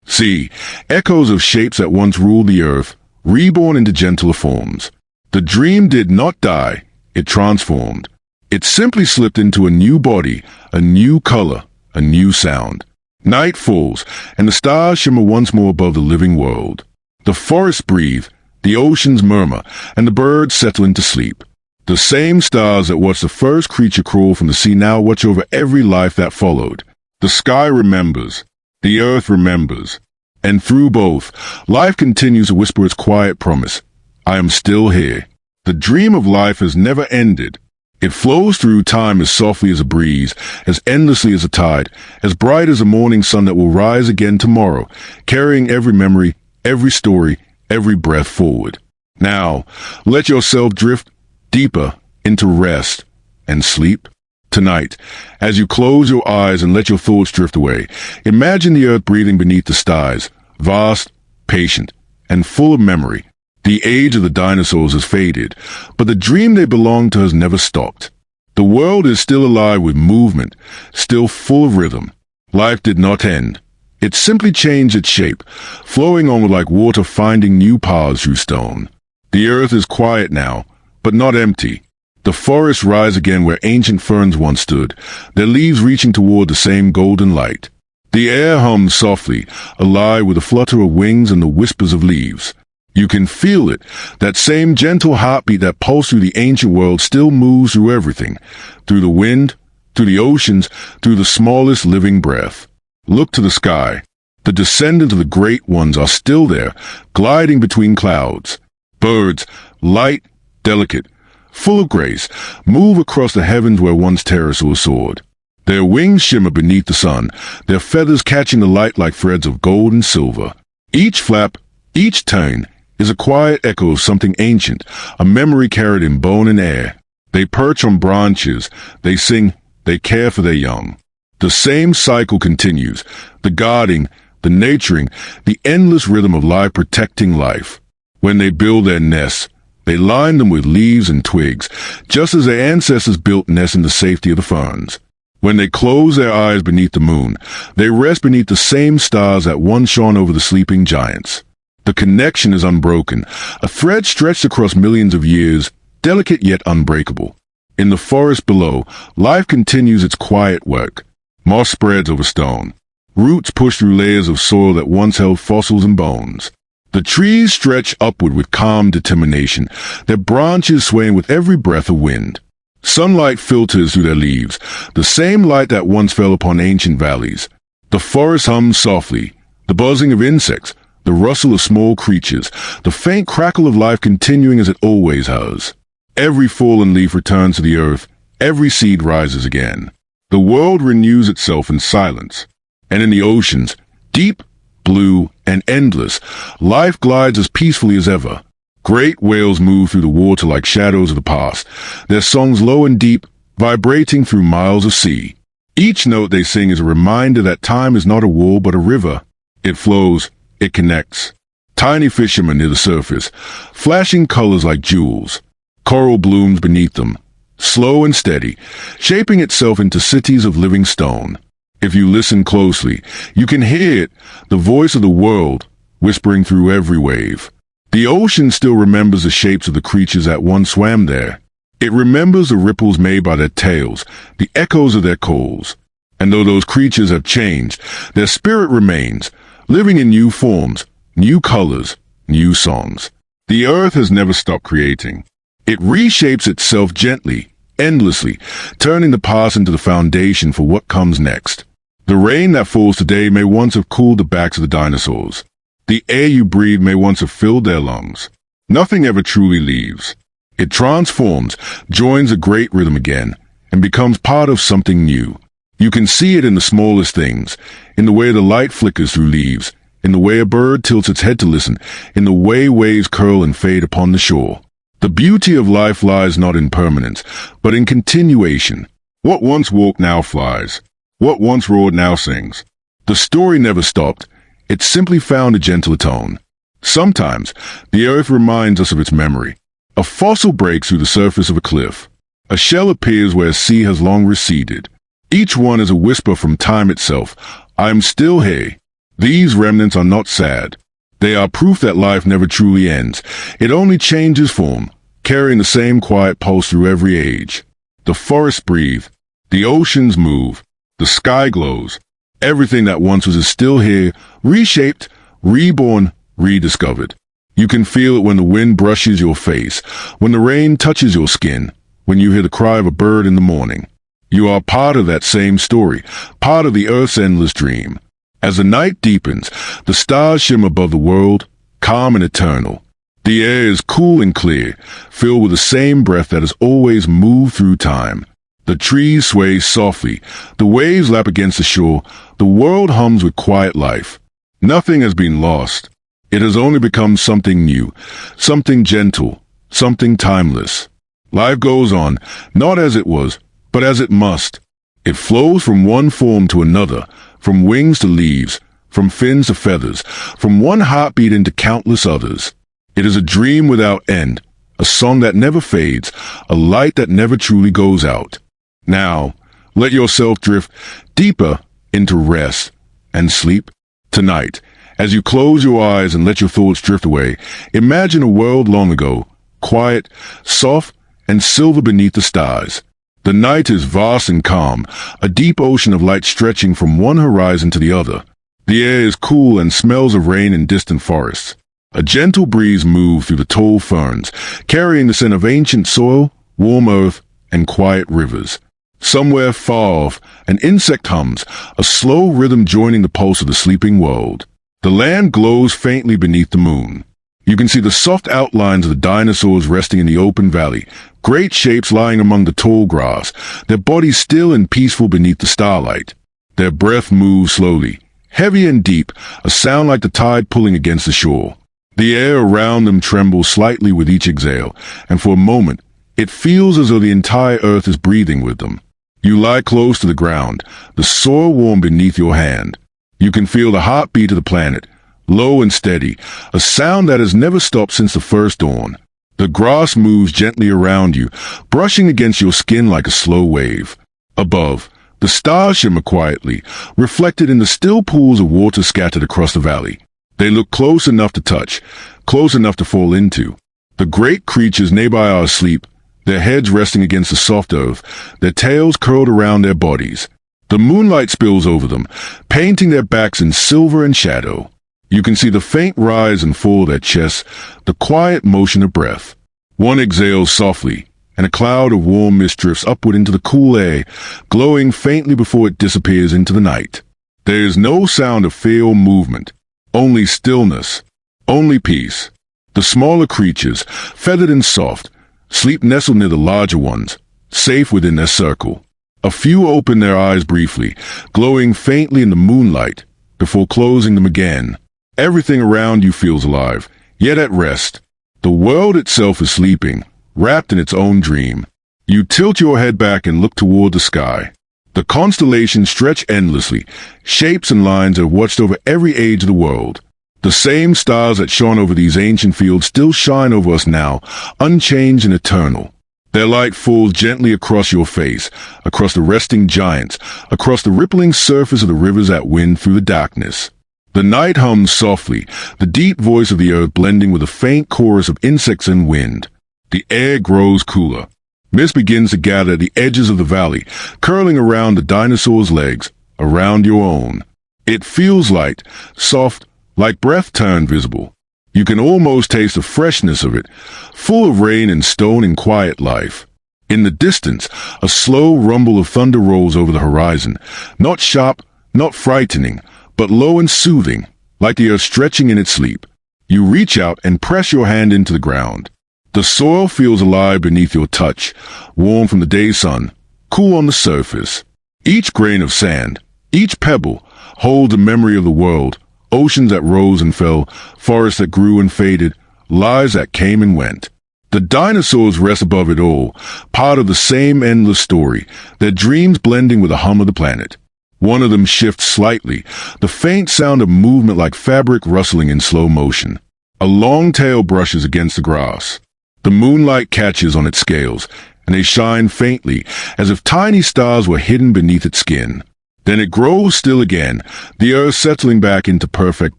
sea, echoes of shapes that once ruled the earth, reborn into gentler forms. The dream did not die, it transformed. It simply slipped into a new body, a new color, a new sound. Night falls, and the stars shimmer once more above the living world. The forests breathe, the oceans murmur, and the birds settle into sleep. The same stars that watched the first creature crawl from the sea now watch over every life that followed. The sky remembers. The earth remembers. And through both, life continues to whisper its quiet promise. I am still here. The dream of life has never ended. It flows through time as softly as a breeze, as endlessly as a tide, as bright as a morning sun that will rise again tomorrow, carrying every memory, every story, every breath forward. Now, let yourself drift deeper into rest and sleep. Tonight, as you close your eyes and let your thoughts drift away, imagine the earth breathing beneath the stars, vast, patient, and full of memory. The age of the dinosaurs has faded, but the dream they belonged to has never stopped. The world is still alive with movement, still full of rhythm. Life did not end. It simply changed its shape, flowing onward like water finding new paths through stone. The earth is quiet now, but not empty. The forests rise again where ancient ferns once stood, their leaves reaching toward the same golden light. The air hums softly, alive with the flutter of wings and the whispers of leaves. You can feel it. That same gentle heartbeat that pulsed through the ancient world still moves through everything. Through the wind, through the oceans, through the smallest living breath. Look to the sky. The descendants of the great ones are still there, gliding between clouds. Birds, light, delicate, full of grace, move across the heavens where once pterosaurs soared. Their wings shimmer beneath the sun, their feathers catching the light like threads of gold and silver. Each flap, each turn, is a quiet echo of something ancient, a memory carried in bone and air. They perch on branches, they sing, they care for their young. The same cycle continues, the guarding, the nurturing, the endless rhythm of life protecting life. When they build their nests, they line them with leaves and twigs, just as their ancestors built nests in the safety of the ferns. When they close their eyes beneath the moon, they rest beneath the same stars that once shone over the sleeping giants. The connection is unbroken, a thread stretched across millions of years, delicate yet unbreakable. In the forest below, life continues its quiet work. Moss spreads over stone. Roots push through layers of soil that once held fossils and bones. The trees stretch upward with calm determination, their branches swaying with every breath of wind. Sunlight filters through their leaves, the same light that once fell upon ancient valleys. The forest hums softly, the buzzing of insects, the rustle of small creatures, the faint crackle of life continuing as it always has. Every fallen leaf returns to the earth, every seed rises again. The world renews itself in silence. And in the oceans, deep, blue, and endless, life glides as peacefully as ever. Great whales move through the water like shadows of the past, their songs low and deep, vibrating through miles of sea. Each note they sing is a reminder that time is not a wall but a river. It flows, it connects. Tiny fishermen near the surface, flashing colors like jewels. Coral blooms beneath them, slow and steady, shaping itself into cities of living stone. If you listen closely, you can hear it, the voice of the world, whispering through every wave. The ocean still remembers the shapes of the creatures that once swam there. It remembers the ripples made by their tails, the echoes of their calls. And though those creatures have changed, their spirit remains, living in new forms, new colors, new songs. The earth has never stopped creating. It reshapes itself gently, endlessly, turning the past into the foundation for what comes next. The rain that falls today may once have cooled the backs of the dinosaurs. The air you breathe may once have filled their lungs. Nothing ever truly leaves. It transforms, joins a great rhythm again, and becomes part of something new. You can see it in the smallest things, in the way the light flickers through leaves, in the way a bird tilts its head to listen, in the way waves curl and fade upon the shore. The beauty of life lies not in permanence, but in continuation. What once walked now flies. What once roared now sings. The story never stopped. It simply found a gentler tone. Sometimes, the earth reminds us of its memory. A fossil breaks through the surface of a cliff. A shell appears where a sea has long receded. Each one is a whisper from time itself. I am still here. These remnants are not sad. They are proof that life never truly ends. It only changes form, carrying the same quiet pulse through every age. The forests breathe. The oceans move. The sky glows. Everything that once was is still here, reshaped, reborn, rediscovered. You can feel it when the wind brushes your face, when the rain touches your skin, when you hear the cry of a bird in the morning. You are part of that same story, part of the Earth's endless dream. As the night deepens, the stars shimmer above the world, calm and eternal. The air is cool and clear, filled with the same breath that has always moved through time. The trees sway softly, the waves lap against the shore, the world hums with quiet life. Nothing has been lost. It has only become something new, something gentle, something timeless. Life goes on, not as it was, but as it must. It flows from one form to another, from wings to leaves, from fins to feathers, from one heartbeat into countless others. It is a dream without end, a song that never fades, a light that never truly goes out. Now, let yourself drift deeper into rest and sleep. Tonight, as you close your eyes and let your thoughts drift away, imagine a world long ago, quiet, soft, and silver beneath the stars. The night is vast and calm, a deep ocean of light stretching from one horizon to the other. The air is cool and smells of rain in distant forests. A gentle breeze moves through the tall ferns, carrying the scent of ancient soil, warm earth, and quiet rivers. Somewhere far off, an insect hums, a slow rhythm joining the pulse of the sleeping world. The land glows faintly beneath the moon. You can see the soft outlines of the dinosaurs resting in the open valley, great shapes lying among the tall grass, their bodies still and peaceful beneath the starlight. Their breath moves slowly, heavy and deep, a sound like the tide pulling against the shore. The air around them trembles slightly with each exhale, and for a moment, it feels as though the entire earth is breathing with them. You lie close to the ground, the soil warm beneath your hand. You can feel the heartbeat of the planet, low and steady, a sound that has never stopped since the first dawn. The grass moves gently around you, brushing against your skin like a slow wave. Above, the stars shimmer quietly, reflected in the still pools of water scattered across the valley. They look close enough to touch, close enough to fall into. The great creatures nearby are asleep, their heads resting against the soft earth, their tails curled around their bodies. The moonlight spills over them, painting their backs in silver and shadow. You can see the faint rise and fall of their chests, the quiet motion of breath. One exhales softly, and a cloud of warm mist drifts upward into the cool air, glowing faintly before it disappears into the night. There is no sound of fear or movement, only stillness, only peace. The smaller creatures, feathered and soft, sleep nestled near the larger ones, safe within their circle. A few open their eyes briefly, glowing faintly in the moonlight, before closing them again. Everything around you feels alive, yet at rest. The world itself is sleeping, wrapped in its own dream. You tilt your head back and look toward the sky. The constellations stretch endlessly, shapes and lines have watched over every age of the world. The same stars that shone over these ancient fields still shine over us now, unchanged and eternal. Their light falls gently across your face, across the resting giants, across the rippling surface of the rivers that wind through the darkness. The night hums softly, the deep voice of the earth blending with a faint chorus of insects and wind. The air grows cooler. Mist begins to gather at the edges of the valley, curling around the dinosaur's legs, around your own. It feels light, soft, like breath turned visible. You can almost taste the freshness of it, full of rain and stone and quiet life. In the distance, a slow rumble of thunder rolls over the horizon, not sharp, not frightening, but low and soothing, like the earth stretching in its sleep. You reach out and press your hand into the ground. The soil feels alive beneath your touch, warm from the day's sun, cool on the surface. Each grain of sand, each pebble, holds a memory of the world, oceans that rose and fell, forests that grew and faded, lives that came and went. The dinosaurs rest above it all, part of the same endless story, their dreams blending with the hum of the planet. One of them shifts slightly, the faint sound of movement like fabric rustling in slow motion. A long tail brushes against the grass. The moonlight catches on its scales, and they shine faintly, as if tiny stars were hidden beneath its skin. Then it grows still again, the earth settling back into perfect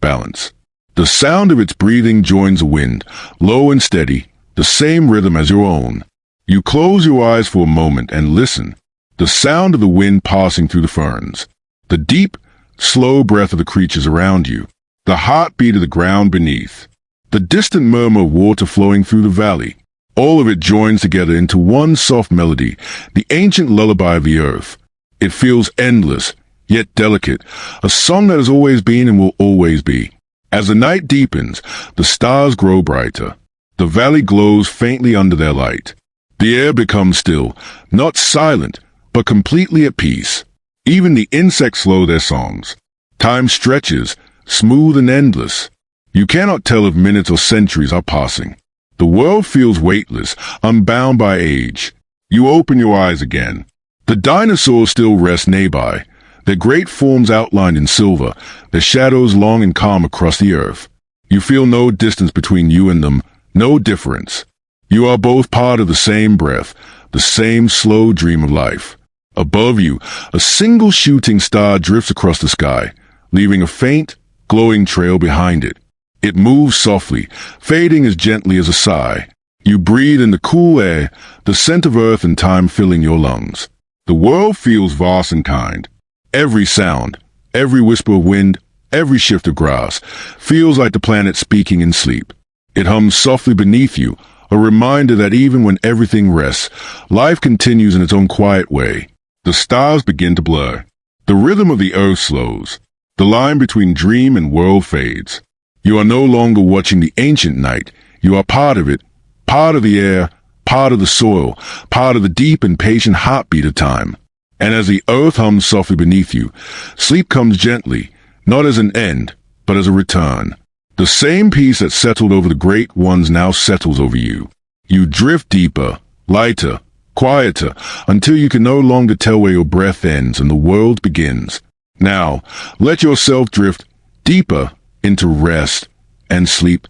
balance. The sound of its breathing joins the wind, low and steady, the same rhythm as your own. You close your eyes for a moment and listen. The sound of the wind passing through the ferns. The deep, slow breath of the creatures around you, the heartbeat of the ground beneath, the distant murmur of water flowing through the valley. All of it joins together into one soft melody, the ancient lullaby of the earth. It feels endless, yet delicate, a song that has always been and will always be. As the night deepens, the stars grow brighter. The valley glows faintly under their light. The air becomes still, not silent, but completely at peace. Even the insects slow their songs. Time stretches, smooth and endless. You cannot tell if minutes or centuries are passing. The world feels weightless, unbound by age. You open your eyes again. The dinosaurs still rest nearby, their great forms outlined in silver, their shadows long and calm across the earth. You feel no distance between you and them, no difference. You are both part of the same breath, the same slow dream of life. Above you, a single shooting star drifts across the sky, leaving a faint, glowing trail behind it. It moves softly, fading as gently as a sigh. You breathe in the cool air, the scent of earth and time filling your lungs. The world feels vast and kind. Every sound, every whisper of wind, every shift of grass, feels like the planet speaking in sleep. It hums softly beneath you, a reminder that even when everything rests, life continues in its own quiet way. The stars begin to blur. The rhythm of the earth slows. The line between dream and world fades. You are no longer watching the ancient night. You are part of it, part of the air, part of the soil, part of the deep and patient heartbeat of time. And as the earth hums softly beneath you, sleep comes gently, not as an end, but as a return. The same peace that settled over the great ones now settles over you. You drift deeper, lighter, quieter, until you can no longer tell where your breath ends and the world begins. Now, let yourself drift deeper into rest and sleep